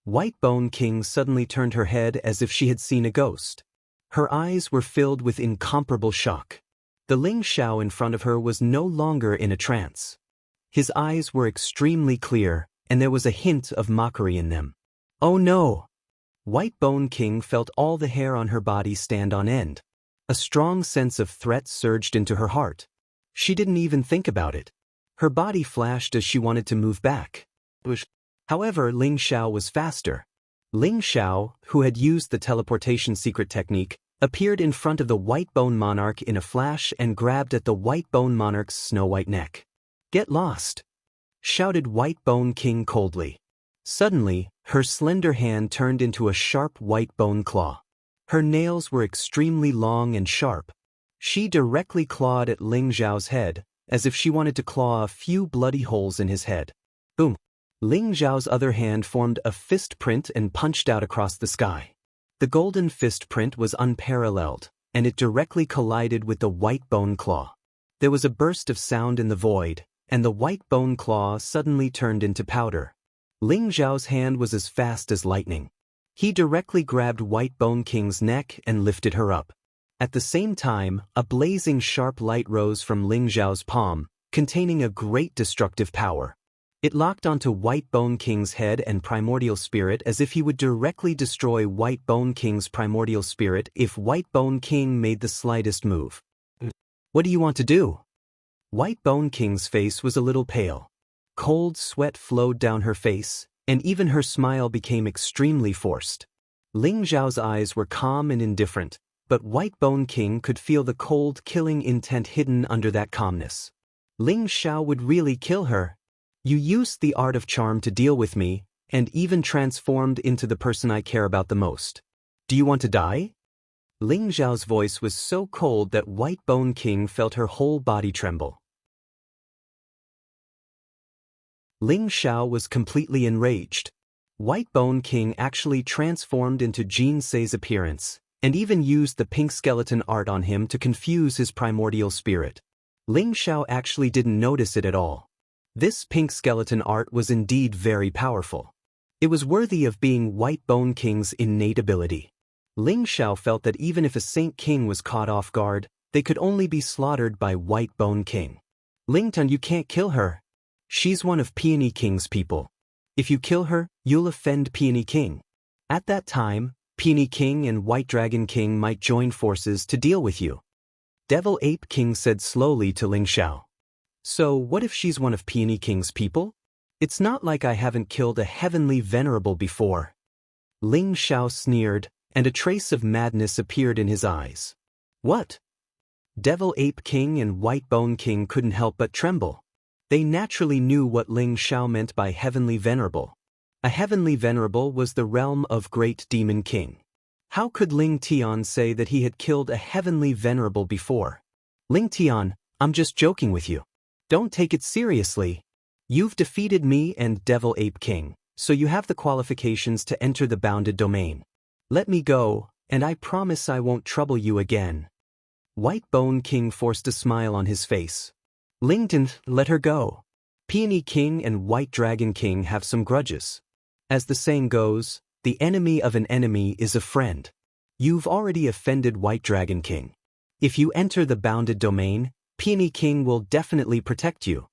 White Bone King suddenly turned her head as if she had seen a ghost. Her eyes were filled with incomparable shock. The Ling Zhao in front of her was no longer in a trance. His eyes were extremely clear, and there was a hint of mockery in them. Oh no! White Bone King felt all the hair on her body stand on end. A strong sense of threat surged into her heart. She didn't even think about it. Her body flashed as she wanted to move back. However, Ling Zhao was faster. Ling Zhao, who had used the teleportation secret technique, appeared in front of the White Bone Monarch in a flash and grabbed at the White Bone Monarch's snow-white neck. Get lost! Shouted White Bone King coldly. Suddenly, her slender hand turned into a sharp white bone claw. Her nails were extremely long and sharp. She directly clawed at Ling Zhao's head, as if she wanted to claw a few bloody holes in his head. Boom! Ling Zhao's other hand formed a fist print and punched out across the sky. The golden fist print was unparalleled, and it directly collided with the white bone claw. There was a burst of sound in the void, and the white bone claw suddenly turned into powder. Ling Zhao's hand was as fast as lightning. He directly grabbed White Bone King's neck and lifted her up. At the same time, a blazing sharp light rose from Ling Zhao's palm, containing a great destructive power. It locked onto White Bone King's head and primordial spirit as if he would directly destroy White Bone King's primordial spirit if White Bone King made the slightest move. What do you want to do? White Bone King's face was a little pale. Cold sweat flowed down her face, and even her smile became extremely forced. Ling Zhao's eyes were calm and indifferent, but White Bone King could feel the cold, killing intent hidden under that calmness. Ling Zhao would really kill her. You used the art of charm to deal with me, and even transformed into the person I care about the most. Do you want to die? Ling Zhao's voice was so cold that White Bone King felt her whole body tremble. Ling Zhao was completely enraged. White Bone King actually transformed into Jinsei's appearance, and even used the pink skeleton art on him to confuse his primordial spirit. Ling Zhao actually didn't notice it at all. This pink skeleton art was indeed very powerful. It was worthy of being White Bone King's innate ability. Ling Zhao felt that even if a Saint King was caught off guard, they could only be slaughtered by White Bone King. Ling Tun, you can't kill her. She's one of Peony King's people. If you kill her, you'll offend Peony King. At that time, Peony King and White Dragon King might join forces to deal with you. Devil Ape King said slowly to Ling Zhao. So what if she's one of Peony King's people? It's not like I haven't killed a heavenly venerable before. Ling Zhao sneered, and a trace of madness appeared in his eyes. What? Devil Ape King and White Bone King couldn't help but tremble. They naturally knew what Ling Zhao meant by heavenly venerable. A heavenly venerable was the realm of Great Demon King. How could Ling Tian say that he had killed a heavenly venerable before? Ling Tian, I'm just joking with you. Don't take it seriously. You've defeated me and Devil Ape King, so you have the qualifications to enter the bounded domain. Let me go, and I promise I won't trouble you again. White Bone King forced a smile on his face. Lington, let her go. Peony King and White Dragon King have some grudges. As the saying goes, The enemy of an enemy is a friend. You've already offended White Dragon King. If you enter the bounded domain, Peony King will definitely protect you.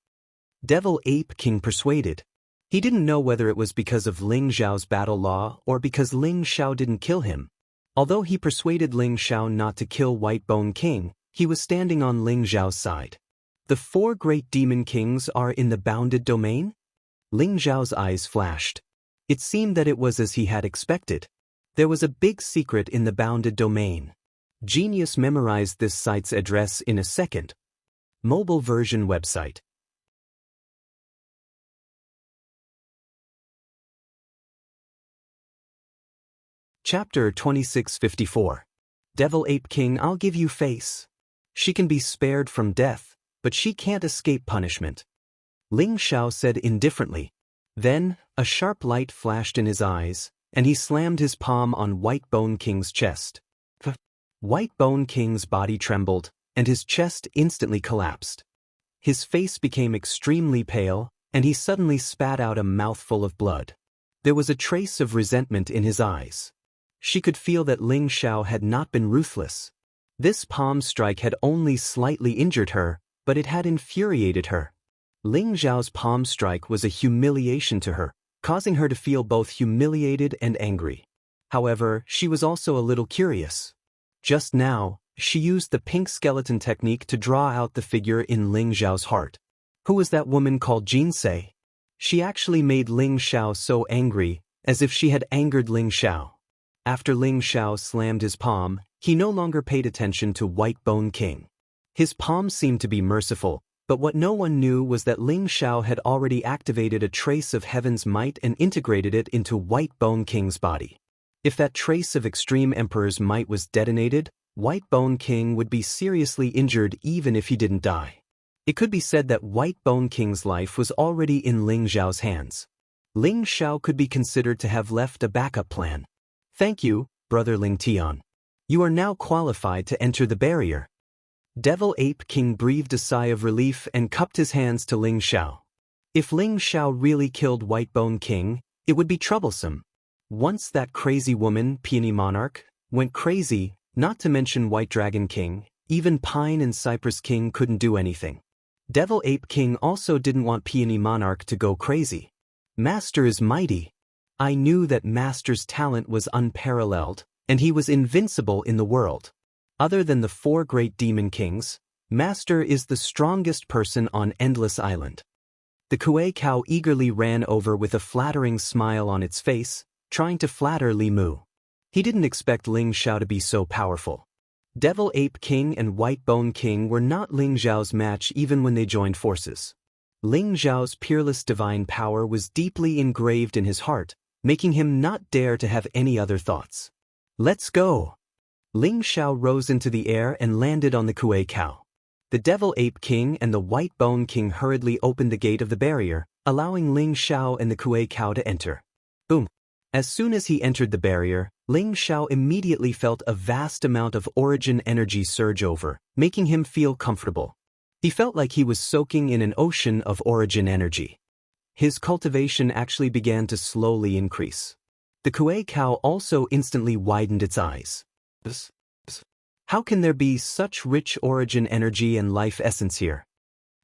Devil Ape King persuaded. He didn't know whether it was because of Ling Xiao's battle law or because Ling Xiao didn't kill him. Although he persuaded Ling Xiao not to kill White Bone King, he was standing on Ling Xiao's side. The 4 great demon kings are in the bounded domain? Ling Xiao's eyes flashed. It seemed that it was as he had expected. There was a big secret in the bounded domain. Genius memorized this site's address in a second. Mobile version website. Chapter 2654. Devil Ape King, I'll give you face. She can be spared from death, but she can't escape punishment. Ling Xiao said indifferently. Then, a sharp light flashed in his eyes, and he slammed his palm on White Bone King's chest. White Bone King's body trembled, and his chest instantly collapsed. His face became extremely pale, and he suddenly spat out a mouthful of blood. There was a trace of resentment in his eyes. She could feel that Ling Xiao had not been ruthless. This palm strike had only slightly injured her, but it had infuriated her. Ling Xiao's palm strike was a humiliation to her, causing her to feel both humiliated and angry. However, she was also a little curious. Just now, she used the pink skeleton technique to draw out the figure in Ling Xiao's heart. Who was that woman called Jinsei? She actually made Ling Xiao so angry, as if she had angered Ling Xiao. After Ling Xiao slammed his palm, he no longer paid attention to White Bone King. His palm seemed to be merciful, but what no one knew was that Ling Xiao had already activated a trace of heaven's might and integrated it into White Bone King's body. If that trace of Extreme Emperor's might was detonated, White Bone King would be seriously injured even if he didn't die. It could be said that White Bone King's life was already in Ling Xiao's hands. Ling Xiao could be considered to have left a backup plan. Thank you, Brother Ling Tian. You are now qualified to enter the barrier. Devil Ape King breathed a sigh of relief and cupped his hands to Ling Xiao. If Ling Xiao really killed White Bone King, it would be troublesome. Once that crazy woman, Peony Monarch, went crazy, not to mention White Dragon King, even Pine and Cypress King couldn't do anything. Devil Ape King also didn't want Peony Monarch to go crazy. Master is mighty. I knew that Master's talent was unparalleled, and he was invincible in the world. Other than the 4 great demon kings, Master is the strongest person on Endless Island. The Kuei cow eagerly ran over with a flattering smile on its face, trying to flatter Li Mu. He didn't expect Ling Xiao to be so powerful. Devil Ape King and White Bone King were not Ling Xiao's match even when they joined forces. Ling Xiao's peerless divine power was deeply engraved in his heart, making him not dare to have any other thoughts. Let's go! Ling Xiao rose into the air and landed on the Kuei cow. The Devil Ape King and the White Bone King hurriedly opened the gate of the barrier, allowing Ling Xiao and the Kuei cow to enter. Boom! As soon as he entered the barrier, Ling Xiao immediately felt a vast amount of origin energy surge over, making him feel comfortable. He felt like he was soaking in an ocean of origin energy. His cultivation actually began to slowly increase. The Kuei cow also instantly widened its eyes. How can there be such rich origin energy and life essence here?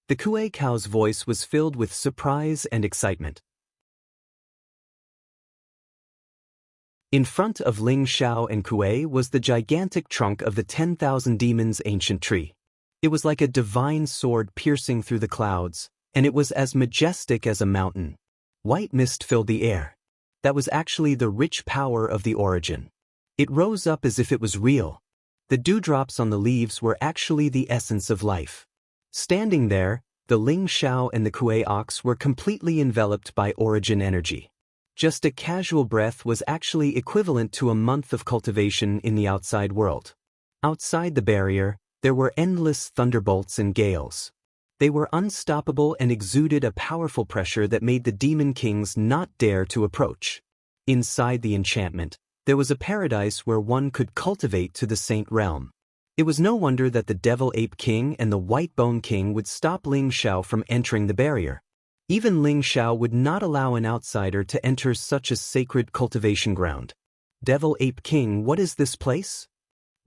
The Kuei cow's voice was filled with surprise and excitement. In front of Ling Xiao and Kuei was the gigantic trunk of the 10,000 demons' ancient tree. It was like a divine sword piercing through the clouds, and it was as majestic as a mountain. White mist filled the air. That was actually the rich power of the origin. It rose up as if it was real. The dewdrops on the leaves were actually the essence of life. Standing there, the Ling Xiao and the Kuei ox were completely enveloped by origin energy. Just a casual breath was actually equivalent to a month of cultivation in the outside world. Outside the barrier, there were endless thunderbolts and gales. They were unstoppable and exuded a powerful pressure that made the demon kings not dare to approach. Inside the enchantment, there was a paradise where one could cultivate to the saint realm. It was no wonder that the Devil Ape King and the White Bone King would stop Ling Xiao from entering the barrier. Even Ling Xiao would not allow an outsider to enter such a sacred cultivation ground. Devil Ape King, what is this place?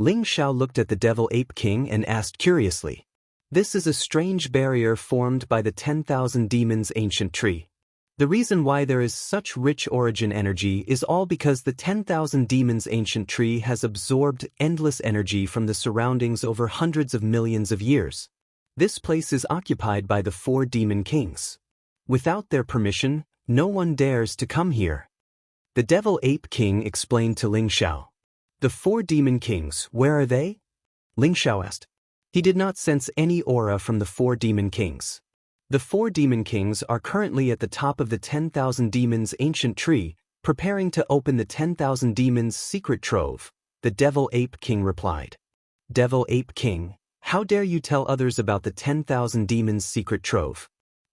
Ling Xiao looked at the Devil Ape King and asked curiously. This is a strange barrier formed by the 10,000 demons' ancient tree. The reason why there is such rich origin energy is all because the 10,000 demons' ancient tree has absorbed endless energy from the surroundings over hundreds of millions of years. This place is occupied by the 4 demon kings. Without their permission, no one dares to come here. The Devil Ape King explained to Ling Xiao. The 4 demon kings, where are they? Ling Xiao asked. He did not sense any aura from the 4 demon kings. The 4 demon kings are currently at the top of the 10,000 demons' ancient tree, preparing to open the 10,000 demons' secret trove, the Devil Ape King replied. Devil Ape King, how dare you tell others about the 10,000 demons' secret trove?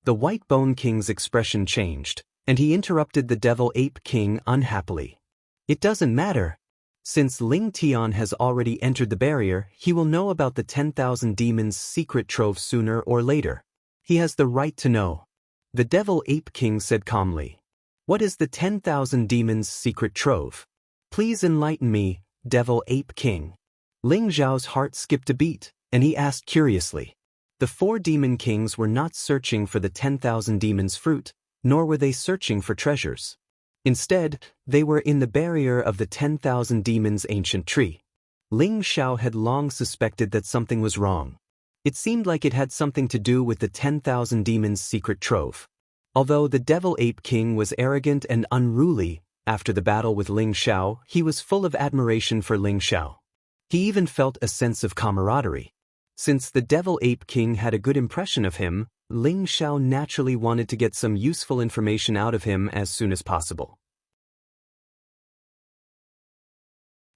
The White Bone King's expression changed, and he interrupted the Devil Ape King unhappily. It doesn't matter. Since Ling Tian has already entered the barrier, he will know about the 10,000 demons' secret trove sooner or later. He has the right to know. The Devil Ape King said calmly. What is the 10,000 demons' secret trove? Please enlighten me, Devil Ape King. Ling Xiao's heart skipped a beat, and he asked curiously. The 4 demon kings were not searching for the 10,000 demons' fruit, nor were they searching for treasures. Instead, they were in the barrier of the 10,000 demons' ancient tree. Ling Xiao had long suspected that something was wrong. It seemed like it had something to do with the 10,000 demons' secret trove. Although the Devil Ape King was arrogant and unruly, after the battle with Ling Xiao, he was full of admiration for Ling Xiao. He even felt a sense of camaraderie. Since the Devil Ape King had a good impression of him, Ling Xiao naturally wanted to get some useful information out of him as soon as possible.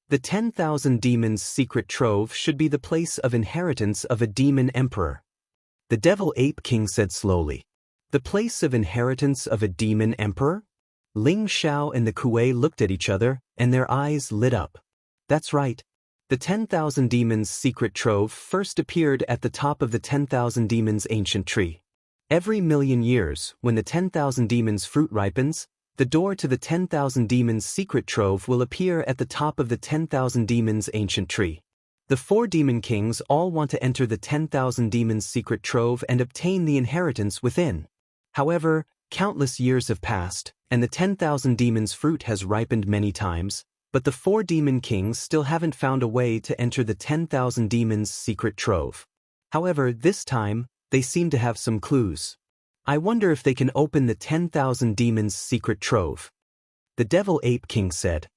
The 10,000 demons' secret trove should be the place of inheritance of a demon emperor. The Devil Ape King said slowly. The place of inheritance of a demon emperor? Ling Xiao and the Kuei looked at each other, and their eyes lit up. That's right. The 10,000 demons' secret trove first appeared at the top of the 10,000 demons' ancient tree. Every million years, when the 10,000 demons' fruit ripens, the door to the 10,000 demons' secret trove will appear at the top of the 10,000 demons' ancient tree. The 4 demon kings all want to enter the 10,000 demons' secret trove and obtain the inheritance within. However, countless years have passed, and the 10,000 demons' fruit has ripened many times, but the 4 demon kings still haven't found a way to enter the 10,000 demons' secret trove. However, this time, they seem to have some clues. I wonder if they can open the 10,000 demons' secret trove. The Devil Ape King said.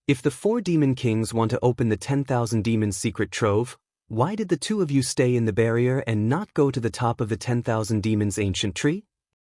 If the 4 demon kings want to open the 10,000 demons' secret trove, why did the 2 of you stay in the barrier and not go to the top of the 10,000 demons' ancient tree?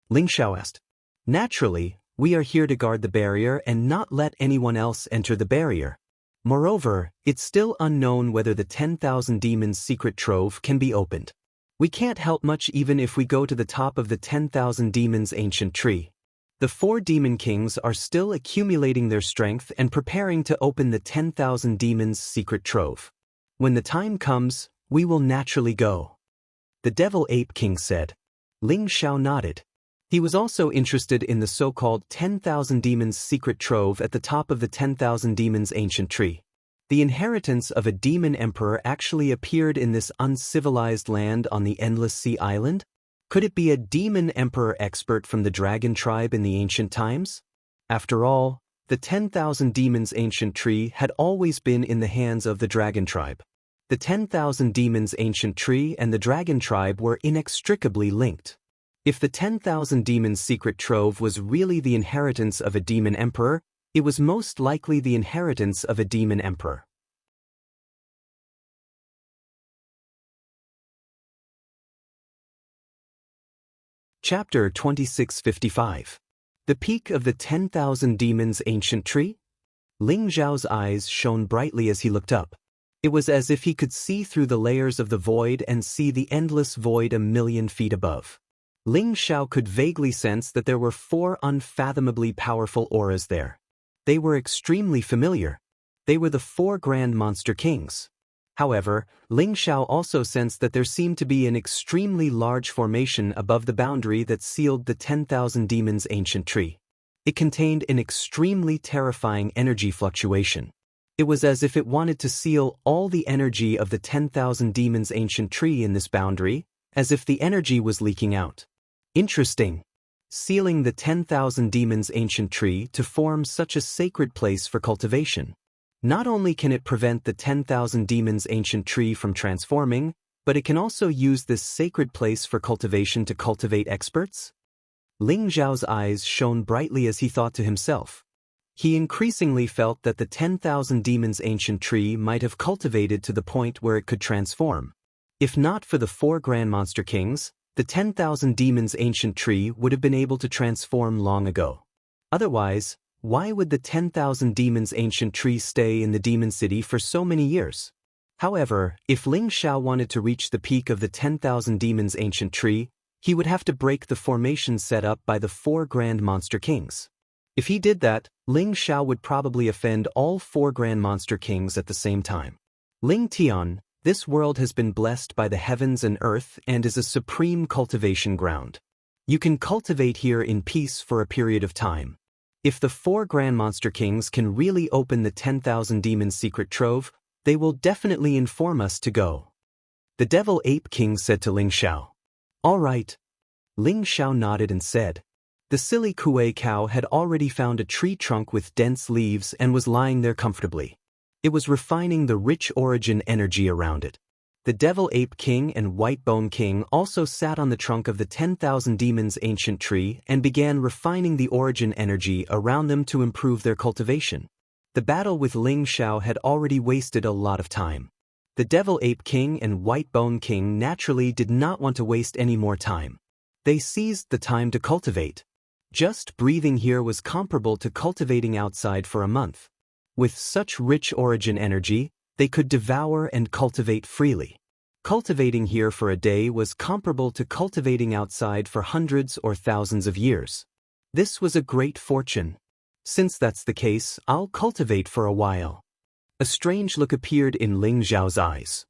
Ling Xiao asked. Naturally, we are here to guard the barrier and not let anyone else enter the barrier. Moreover, it's still unknown whether the 10,000 demons' secret trove can be opened. We can't help much even if we go to the top of the 10,000 demons' ancient tree. The 4 demon kings are still accumulating their strength and preparing to open the 10,000 demons' secret trove. When the time comes, we will naturally go. The Devil Ape King said. Ling Xiao nodded. He was also interested in the so-called 10,000 demons' secret trove at the top of the 10,000 demons' ancient tree. The inheritance of a demon emperor actually appeared in this uncivilized land on the Endless Sea Island? Could it be a demon emperor expert from the dragon tribe in the ancient times? After all, the 10,000 demons' ancient tree had always been in the hands of the dragon tribe. The 10,000 demons' ancient tree and the dragon tribe were inextricably linked. If the 10,000 demons' secret trove was really the inheritance of a demon emperor, it was most likely the inheritance of a demon emperor. Chapter 2655. The Peak of the 10,000 Demons' Ancient Tree? Ling Zhao's eyes shone brightly as he looked up. It was as if he could see through the layers of the void and see the endless void 1,000,000 feet above. Ling Xiao could vaguely sense that there were 4 unfathomably powerful auras there. They were extremely familiar. They were the 4 Grand Monster Kings. However, Ling Xiao also sensed that there seemed to be an extremely large formation above the boundary that sealed the 10,000 demons' ancient tree. It contained an extremely terrifying energy fluctuation. It was as if it wanted to seal all the energy of the 10,000 demons' ancient tree in this boundary, as if the energy was leaking out. Interesting. Sealing the 10,000 demons' ancient tree to form such a sacred place for cultivation. Not only can it prevent the 10,000 demons' ancient tree from transforming, but it can also use this sacred place for cultivation to cultivate experts? Ling Xiao's eyes shone brightly as he thought to himself. He increasingly felt that the 10,000 demons' ancient tree might have cultivated to the point where it could transform. If not for the 4 Grand Monster Kings, the 10,000 demons' ancient tree would have been able to transform long ago. Otherwise, why would the 10,000 demons' ancient tree stay in the demon city for so many years? However, if Ling Xiao wanted to reach the peak of the 10,000 demons' ancient tree, he would have to break the formation set up by the 4 Grand Monster Kings. If he did that, Ling Xiao would probably offend all 4 Grand Monster Kings at the same time. Ling Tian, this world has been blessed by the heavens and earth and is a supreme cultivation ground. You can cultivate here in peace for a period of time. If the 4 Grand Monster Kings can really open the 10,000 demons' secret trove, they will definitely inform us to go. The Devil Ape King said to Ling Xiao. All right. Ling Xiao nodded and said. The silly Kuei cow had already found a tree trunk with dense leaves and was lying there comfortably. It was refining the rich origin energy around it. The Devil Ape King and White Bone King also sat on the trunk of the 10,000 demons' ancient tree and began refining the origin energy around them to improve their cultivation. The battle with Ling Xiao had already wasted a lot of time. The Devil Ape King and White Bone King naturally did not want to waste any more time. They seized the time to cultivate. Just breathing here was comparable to cultivating outside for a month. With such rich origin energy, they could devour and cultivate freely. Cultivating here for a day was comparable to cultivating outside for hundreds or thousands of years. This was a great fortune. Since that's the case, I'll cultivate for a while. A strange look appeared in Ling Xiao's eyes.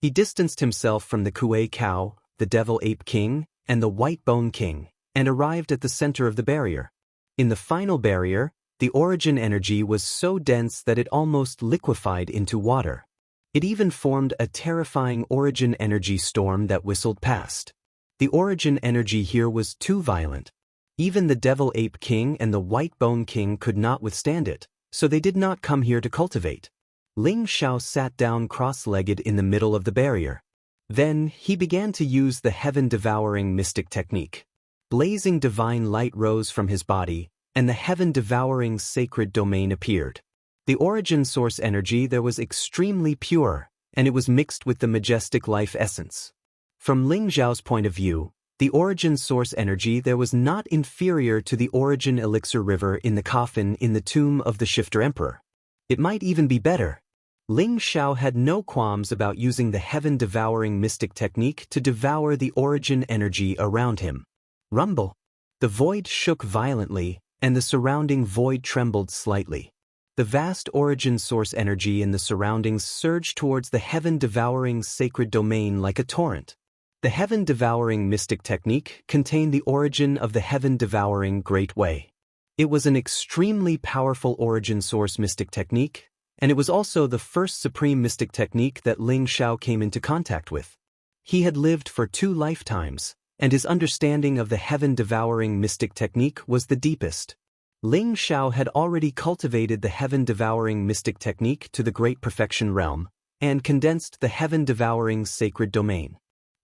He distanced himself from the Kuei cow, the Devil Ape King, and the White Bone King, and arrived at the center of the barrier. In the final barrier, the origin energy was so dense that it almost liquefied into water. It even formed a terrifying origin energy storm that whistled past. The origin energy here was too violent. Even the Devil Ape King and the White Bone King could not withstand it, so they did not come here to cultivate. Ling Xiao sat down cross-legged in the middle of the barrier. Then, he began to use the heaven-devouring mystic technique. Blazing divine light rose from his body, and the heaven-devouring sacred domain appeared. The origin source energy there was extremely pure, and it was mixed with the majestic life essence. From Ling Xiao's point of view, the origin source energy there was not inferior to the origin elixir river in the coffin in the tomb of the Shifter Emperor. It might even be better. Ling Xiao had no qualms about using the heaven-devouring mystic technique to devour the origin energy around him. Rumble. The void shook violently, and the surrounding void trembled slightly. The vast origin source energy in the surroundings surged towards the heaven-devouring sacred domain like a torrent. The heaven-devouring mystic technique contained the origin of the heaven-devouring Great Way. It was an extremely powerful origin source mystic technique, and it was also the first supreme mystic technique that Ling Xiao came into contact with. He had lived for 2 lifetimes, and his understanding of the heaven-devouring mystic technique was the deepest. Ling Xiao had already cultivated the heaven-devouring mystic technique to the great perfection realm, and condensed the heaven-devouring sacred domain.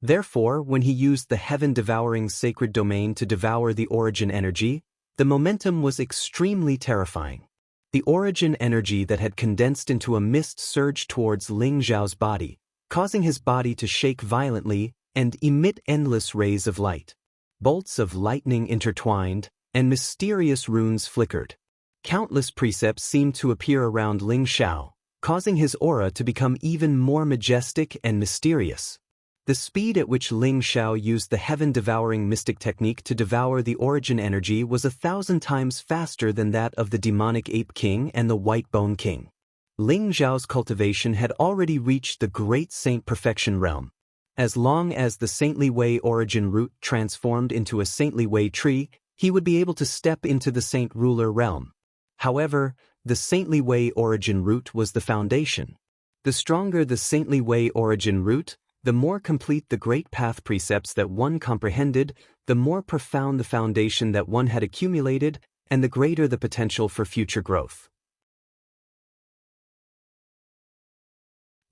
Therefore, when he used the heaven-devouring sacred domain to devour the origin energy, the momentum was extremely terrifying. The origin energy that had condensed into a mist surged towards Ling Xiao's body, causing his body to shake violently and emit endless rays of light. Bolts of lightning intertwined, and mysterious runes flickered. Countless precepts seemed to appear around Ling Xiao, causing his aura to become even more majestic and mysterious. The speed at which Ling Xiao used the heaven-devouring mystic technique to devour the origin energy was 1,000 times faster than that of the demonic Ape King and the White Bone King. Ling Zhao's cultivation had already reached the great saint perfection realm. As long as the saintly way origin root transformed into a saintly way tree, he would be able to step into the saint ruler realm. However, the saintly way origin root was the foundation. The stronger the saintly way origin root, the more complete the great path precepts that one comprehended, the more profound the foundation that one had accumulated, and the greater the potential for future growth.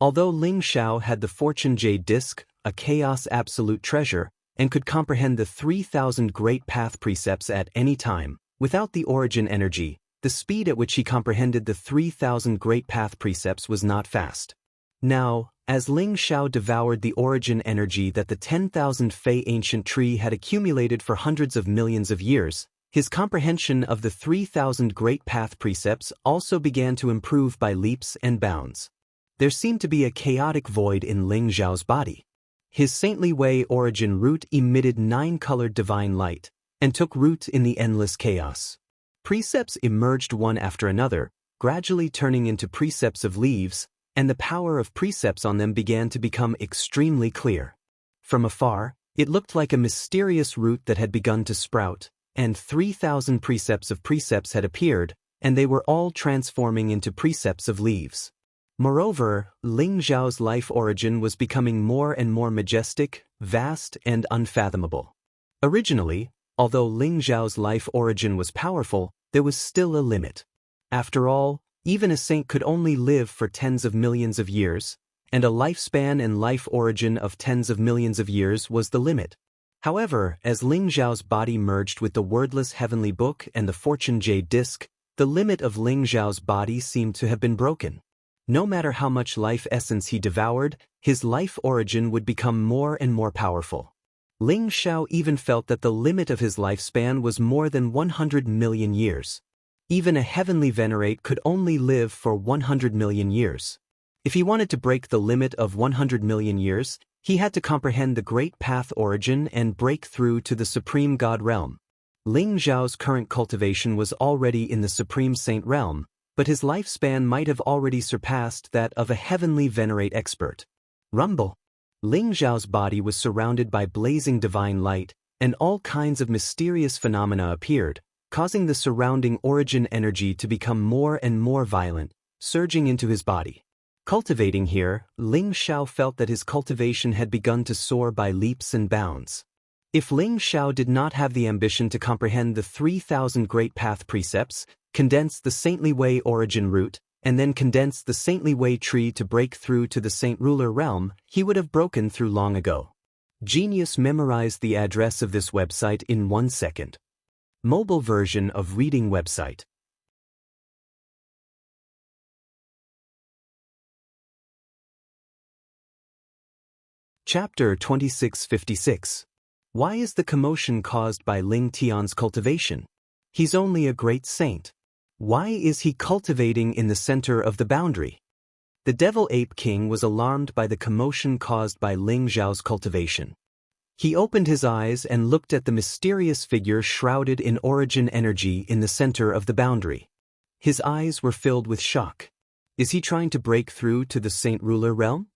Although Ling Zhao had the Fortune Jade Disc, a chaos absolute treasure, and could comprehend the 3,000 great path precepts at any time, without the origin energy, the speed at which he comprehended the 3,000 great path precepts was not fast. Now, as Ling Zhao devoured the origin energy that the 10,000 Fei ancient tree had accumulated for hundreds of millions of years, his comprehension of the 3,000 great path precepts also began to improve by leaps and bounds. There seemed to be a chaotic void in Ling Zhao's body. His saintly way origin root emitted 9-colored divine light, and took root in the endless chaos. Precepts emerged one after another, gradually turning into precepts of leaves, and the power of precepts on them began to become extremely clear. From afar, it looked like a mysterious root that had begun to sprout, and 3,000 precepts of precepts had appeared, and they were all transforming into precepts of leaves. Moreover, Ling Zhao's life origin was becoming more and more majestic, vast, and unfathomable. Originally, although Ling Zhao's life origin was powerful, there was still a limit. After all, even a saint could only live for tens of millions of years, and a lifespan and life origin of tens of millions of years was the limit. However, as Ling Zhao's body merged with the wordless heavenly book and the Fortune Jade Disc, the limit of Ling Zhao's body seemed to have been broken. No matter how much life essence he devoured, his life origin would become more and more powerful. Ling Zhao even felt that the limit of his lifespan was more than 100 million years. Even a heavenly venerate could only live for 100 million years. If he wanted to break the limit of 100 million years, he had to comprehend the great path origin and break through to the supreme God realm. Ling Zhao's current cultivation was already in the supreme saint realm, but his lifespan might have already surpassed that of a heavenly venerate expert. Rumble. Ling Zhao's body was surrounded by blazing divine light, and all kinds of mysterious phenomena appeared, causing the surrounding origin energy to become more and more violent, surging into his body. Cultivating here, Ling Zhao felt that his cultivation had begun to soar by leaps and bounds. If Ling Zhao did not have the ambition to comprehend the 3,000 great path precepts, condense the saintly way origin root, and then condense the saintly way tree to break through to the saint ruler realm, he would have broken through long ago. Genius memorized the address of this website in 1 second. Mobile version of reading website. Chapter 2656. Why is the commotion caused by Ling Tian's cultivation? He's only a great saint. Why is he cultivating in the center of the boundary? The Devil Ape King was alarmed by the commotion caused by Ling Zhao's cultivation. He opened his eyes and looked at the mysterious figure shrouded in origin energy in the center of the boundary. His eyes were filled with shock. Is he trying to break through to the Saint Ruler realm?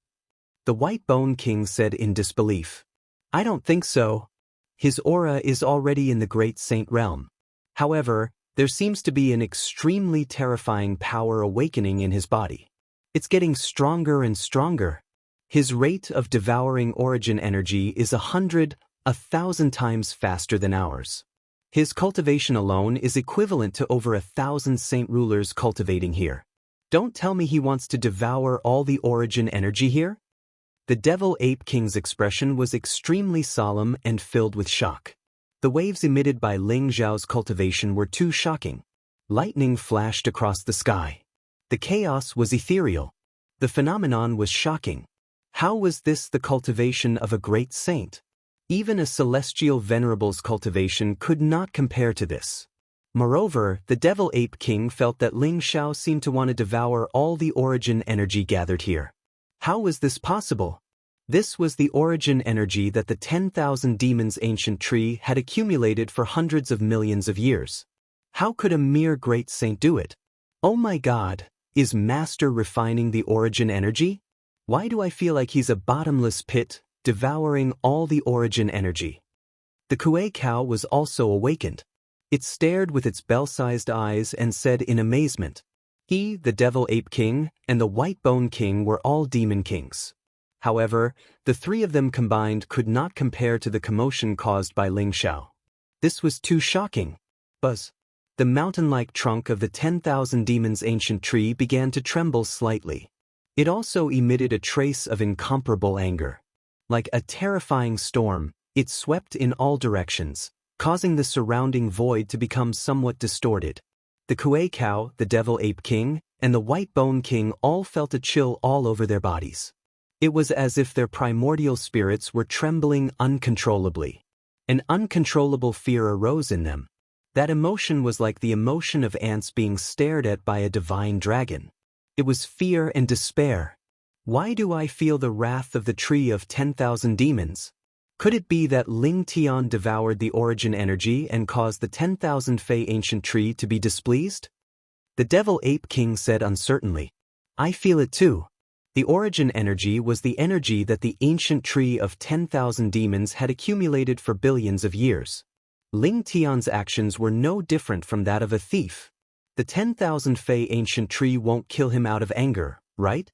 The White Bone King said in disbelief. I don't think so. His aura is already in the Great Saint realm. However, there seems to be an extremely terrifying power awakening in his body. It's getting stronger and stronger. His rate of devouring origin energy is 100, 1,000 times faster than ours. His cultivation alone is equivalent to over 1,000 saint rulers cultivating here. Don't tell me he wants to devour all the origin energy here? The Devil Ape King's expression was extremely solemn and filled with shock. The waves emitted by Ling Zhao's cultivation were too shocking. Lightning flashed across the sky. The chaos was ethereal. The phenomenon was shocking. How was this the cultivation of a great saint? Even a celestial venerable's cultivation could not compare to this. Moreover, the Devil Ape King felt that Ling Zhao seemed to want to devour all the origin energy gathered here. How was this possible? This was the origin energy that the 10,000 demons ancient tree had accumulated for hundreds of millions of years. How could a mere great saint do it? Oh my God, Is Master refining the origin energy? Why do I feel like he's a bottomless pit, devouring all the origin energy? The Kuei cow was also awakened. It stared with its bell-sized eyes and said in amazement, "He, the Devil Ape King, and the White Bone King were all demon kings." However, the three of them combined could not compare to the commotion caused by Ling Xiao. This was too shocking. Buzz. The mountain-like trunk of the 10,000 demons' ancient tree began to tremble slightly. It also emitted a trace of incomparable anger. Like a terrifying storm, it swept in all directions, causing the surrounding void to become somewhat distorted. The Kuei cow, the Devil Ape King, and the White Bone King all felt a chill all over their bodies. It was as if their primordial spirits were trembling uncontrollably. An uncontrollable fear arose in them. That emotion was like the emotion of ants being stared at by a divine dragon. It was fear and despair. Why do I feel the wrath of the tree of 10,000 demons? Could it be that Ling Tian devoured the origin energy and caused the 10,000 Fei ancient tree to be displeased? The Devil Ape King said uncertainly, "I feel it too." The origin energy was the energy that the ancient tree of 10,000 demons had accumulated for billions of years. Ling Tian's actions were no different from that of a thief. The 10,000 Fei ancient tree won't kill him out of anger, right?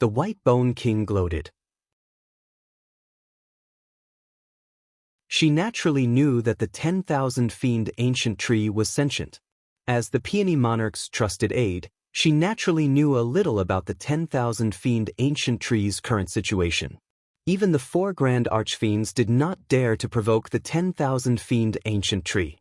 The White Bone King gloated. She naturally knew that the 10,000 fiend ancient tree was sentient. As the Peony monarch's trusted aide, she naturally knew a little about the 10,000 fiend ancient tree's current situation. Even the 4 grand archfiends did not dare to provoke the 10,000 fiend ancient tree.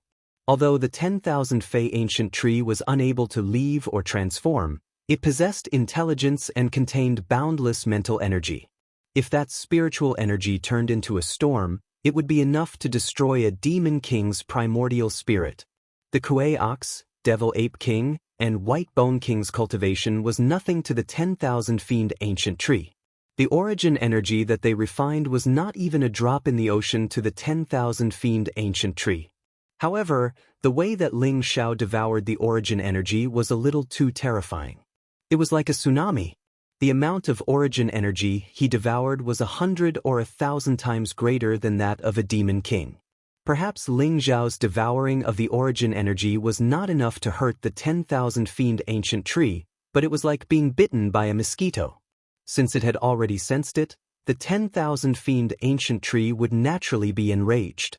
Although the 10,000 Fei ancient tree was unable to leave or transform, it possessed intelligence and contained boundless mental energy. If that spiritual energy turned into a storm, it would be enough to destroy a demon king's primordial spirit. The Kuei Ox, Devil Ape King, and White Bone King's cultivation was nothing to the 10,000 fiend ancient tree. The origin energy that they refined was not even a drop in the ocean to the 10,000 fiend ancient tree. However, the way that Ling Xiao devoured the origin energy was a little too terrifying. It was like a tsunami. The amount of origin energy he devoured was 100 or 1,000 times greater than that of a demon king. Perhaps Ling Xiao's devouring of the origin energy was not enough to hurt the 10,000 fiend ancient tree, but it was like being bitten by a mosquito. Since it had already sensed it, the 10,000 fiend ancient tree would naturally be enraged.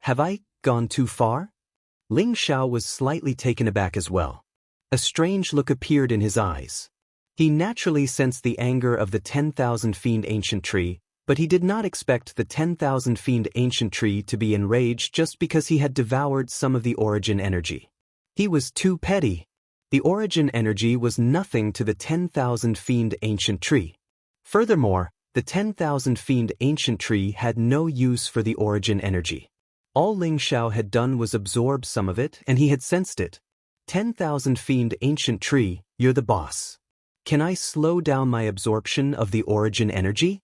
Have I gone too far? Ling Xiao was slightly taken aback as well. A strange look appeared in his eyes. He naturally sensed the anger of the 10,000 fiend ancient tree, but he did not expect the 10,000 fiend ancient tree to be enraged just because he had devoured some of the origin energy. He was too petty. The origin energy was nothing to the 10,000 fiend ancient tree. Furthermore, the 10,000 fiend ancient tree had no use for the origin energy. All Ling Xiao had done was absorb some of it, and he had sensed it. 10,000 fiend ancient tree, you're the boss. Can I slow down my absorption of the origin energy?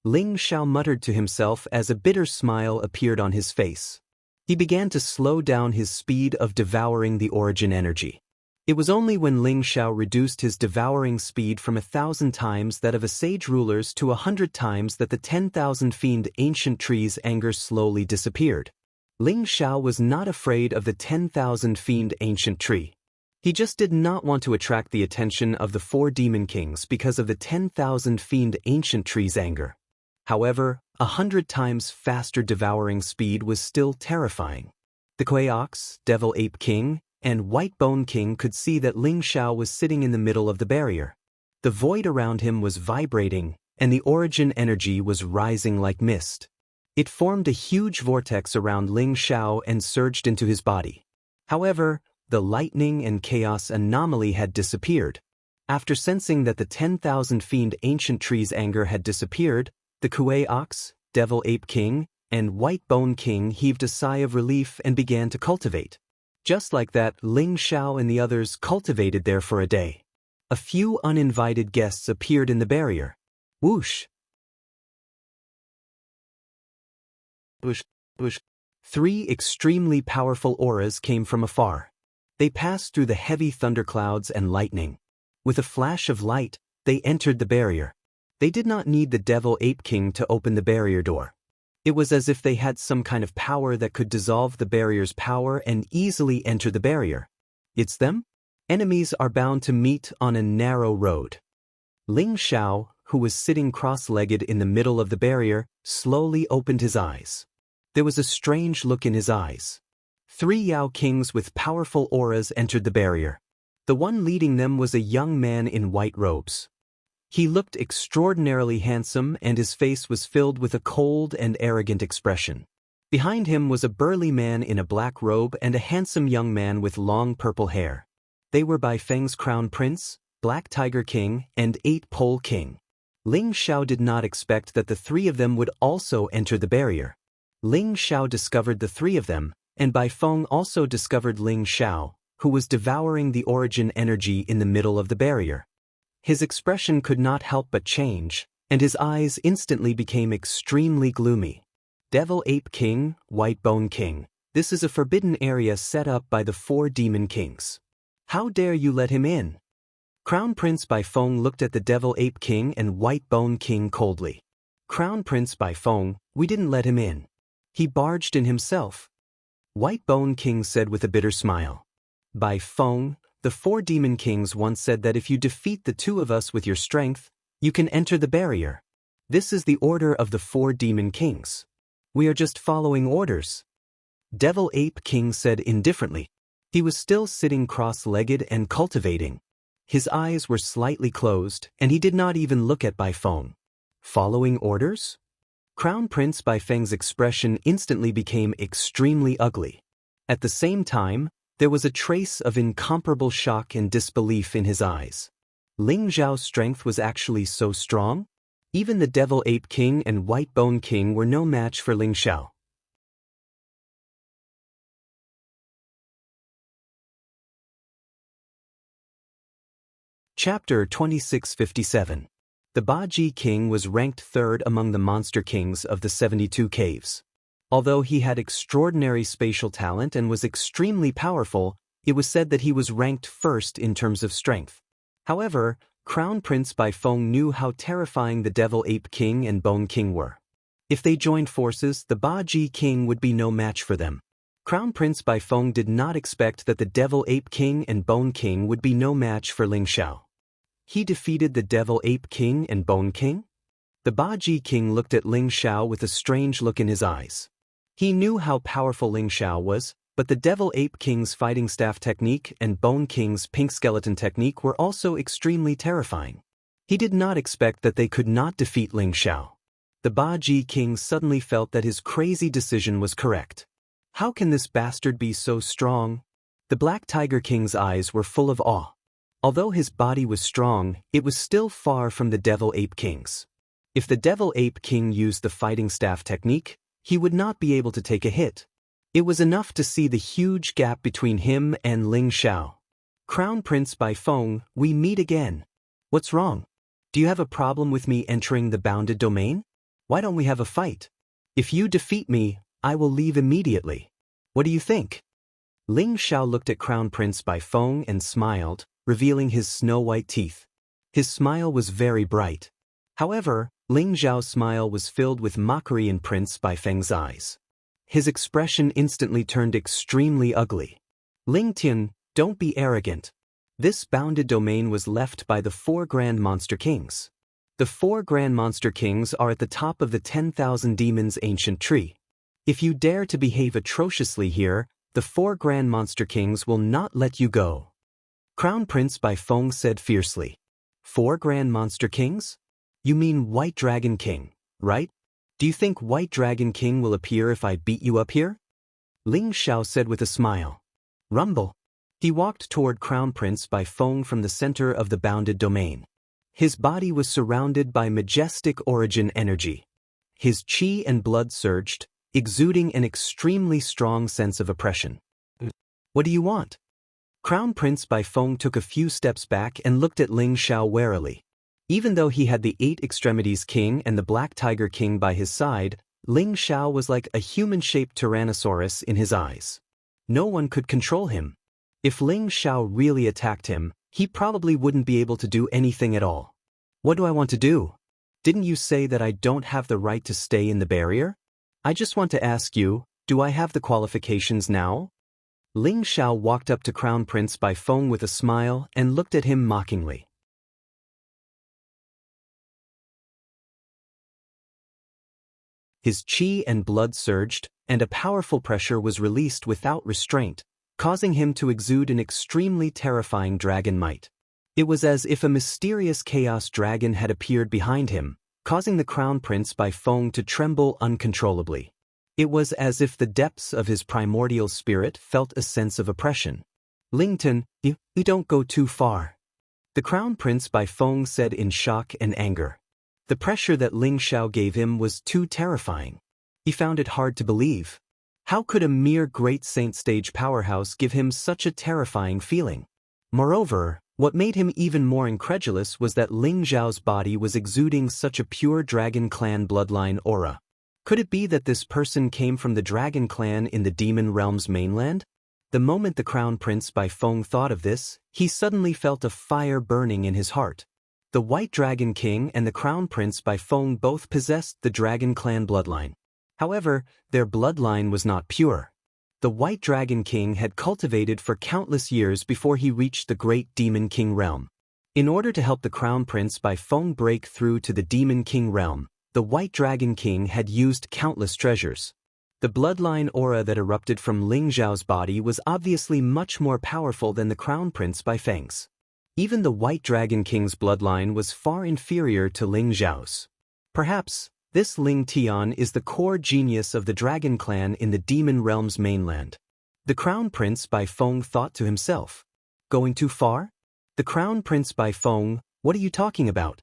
Ling Xiao muttered to himself as a bitter smile appeared on his face. He began to slow down his speed of devouring the origin energy. It was only when Ling Xiao reduced his devouring speed from 1,000 times that of a sage ruler's to 100 times that the 10,000 fiend ancient tree's anger slowly disappeared. Ling Xiao was not afraid of the 10,000 fiend ancient tree. He just did not want to attract the attention of the 4 demon kings because of the 10,000 fiend ancient tree's anger. However, 100 times faster devouring speed was still terrifying. The Kuei Ox, Devil Ape King, and White Bone King could see that Ling Xiao was sitting in the middle of the barrier. The void around him was vibrating, and the origin energy was rising like mist. It formed a huge vortex around Ling Xiao and surged into his body. However, the lightning and chaos anomaly had disappeared. After sensing that the 10,000 fiend ancient tree's anger had disappeared, the Kuei Ox, Devil Ape King, and White Bone King heaved a sigh of relief and began to cultivate. Just like that, Ling Xiao and the others cultivated there for a day. A few uninvited guests appeared in the barrier. Whoosh! Whoosh! Whoosh! 3 extremely powerful auras came from afar. They passed through the heavy thunderclouds and lightning. With a flash of light, they entered the barrier. They did not need the Devil Ape King to open the barrier door. It was as if they had some kind of power that could dissolve the barrier's power and easily enter the barrier. It's them? Enemies are bound to meet on a narrow road. Ling Xiao, who was sitting cross-legged in the middle of the barrier, slowly opened his eyes. There was a strange look in his eyes. 3 Yao Kings with powerful auras entered the barrier. The one leading them was a young man in white robes. He looked extraordinarily handsome and his face was filled with a cold and arrogant expression. Behind him was a burly man in a black robe and a handsome young man with long purple hair. They were Bai Feng's Crown Prince, Black Tiger King, and 8 Pole King. Ling Xiao did not expect that the 3 of them would also enter the barrier. Ling Xiao discovered the 3 of them, and Bai Feng also discovered Ling Xiao, who was devouring the origin energy in the middle of the barrier. His expression could not help but change, and his eyes instantly became extremely gloomy. Devil Ape King, White Bone King, this is a forbidden area set up by the 4 Demon Kings. How dare you let him in? Crown Prince Bai Feng looked at the Devil Ape King and White Bone King coldly. Crown Prince Bai Feng, we didn't let him in. He barged in himself. White Bone King said with a bitter smile. Bai Feng, the 4 Demon Kings once said that if you defeat the 2 of us with your strength, you can enter the barrier. This is the order of the 4 Demon Kings. We are just following orders. Devil Ape King said indifferently. He was still sitting cross-legged and cultivating. His eyes were slightly closed, and he did not even look at Bai Feng. Following orders? Crown Prince Bai Feng's expression instantly became extremely ugly. At the same time, there was a trace of incomparable shock and disbelief in his eyes. Ling Xiao's strength was actually so strong? Even the Devil Ape King and White Bone King were no match for Ling Xiao. Chapter 2657. The Baji King was ranked 3rd among the monster kings of the 72 caves. Although he had extraordinary spatial talent and was extremely powerful, it was said that he was ranked 1st in terms of strength. However, Crown Prince Bai Feng knew how terrifying the Devil Ape King and Bone King were. If they joined forces, the Baji King would be no match for them. Crown Prince Bai Feng did not expect that the Devil Ape King and Bone King would be no match for Ling Xiao. He defeated the Devil Ape King and Bone King? The Baji King looked at Ling Xiao with a strange look in his eyes. He knew how powerful Ling Xiao was, but the Devil Ape King's fighting staff technique and Bone King's pink skeleton technique were also extremely terrifying. He did not expect that they could not defeat Ling Xiao. The Baji King suddenly felt that his crazy decision was correct. How can this bastard be so strong? The Black Tiger King's eyes were full of awe. Although his body was strong, it was still far from the Devil Ape King's. If the Devil Ape King used the fighting staff technique, he would not be able to take a hit. It was enough to see the huge gap between him and Ling Xiao. Crown Prince Bai Feng, we meet again. What's wrong? Do you have a problem with me entering the bounded domain? Why don't we have a fight? If you defeat me, I will leave immediately. What do you think? Ling Xiao looked at Crown Prince Bai Feng and smiled, revealing his snow-white teeth. His smile was very bright. However, Ling Xiao's smile was filled with mockery in Prince Bai Feng's eyes. His expression instantly turned extremely ugly. Ling Tian, don't be arrogant. This bounded domain was left by the 4 Grand Monster Kings. The 4 Grand Monster Kings are at the top of the 10,000 Demons ancient tree. If you dare to behave atrociously here, the 4 Grand Monster Kings will not let you go. Crown Prince Bai Feng said fiercely. 4 Grand Monster Kings? You mean White Dragon King, right? Do you think White Dragon King will appear if I beat you up here? Ling Xiao said with a smile. Rumble. He walked toward Crown Prince Bai Feng from the center of the bounded domain. His body was surrounded by majestic origin energy. His chi and blood surged, exuding an extremely strong sense of oppression. What do you want? Crown Prince Bai Feng took a few steps back and looked at Ling Xiao warily. Even though he had the 8 Extremities King and the Black Tiger King by his side, Ling Xiao was like a human-shaped Tyrannosaurus in his eyes. No one could control him. If Ling Xiao really attacked him, he probably wouldn't be able to do anything at all. What do I want to do? Didn't you say that I don't have the right to stay in the barrier? I just want to ask you, do I have the qualifications now? Ling Xiao walked up to Crown Prince Bai Feng with a smile and looked at him mockingly. His qi and blood surged, and a powerful pressure was released without restraint, causing him to exude an extremely terrifying dragon might. It was as if a mysterious chaos dragon had appeared behind him, causing the Crown Prince Bai Feng to tremble uncontrollably. It was as if the depths of his primordial spirit felt a sense of oppression. Lington, you don't go too far. The Crown Prince Bai Feng said in shock and anger. The pressure that Ling Xiao gave him was too terrifying. He found it hard to believe. How could a mere great saint stage powerhouse give him such a terrifying feeling? Moreover, what made him even more incredulous was that Ling Xiao's body was exuding such a pure Dragon Clan bloodline aura. Could it be that this person came from the Dragon Clan in the Demon Realm's mainland? The moment the Crown Prince Bai Feng thought of this, he suddenly felt a fire burning in his heart. The White Dragon King and the Crown Prince Bai Feng both possessed the Dragon Clan bloodline. However, their bloodline was not pure. The White Dragon King had cultivated for countless years before he reached the Great Demon King realm. In order to help the Crown Prince Bai Feng break through to the Demon King realm, the White Dragon King had used countless treasures. The bloodline aura that erupted from Ling Xiao's body was obviously much more powerful than the Crown Prince Bai Feng's. Even the White Dragon King's bloodline was far inferior to Ling Xiao's. Perhaps, this Ling Tian is the core genius of the Dragon Clan in the Demon Realm's mainland. The Crown Prince Bai Feng thought to himself. Going too far? The Crown Prince Bai Feng, what are you talking about?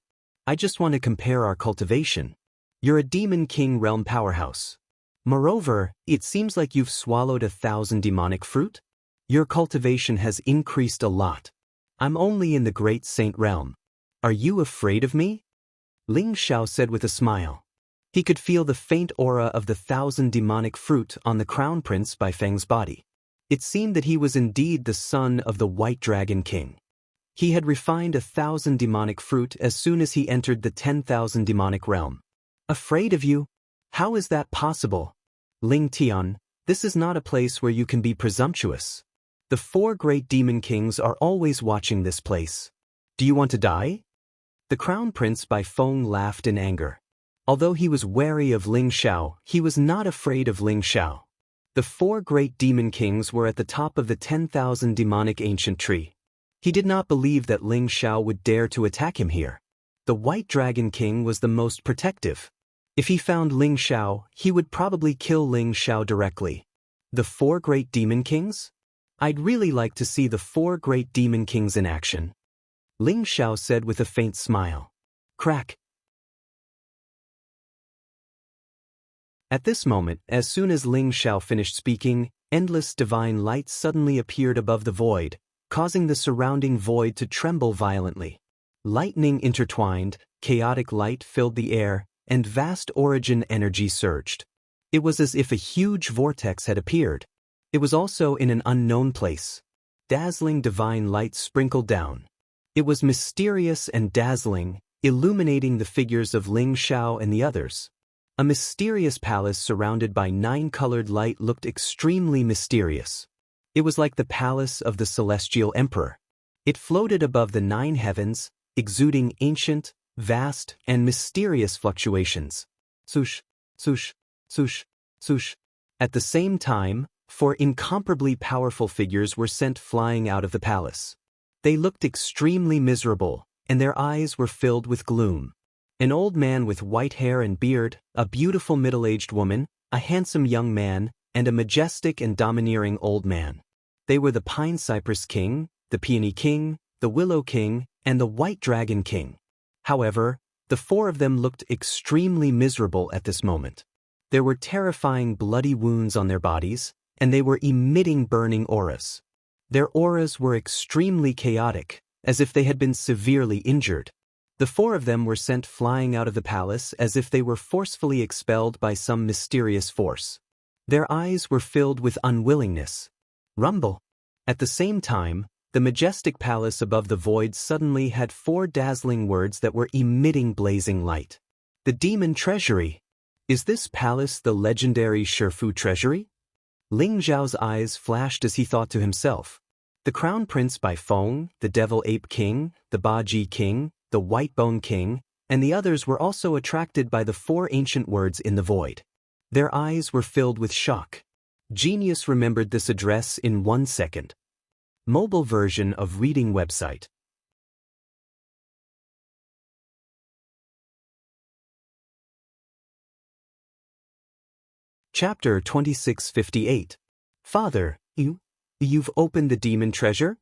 I just want to compare our cultivation. You're a Demon King realm powerhouse. Moreover, it seems like you've swallowed 1,000 demonic fruit. Your cultivation has increased a lot. I'm only in the Great Saint realm. Are you afraid of me? Ling Xiao said with a smile. He could feel the faint aura of the 1,000 demonic fruit on the Crown Prince Bai Feng's body. It seemed that he was indeed the son of the White Dragon King. He had refined 1,000 demonic fruit as soon as he entered the 10,000 demonic realm. Afraid of you? How is that possible? Ling Tian, this is not a place where you can be presumptuous. The 4 great demon kings are always watching this place. Do you want to die? The Crown Prince Bai Feng laughed in anger. Although he was wary of Ling Xiao, he was not afraid of Ling Xiao. The 4 great demon kings were at the top of the 10,000 demonic ancient tree. He did not believe that Ling Xiao would dare to attack him here. The White Dragon King was the most protective. If he found Ling Xiao, he would probably kill Ling Xiao directly. The 4 great demon kings? I'd really like to see the 4 great demon kings in action. Ling Xiao said with a faint smile. Crack. At this moment, as soon as Ling Xiao finished speaking, endless divine light suddenly appeared above the void, causing the surrounding void to tremble violently. Lightning intertwined, chaotic light filled the air, and vast origin energy surged. It was as if a huge vortex had appeared. It was also in an unknown place. Dazzling divine light sprinkled down. It was mysterious and dazzling, illuminating the figures of Ling Xiao and the others. A mysterious palace surrounded by 9-colored light looked extremely mysterious. It was like the palace of the Celestial Emperor. It floated above the 9 heavens, exuding ancient, vast, and mysterious fluctuations. Swoosh, swoosh, swoosh, swoosh. At the same time, 4 incomparably powerful figures were sent flying out of the palace. They looked extremely miserable, and their eyes were filled with gloom. An old man with white hair and beard, a beautiful middle-aged woman, a handsome young man, and a majestic and domineering old man. They were the Pine Cypress King, the Peony King, the Willow King, and the White Dragon King. However, the 4 of them looked extremely miserable at this moment. There were terrifying bloody wounds on their bodies, and they were emitting burning auras. Their auras were extremely chaotic, as if they had been severely injured. The 4 of them were sent flying out of the palace as if they were forcefully expelled by some mysterious force. Their eyes were filled with unwillingness. Rumble. At the same time, The majestic palace above the void suddenly had 4 dazzling words that were emitting blazing light. The Demon Treasury. Is this palace the legendary Shifu Treasury? Ling Zhao's eyes flashed as he thought to himself. The Crown Prince Bai Feng, the Devil Ape King, the Baji King, the White Bone King, and the others were also attracted by the 4 ancient words in the void. Their eyes were filled with shock. Genius remembered this address in 1 second. Mobile version of reading website. Chapter 2658. Father, you've opened the demon treasure?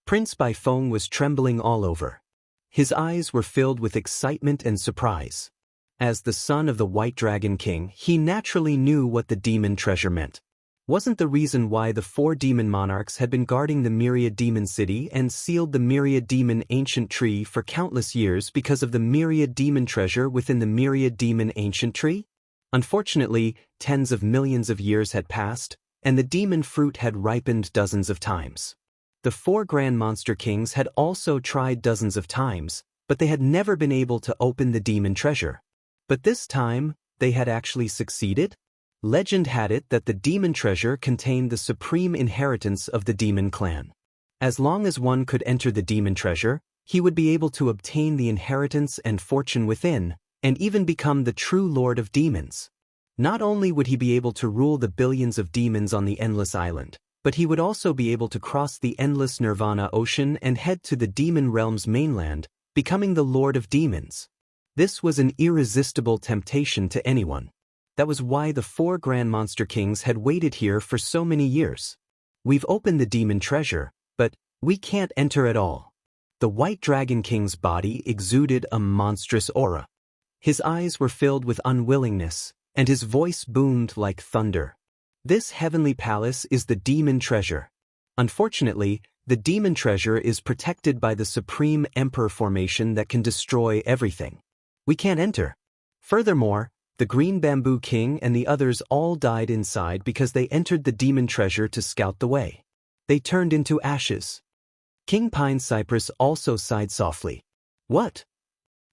Prince Bai Feng was trembling all over. His eyes were filled with excitement and surprise. As the son of the White Dragon King, he naturally knew what the demon treasure meant. Wasn't the reason why the 4 demon monarchs had been guarding the Myriad Demon City and sealed the Myriad Demon Ancient Tree for countless years because of the Myriad Demon treasure within the Myriad Demon Ancient Tree? Unfortunately, tens of millions of years had passed, and the demon fruit had ripened dozens of times. The 4 Grand Monster Kings had also tried dozens of times, but they had never been able to open the demon treasure. But this time, they had actually succeeded? Legend had it that the demon treasure contained the supreme inheritance of the demon clan. As long as one could enter the demon treasure, he would be able to obtain the inheritance and fortune within, and even become the true lord of demons. Not only would he be able to rule the billions of demons on the Endless Island, but he would also be able to cross the endless Nirvana Ocean and head to the demon realm's mainland, becoming the lord of demons. This was an irresistible temptation to anyone. That was why the 4 Grand Monster Kings had waited here for so many years. We've opened the demon treasure, but we can't enter at all. The White Dragon King's body exuded a monstrous aura. His eyes were filled with unwillingness, and his voice boomed like thunder. This heavenly palace is the demon treasure. Unfortunately, the demon treasure is protected by the supreme emperor formation that can destroy everything. We can't enter. Furthermore, the Green Bamboo King and the others all died inside because they entered the demon treasure to scout the way. They turned into ashes. King Pine Cypress also sighed softly. What?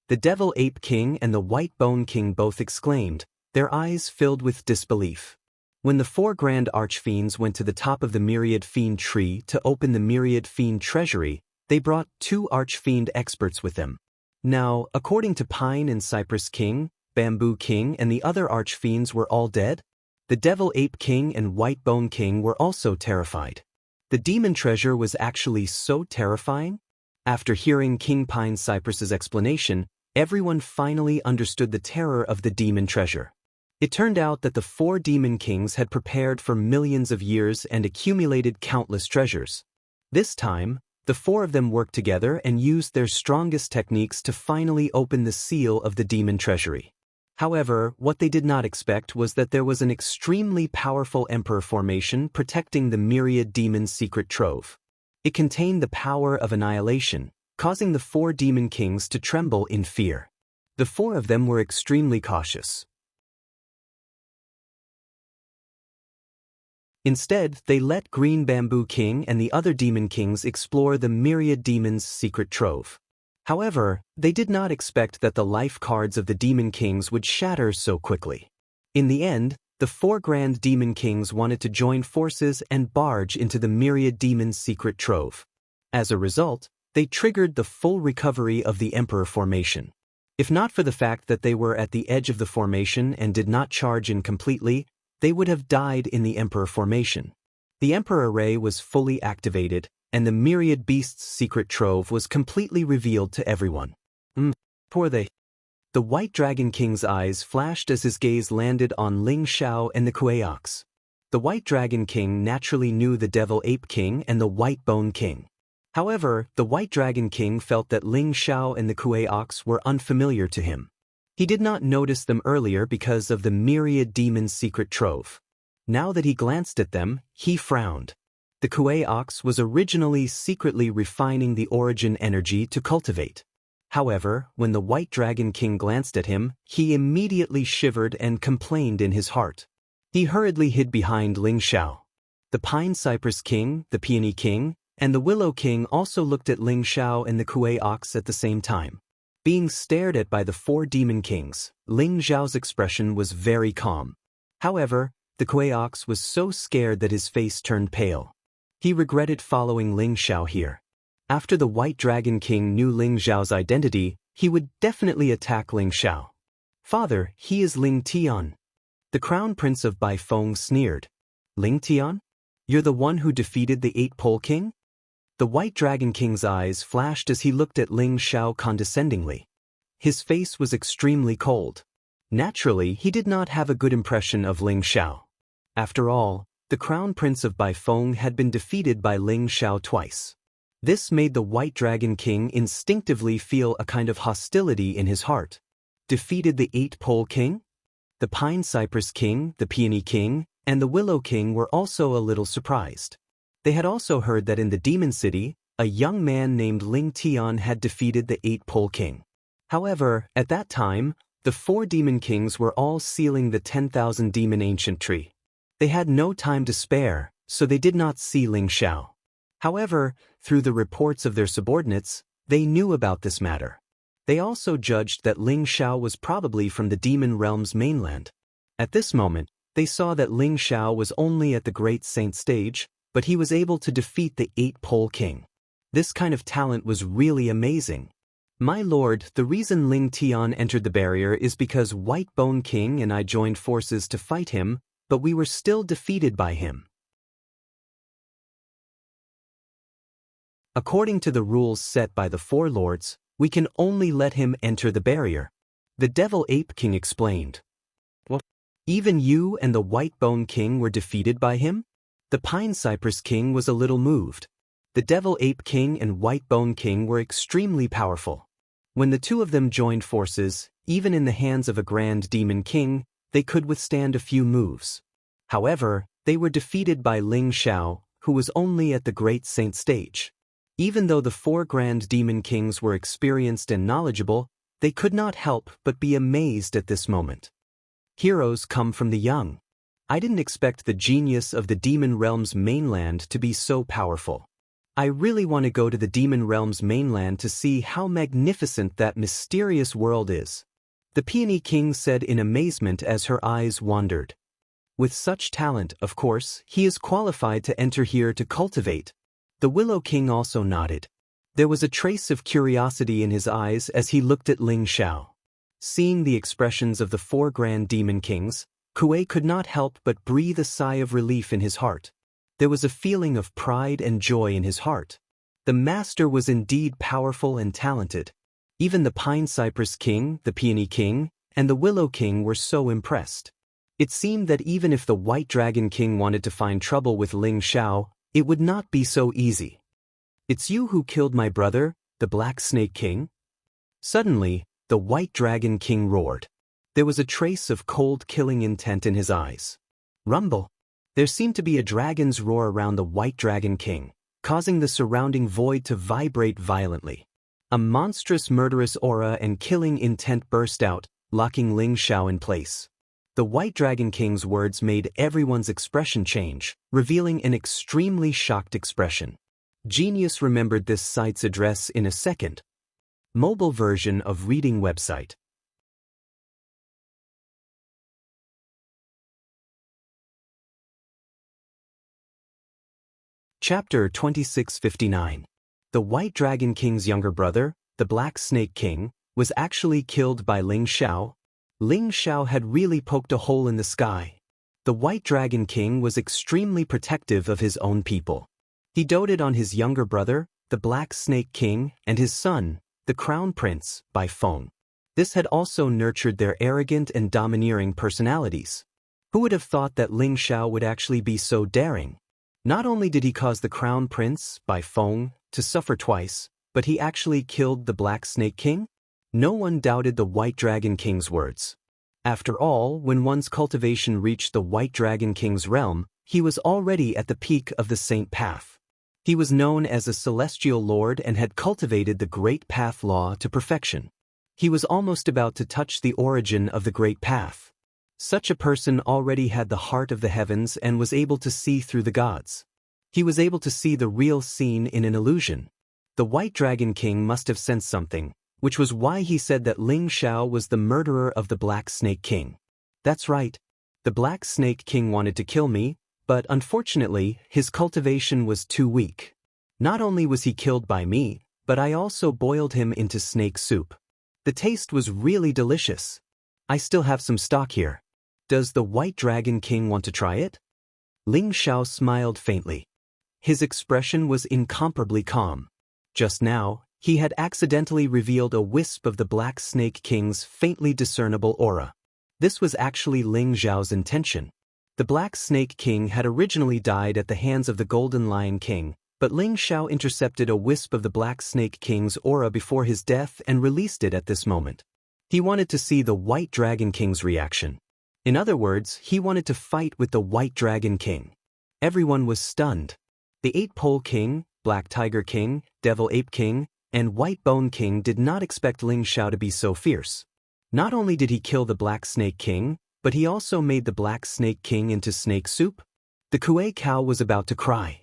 The Devil Ape King and the White Bone King both exclaimed, their eyes filled with disbelief. When the 4 Grand Archfiends went to the top of the Myriad Fiend Tree to open the Myriad Fiend Treasury, they brought 2 Archfiend experts with them. Now, according to Pine and Cypress King, Bamboo King and the other Archfiends were all dead? The Devil Ape King and White Bone King were also terrified. The demon treasure was actually so terrifying? After hearing King Pine Cypress's explanation, everyone finally understood the terror of the demon treasure. It turned out that the 4 demon kings had prepared for millions of years and accumulated countless treasures. This time, the 4 of them worked together and used their strongest techniques to finally open the seal of the demon treasury. However, what they did not expect was that there was an extremely powerful emperor formation protecting the Myriad Demon's secret trove. It contained the power of annihilation, causing the 4 demon kings to tremble in fear. The 4 of them were extremely cautious. Instead, they let Green Bamboo King and the other demon kings explore the Myriad Demon's secret trove. However, they did not expect that the life cards of the demon kings would shatter so quickly. In the end, the 4 Grand Demon Kings wanted to join forces and barge into the Myriad Demon's secret trove. As a result, they triggered the full recovery of the Emperor formation. If not for the fact that they were at the edge of the formation and did not charge in completely, they would have died in the Emperor formation. The Emperor Array was fully activated, and the Myriad Beast's secret trove was completely revealed to everyone. Poor they. The White Dragon King's eyes flashed as his gaze landed on Ling Xiao and the Kueox. The White Dragon King naturally knew the Devil Ape King and the White Bone King. However, the White Dragon King felt that Ling Xiao and the Kueox were unfamiliar to him. He did not notice them earlier because of the Myriad Demon's secret trove. Now that he glanced at them, he frowned. The Kueox was originally secretly refining the origin energy to cultivate. However, when the White Dragon King glanced at him, he immediately shivered and complained in his heart. He hurriedly hid behind Ling Xiao. The Pine Cypress King, the Peony King, and the Willow King also looked at Ling Xiao and the Kuei Ox at the same time. Being stared at by the 4 demon kings, Ling Xiao's expression was very calm. However, the Kuei Ox was so scared that his face turned pale. He regretted following Ling Xiao here. After the White Dragon King knew Ling Xiao's identity, he would definitely attack Ling Xiao. "Father, he is Ling Tian." The Crown Prince of Baifeng sneered. "Ling Tian? You're the one who defeated the 8-Pole King?" The White Dragon King's eyes flashed as he looked at Ling Xiao condescendingly. His face was extremely cold. Naturally, he did not have a good impression of Ling Xiao. After all, the Crown Prince of Baifeng had been defeated by Ling Xiao twice. This made the White Dragon King instinctively feel a kind of hostility in his heart. Defeated the 8-Pole King? The Pine Cypress King, the Peony King, and the Willow King were also a little surprised. They had also heard that in the Demon City, a young man named Ling Tian had defeated the 8-Pole King. However, at that time, the 4 demon kings were all sealing the 10,000 demon ancient tree. They had no time to spare, so they did not see Ling Xiao. However, through the reports of their subordinates, they knew about this matter. They also judged that Ling Xiao was probably from the demon realm's mainland. At this moment, they saw that Ling Xiao was only at the Great Saint stage, but he was able to defeat the 8-Pole King. This kind of talent was really amazing. "My lord, the reason Ling Tian entered the barrier is because White Bone King and I joined forces to fight him, but we were still defeated by him. According to the rules set by the 4 lords, we can only let him enter the barrier," the Devil Ape King explained. "What? Even you and the White Bone King were defeated by him?" The Pine Cypress King was a little moved. The Devil Ape King and White Bone King were extremely powerful. When the 2 of them joined forces, even in the hands of a Grand Demon King, they could withstand a few moves. However, they were defeated by Ling Xiao, who was only at the Great Saint stage. Even though the 4 Grand Demon Kings were experienced and knowledgeable, they could not help but be amazed at this moment. Heroes come from the young. I didn't expect the genius of the Demon Realm's mainland to be so powerful. I really want to go to the Demon Realm's mainland to see how magnificent that mysterious world is," the Peony King said in amazement as her eyes wandered. "With such talent, of course, he is qualified to enter here to cultivate." The Willow King also nodded. There was a trace of curiosity in his eyes as he looked at Ling Xiao. Seeing the expressions of the 4 Grand Demon Kings, Kuei could not help but breathe a sigh of relief in his heart. There was a feeling of pride and joy in his heart. The master was indeed powerful and talented. Even the Pine Cypress King, the Peony King, and the Willow King were so impressed. It seemed that even if the White Dragon King wanted to find trouble with Ling Xiao, it would not be so easy. "It's you who killed my brother, the Black Snake King?" Suddenly, the White Dragon King roared. There was a trace of cold killing intent in his eyes. Rumble. There seemed to be a dragon's roar around the White Dragon King, causing the surrounding void to vibrate violently. A monstrous murderous aura and killing intent burst out, locking Ling Xiao in place. The White Dragon King's words made everyone's expression change, revealing an extremely shocked expression. Genius remembered this site's address in a second. Mobile version of reading website. Chapter 2659. The White Dragon King's younger brother, the Black Snake King, was actually killed by Ling Xiao. Ling Xiao had really poked a hole in the sky. The White Dragon King was extremely protective of his own people. He doted on his younger brother, the Black Snake King, and his son, the Crown Prince, Baifeng. This had also nurtured their arrogant and domineering personalities. Who would have thought that Ling Xiao would actually be so daring? Not only did he cause the Crown Prince, Baifeng, to suffer twice, but he actually killed the Black Snake King? No one doubted the White Dragon King's words. After all, when one's cultivation reached the White Dragon King's realm, he was already at the peak of the Saint Path. He was known as a celestial lord and had cultivated the Great Path Law to perfection. He was almost about to touch the origin of the Great Path. Such a person already had the heart of the heavens and was able to see through the gods. He was able to see the real scene in an illusion. The White Dragon King must have sensed something, which was why he said that Ling Xiao was the murderer of the Black Snake King. That's right. The Black Snake King wanted to kill me, but unfortunately, his cultivation was too weak. Not only was he killed by me, but I also boiled him into snake soup. The taste was really delicious. I still have some stock here. Does the White Dragon King want to try it? Ling Xiao smiled faintly. His expression was incomparably calm. Just now, he had accidentally revealed a wisp of the Black Snake King's faintly discernible aura. This was actually Ling Xiao's intention. The Black Snake King had originally died at the hands of the Golden Lion King, but Ling Xiao intercepted a wisp of the Black Snake King's aura before his death and released it at this moment. He wanted to see the White Dragon King's reaction. In other words, he wanted to fight with the White Dragon King. Everyone was stunned. The Eight Pole King, Black Tiger King, Devil Ape King, and White Bone King did not expect Ling Xiao to be so fierce. Not only did he kill the Black Snake King, but he also made the Black Snake King into snake soup. The Kuei cow was about to cry.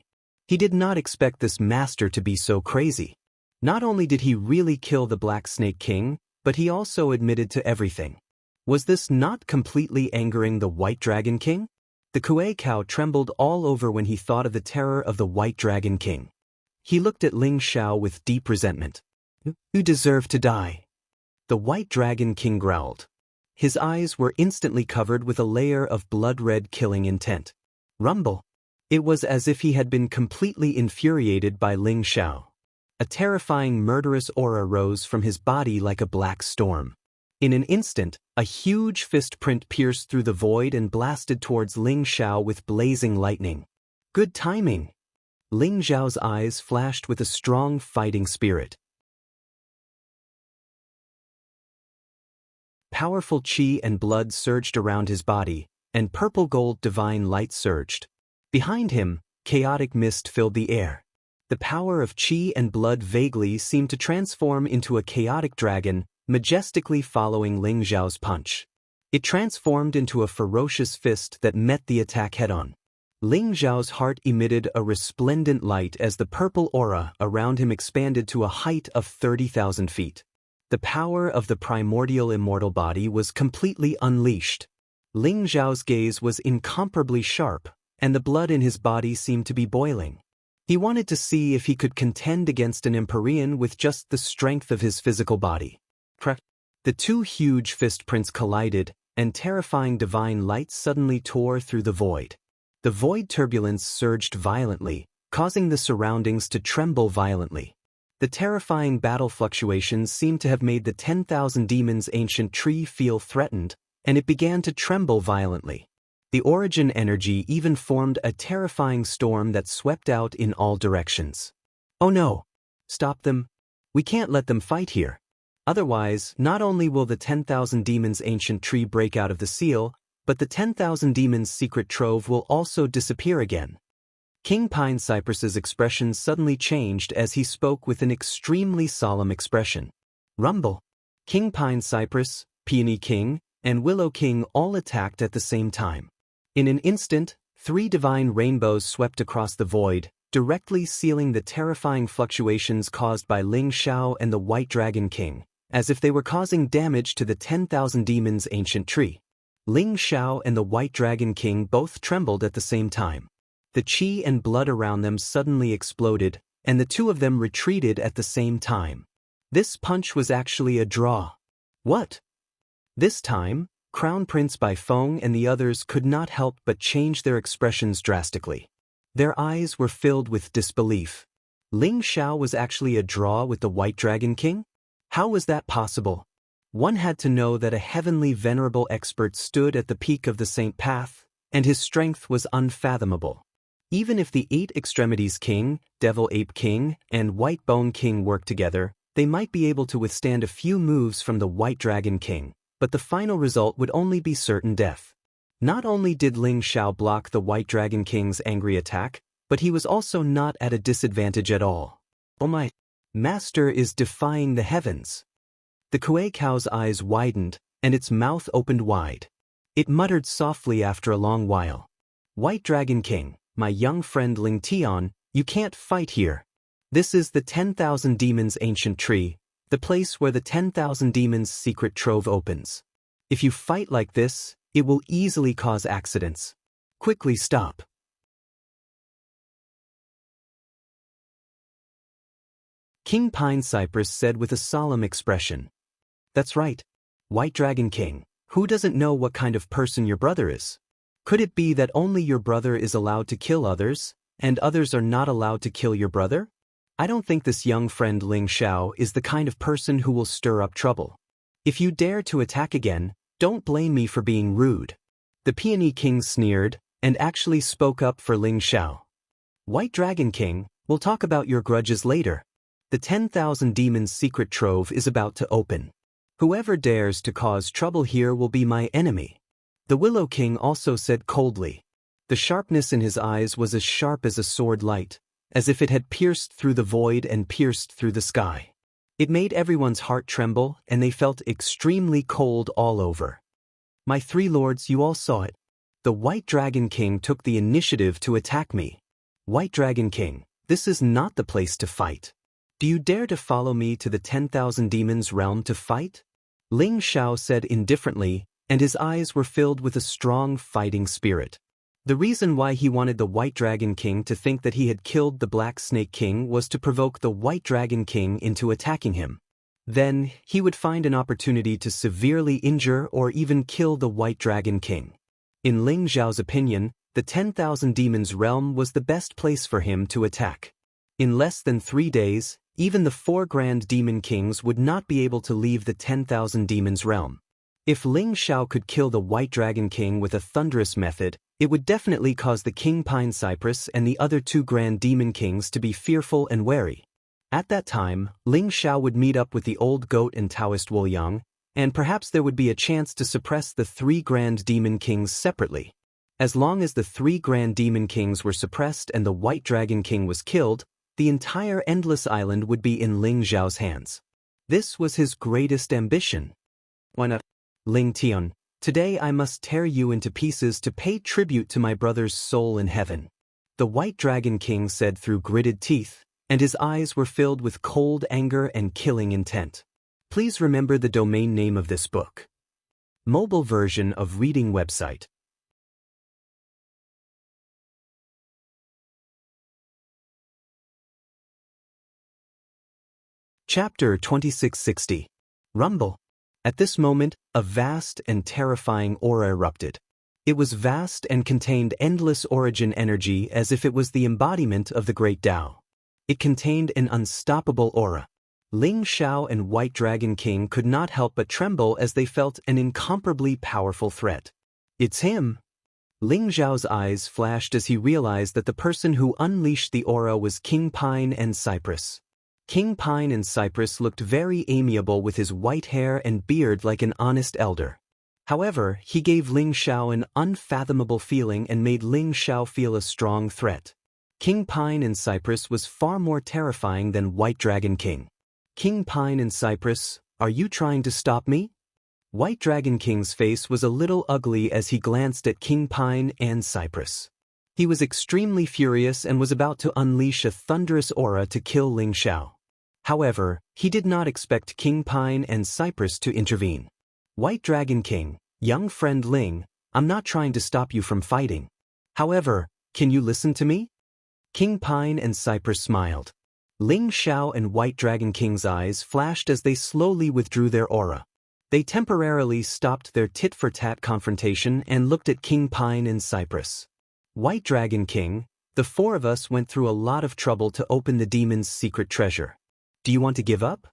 He did not expect this master to be so crazy. Not only did he really kill the Black Snake King, but he also admitted to everything. Was this not completely angering the White Dragon King? The Kuei cow trembled all over when he thought of the terror of the White Dragon King. He looked at Ling Xiao with deep resentment. You deserve to die. The White Dragon King growled. His eyes were instantly covered with a layer of blood-red killing intent. Rumble. It was as if he had been completely infuriated by Ling Xiao. A terrifying murderous aura rose from his body like a black storm. In an instant, a huge fist print pierced through the void and blasted towards Ling Xiao with blazing lightning. Good timing. Ling Xiao's eyes flashed with a strong fighting spirit. Powerful qi and blood surged around his body, and purple-gold divine light surged. Behind him, chaotic mist filled the air. The power of qi and blood vaguely seemed to transform into a chaotic dragon, majestically following Ling Xiao's punch. It transformed into a ferocious fist that met the attack head-on. Ling Xiao's heart emitted a resplendent light as the purple aura around him expanded to a height of 30,000 feet. The power of the primordial immortal body was completely unleashed. Ling Xiao's gaze was incomparably sharp, and the blood in his body seemed to be boiling. He wanted to see if he could contend against an Empyrean with just the strength of his physical body. The two huge fist prints collided, and terrifying divine light suddenly tore through the void. The void turbulence surged violently, causing the surroundings to tremble violently. The terrifying battle fluctuations seemed to have made the 10,000 demons' ancient tree feel threatened, and it began to tremble violently. The origin energy even formed a terrifying storm that swept out in all directions. Oh no! Stop them. We can't let them fight here. Otherwise, not only will the 10,000 demons' ancient tree break out of the seal, but the 10,000 demons' secret trove will also disappear again. King Pine Cypress's expression suddenly changed as he spoke with an extremely solemn expression. Rumble. King Pine Cypress, Peony King, and Willow King all attacked at the same time. In an instant, 3 divine rainbows swept across the void, directly sealing the terrifying fluctuations caused by Ling Xiao and the White Dragon King, as if they were causing damage to the 10,000 demons' ancient tree. Ling Xiao and the White Dragon King both trembled at the same time. The qi and blood around them suddenly exploded, and the two of them retreated at the same time. This punch was actually a draw. What? This time, Crown Prince Bai Feng and the others could not help but change their expressions drastically. Their eyes were filled with disbelief. Ling Xiao was actually a draw with the White Dragon King? How was that possible? One had to know that a heavenly venerable expert stood at the peak of the Saint Path, and his strength was unfathomable. Even if the 8 Extremities King, Devil Ape King, and White Bone King worked together, they might be able to withstand a few moves from the White Dragon King, but the final result would only be certain death. Not only did Ling Xiao block the White Dragon King's angry attack, but he was also not at a disadvantage at all. Oh my! Master is defying the heavens. The Kuei cow's eyes widened, and its mouth opened wide. It muttered softly after a long while. White Dragon King, My young friend Ling Tian, you can't fight here. This is the 10,000 Demons ancient tree, the place where the 10,000 Demons secret trove opens. If you fight like this, it will easily cause accidents. Quickly stop. King Pine Cypress said with a solemn expression. That's right. White Dragon King, who doesn't know what kind of person your brother is? Could it be that only your brother is allowed to kill others, and others are not allowed to kill your brother? I don't think this young friend Ling Xiao is the kind of person who will stir up trouble. If you dare to attack again, don't blame me for being rude. The Peony King sneered, and actually spoke up for Ling Xiao. White Dragon King, we'll talk about your grudges later. The 10,000 Demons secret trove is about to open. Whoever dares to cause trouble here will be my enemy. The Willow King also said coldly. The sharpness in his eyes was as sharp as a sword light, as if it had pierced through the void and pierced through the sky. It made everyone's heart tremble, and they felt extremely cold all over. My three lords, you all saw it. The White Dragon King took the initiative to attack me. White Dragon King, this is not the place to fight. Do you dare to follow me to the 10,000 Demons realm to fight? Ling Xiao said indifferently, and his eyes were filled with a strong fighting spirit. The reason why he wanted the White Dragon King to think that he had killed the Black Snake King was to provoke the White Dragon King into attacking him. Then, he would find an opportunity to severely injure or even kill the White Dragon King. In Ling Xiao's opinion, the 10,000 Demons realm was the best place for him to attack. In less than 3 days, even the 4 Grand Demon Kings would not be able to leave the 10,000 Demons realm. If Ling Xiao could kill the White Dragon King with a thunderous method, it would definitely cause the King Pine Cypress and the other 2 Grand Demon Kings to be fearful and wary. At that time, Ling Xiao would meet up with the Old Goat and Taoist Wu Yang, and perhaps there would be a chance to suppress the 3 Grand Demon Kings separately. As long as the 3 Grand Demon Kings were suppressed and the White Dragon King was killed, the entire Endless Island would be in Ling Xiao's hands. This was his greatest ambition. Why not? Ling Tian, today I must tear you into pieces to pay tribute to my brother's soul in heaven. The White Dragon King said through gritted teeth, and his eyes were filled with cold anger and killing intent. Please remember the domain name of this book. Mobile version of reading website. Chapter 2660. Rumble. At this moment, a vast and terrifying aura erupted. It was vast and contained endless origin energy as if it was the embodiment of the Great Tao. It contained an unstoppable aura. Ling Xiao and White Dragon King could not help but tremble as they felt an incomparably powerful threat. It's him! Ling Xiao's eyes flashed as he realized that the person who unleashed the aura was King Pine and Cypress. King Pine and Cypress looked very amiable with his white hair and beard like an honest elder. However, he gave Ling Xiao an unfathomable feeling and made Ling Xiao feel a strong threat. King Pine and Cypress was far more terrifying than White Dragon King. King Pine and Cypress, are you trying to stop me? White Dragon King's face was a little ugly as he glanced at King Pine and Cypress. He was extremely furious and was about to unleash a thunderous aura to kill Ling Xiao. However, he did not expect King Pine and Cypress to intervene. White Dragon King, young friend Ling, I'm not trying to stop you from fighting. However, can you listen to me? King Pine and Cypress smiled. Ling Xiao and White Dragon King's eyes flashed as they slowly withdrew their aura. They temporarily stopped their tit-for-tat confrontation and looked at King Pine and Cypress. White Dragon King, the 4 of us went through a lot of trouble to open the demon's secret treasure. Do you want to give up?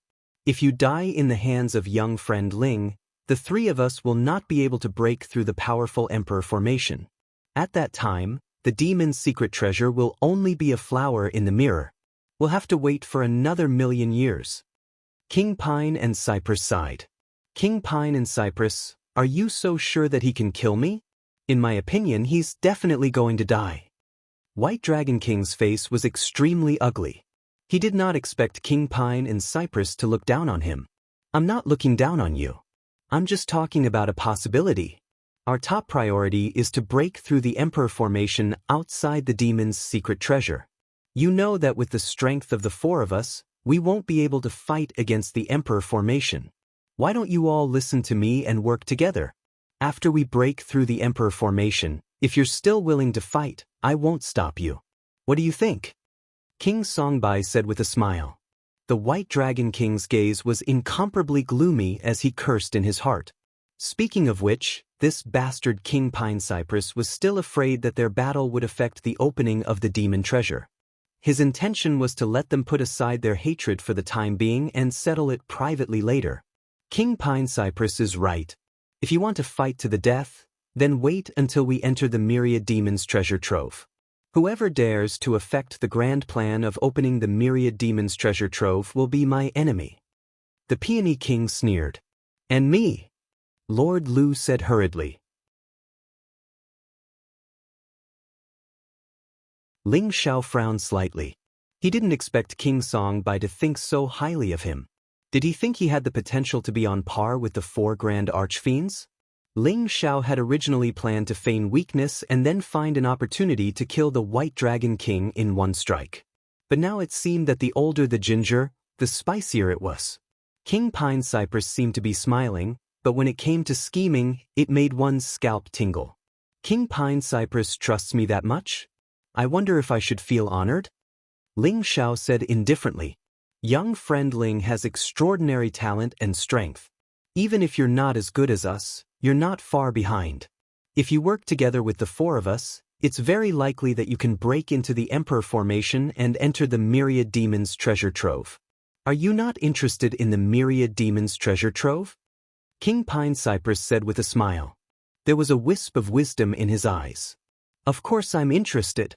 If you die in the hands of young friend Ling, the 3 of us will not be able to break through the powerful Emperor formation. At that time, the demon's secret treasure will only be a flower in the mirror. We'll have to wait for another 1,000,000 years. King Pine and Cypress sighed. King Pine and Cypress, are you so sure that he can kill me? In my opinion, he's definitely going to die. White Dragon King's face was extremely ugly. He did not expect King Pine and Cypress to look down on him. I'm not looking down on you. I'm just talking about a possibility. Our top priority is to break through the Emperor formation outside the demon's secret treasure. You know that with the strength of the four of us, we won't be able to fight against the Emperor formation. Why don't you all listen to me and work together? After we break through the Emperor formation, if you're still willing to fight, I won't stop you. What do you think? King Songbai said with a smile. The White Dragon King's gaze was incomparably gloomy as he cursed in his heart. Speaking of which, this bastard King Pine Cypress was still afraid that their battle would affect the opening of the demon treasure. His intention was to let them put aside their hatred for the time being and settle it privately later. King Pine Cypress is right. If you want to fight to the death, then wait until we enter the Myriad Demon's treasure trove. Whoever dares to affect the grand plan of opening the Myriad Demon's treasure trove will be my enemy. The Peony King sneered. And me? Lord Lu said hurriedly. Ling Xiao frowned slightly. He didn't expect King Songbai to think so highly of him. Did he think he had the potential to be on par with the four grand archfiends? Ling Xiao had originally planned to feign weakness and then find an opportunity to kill the White Dragon King in one strike. But now it seemed that the older the ginger, the spicier it was. King Pine Cypress seemed to be smiling, but when it came to scheming, it made one's scalp tingle. King Pine Cypress trusts me that much? I wonder if I should feel honored? Ling Xiao said indifferently. Young friend Ling has extraordinary talent and strength. Even if you're not as good as us, you're not far behind. If you work together with the four of us, it's very likely that you can break into the Emperor formation and enter the Myriad Demon's treasure trove. Are you not interested in the Myriad Demon's treasure trove? King Pine Cypress said with a smile. There was a wisp of wisdom in his eyes. Of course I'm interested.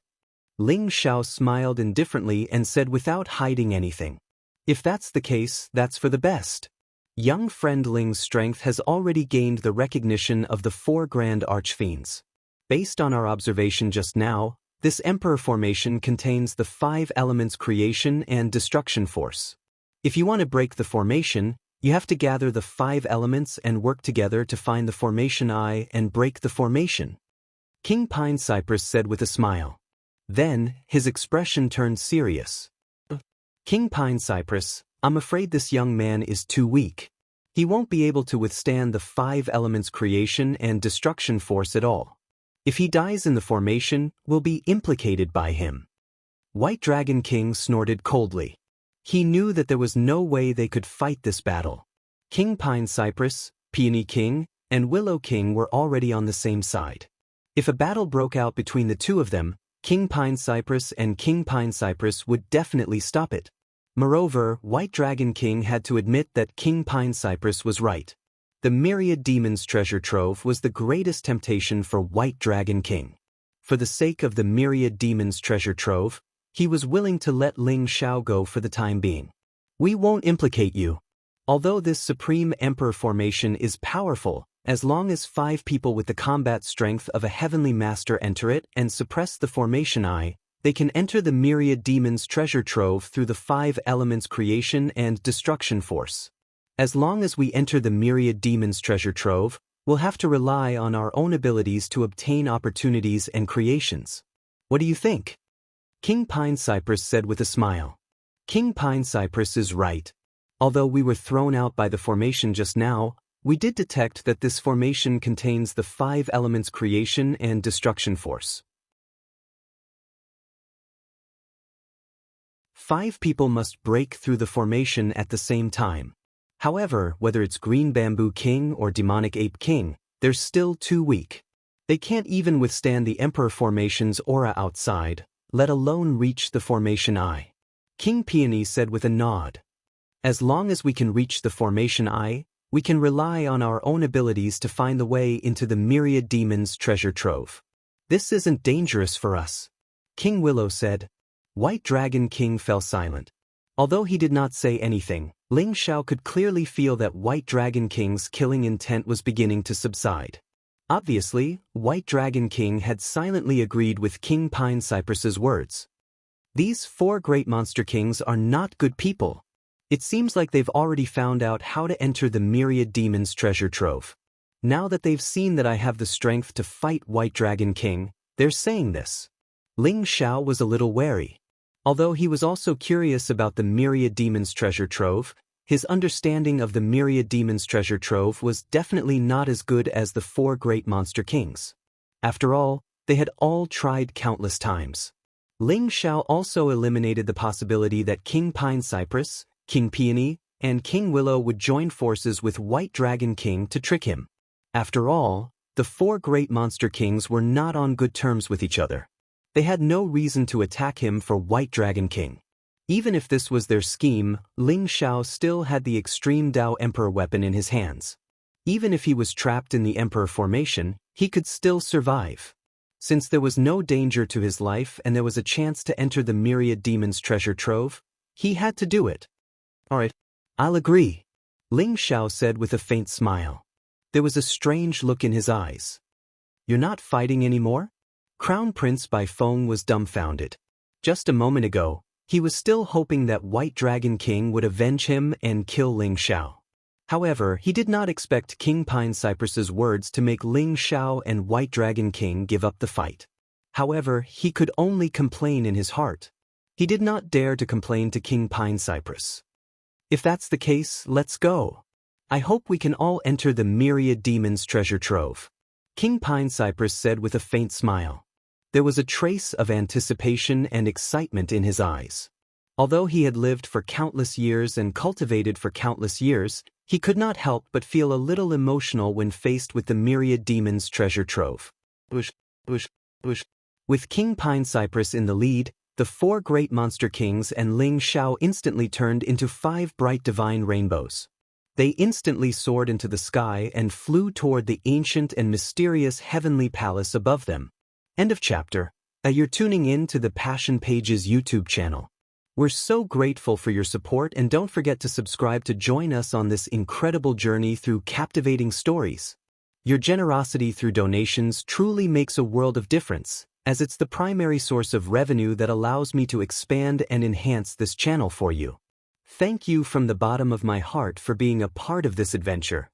Ling Xiao smiled indifferently and said without hiding anything. If that's the case, that's for the best. Young friend Ling's strength has already gained the recognition of the four grand archfiends. Based on our observation just now, this Emperor formation contains the 5 elements creation and destruction force. If you want to break the formation, you have to gather the 5 elements and work together to find the formation eye and break the formation. King Pine Cypress said with a smile. Then, his expression turned serious. King Pine Cypress, I'm afraid this young man is too weak. He won't be able to withstand the 5 elements creation and destruction force at all. If he dies in the formation, we'll be implicated by him. White Dragon King snorted coldly. He knew that there was no way they could fight this battle. King Pine Cypress, Peony King, and Willow King were already on the same side. If a battle broke out between the two of them, King Pine Cypress and King Pine Cypress would definitely stop it. Moreover, White Dragon King had to admit that King Pine Cypress was right. The Myriad Demon's treasure trove was the greatest temptation for White Dragon King. For the sake of the Myriad Demon's treasure trove, he was willing to let Ling Xiao go for the time being. We won't implicate you. Although this Supreme Emperor formation is powerful, as long as 5 people with the combat strength of a heavenly master enter it and suppress the formation eye, they can enter the Myriad Demon's treasure trove through the 5 elements creation and destruction force. As long as we enter the Myriad Demon's treasure trove, we'll have to rely on our own abilities to obtain opportunities and creations. What do you think? King Pine Cypress said with a smile. King Pine Cypress is right. Although we were thrown out by the formation just now, we did detect that this formation contains the 5 elements creation and destruction force. 5 people must break through the formation at the same time. However, whether it's Green Bamboo King or Demonic Ape King, they're still too weak. They can't even withstand the Emperor formation's aura outside, let alone reach the formation eye. King Peony said with a nod. As long as we can reach the formation eye, we can rely on our own abilities to find the way into the Myriad Demon's treasure trove. This isn't dangerous for us. King Willow said. White Dragon King fell silent. Although he did not say anything, Ling Xiao could clearly feel that White Dragon King's killing intent was beginning to subside. Obviously, White Dragon King had silently agreed with King Pine Cypress's words. These 4 great monster kings are not good people. It seems like they've already found out how to enter the Myriad Demon's treasure trove. Now that they've seen that I have the strength to fight White Dragon King, they're saying this. Ling Xiao was a little wary. Although he was also curious about the Myriad Demon's treasure trove, his understanding of the Myriad Demon's treasure trove was definitely not as good as the 4 great monster kings. After all, they had all tried countless times. Ling Xiao also eliminated the possibility that King Pine Cypress, King Peony, and King Willow would join forces with White Dragon King to trick him. After all, the 4 great monster kings were not on good terms with each other. They had no reason to attack him for White Dragon King. Even if this was their scheme, Ling Xiao still had the Extreme Dao Emperor weapon in his hands. Even if he was trapped in the Emperor formation, he could still survive. Since there was no danger to his life and there was a chance to enter the Myriad Demon's treasure trove, he had to do it. Alright, I'll agree, Ling Xiao said with a faint smile. There was a strange look in his eyes. You're not fighting anymore? Crown Prince Bai Feng was dumbfounded. Just a moment ago, he was still hoping that White Dragon King would avenge him and kill Ling Xiao. However, he did not expect King Pine Cypress's words to make Ling Xiao and White Dragon King give up the fight. However, he could only complain in his heart. He did not dare to complain to King Pine Cypress. If that's the case, let's go. I hope we can all enter the Myriad Demon's treasure trove, King Pine Cypress said with a faint smile. There was a trace of anticipation and excitement in his eyes. Although he had lived for countless years and cultivated for countless years, he could not help but feel a little emotional when faced with the Myriad Demon's treasure trove. With King Pine Cypress in the lead, the 4 great monster kings and Ling Xiao instantly turned into 5 bright divine rainbows. They instantly soared into the sky and flew toward the ancient and mysterious heavenly palace above them. End of chapter. You're tuning in to the Passion Pages YouTube channel. We're so grateful for your support, and don't forget to subscribe to join us on this incredible journey through captivating stories. Your generosity through donations truly makes a world of difference, as it's the primary source of revenue that allows me to expand and enhance this channel for you. Thank you from the bottom of my heart for being a part of this adventure.